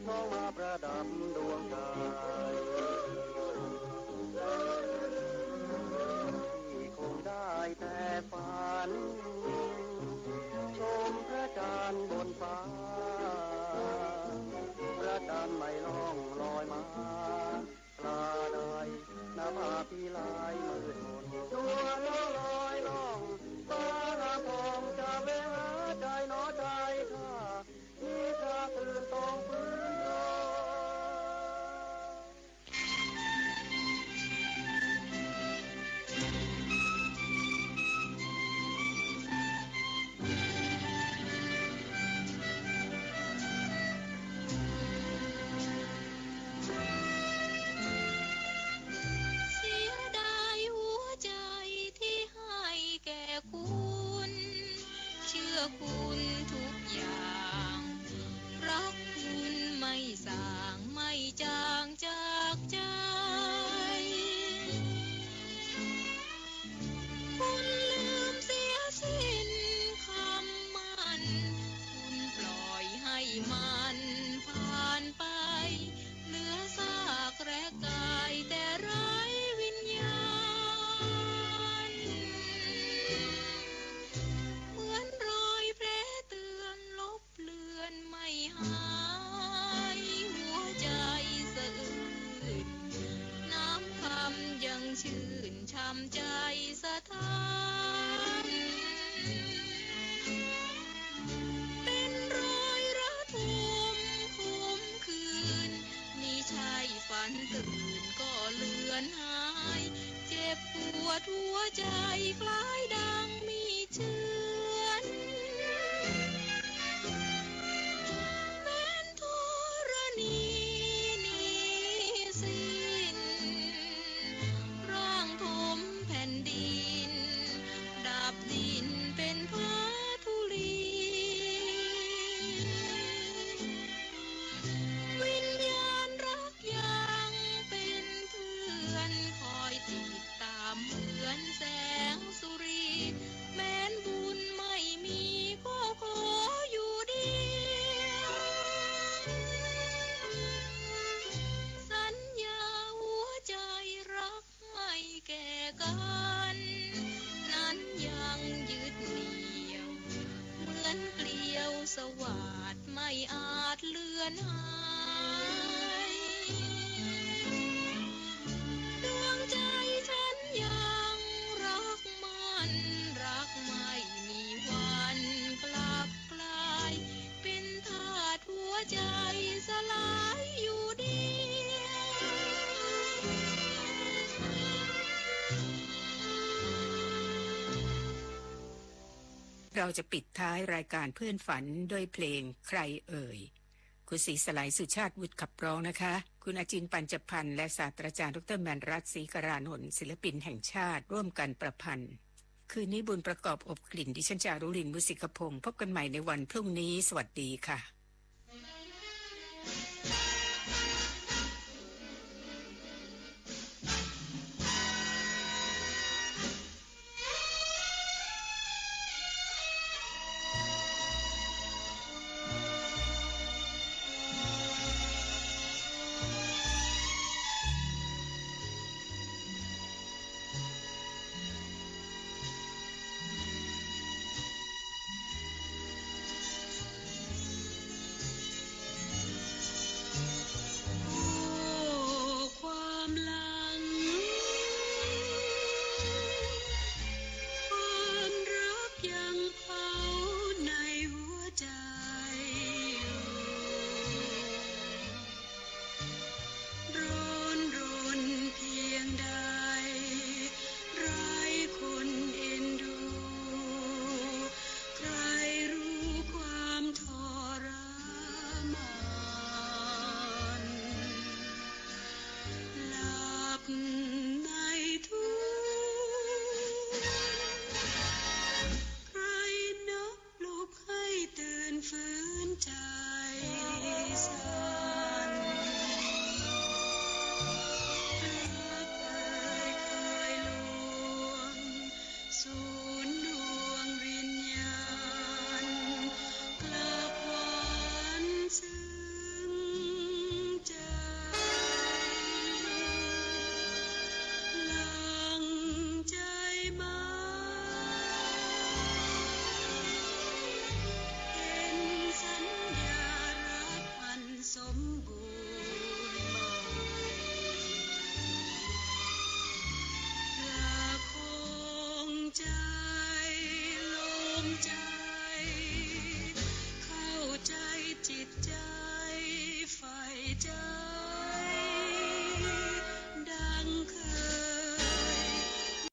น้องมาประดับดวงใจพี่คงได้แต่ฝันชมพระจันทร์บนฟ้าพระจันทร์ไม่ล่องลอยมาคลาใดหน้าผาพิไลมืดมนดวงลอยล่องฟ้าน้ำทองจะเวหาใจหนอใจข้าที่จะตื่นต้องฟื้นรอคุณทุกอย่างรักคุณไม่สางไม่จางจากใจคุณลืมเสียสิ้นคำมั่นคุณปล่อยให้มันผ่านไปเหลือซากแร้กายแต่ไร้วิญญาณเหมือนไม่หายหัวใจสะอื้นน้ำคำยังชื่นช่ำใจสะท้านเป็นรอยระทมคมคืนมิใช่ฝันตื่นก็เลือนหายเจ็บปวดหัวใจคล้ายดังมีเชือนแสงสุรีแม้นบุญไม่มีก็ขออยู่ดีสัญญาหัวใจรักให้แก่กันนั้นยังยึด สวัสดิ์ไม่อาจเลือนหายดวงใจฉันยังรักมันรักไม่มีวันกลับกลายเป็นทาสหัวใจสลายอยู่ดี เราจะปิดท้ายรายการเพื่อนฝันด้วยเพลงใครเอ่ยคุณศรีสลายสุชาติวุฒิขับร้องนะคะคุณอาจินปัญจพันธ์และศาสตราจารย์ดรแมนรัตน์ศรีกรานนท์ศิลปินแห่งชาติร่วมกันประพันธ์คืนนี้บุญประกอบอบกลิ่นดิฉันจารุลินมุสิกพงศ์พบกันใหม่ในวันพรุ่งนี้สวัสดีค่ะจิตใจ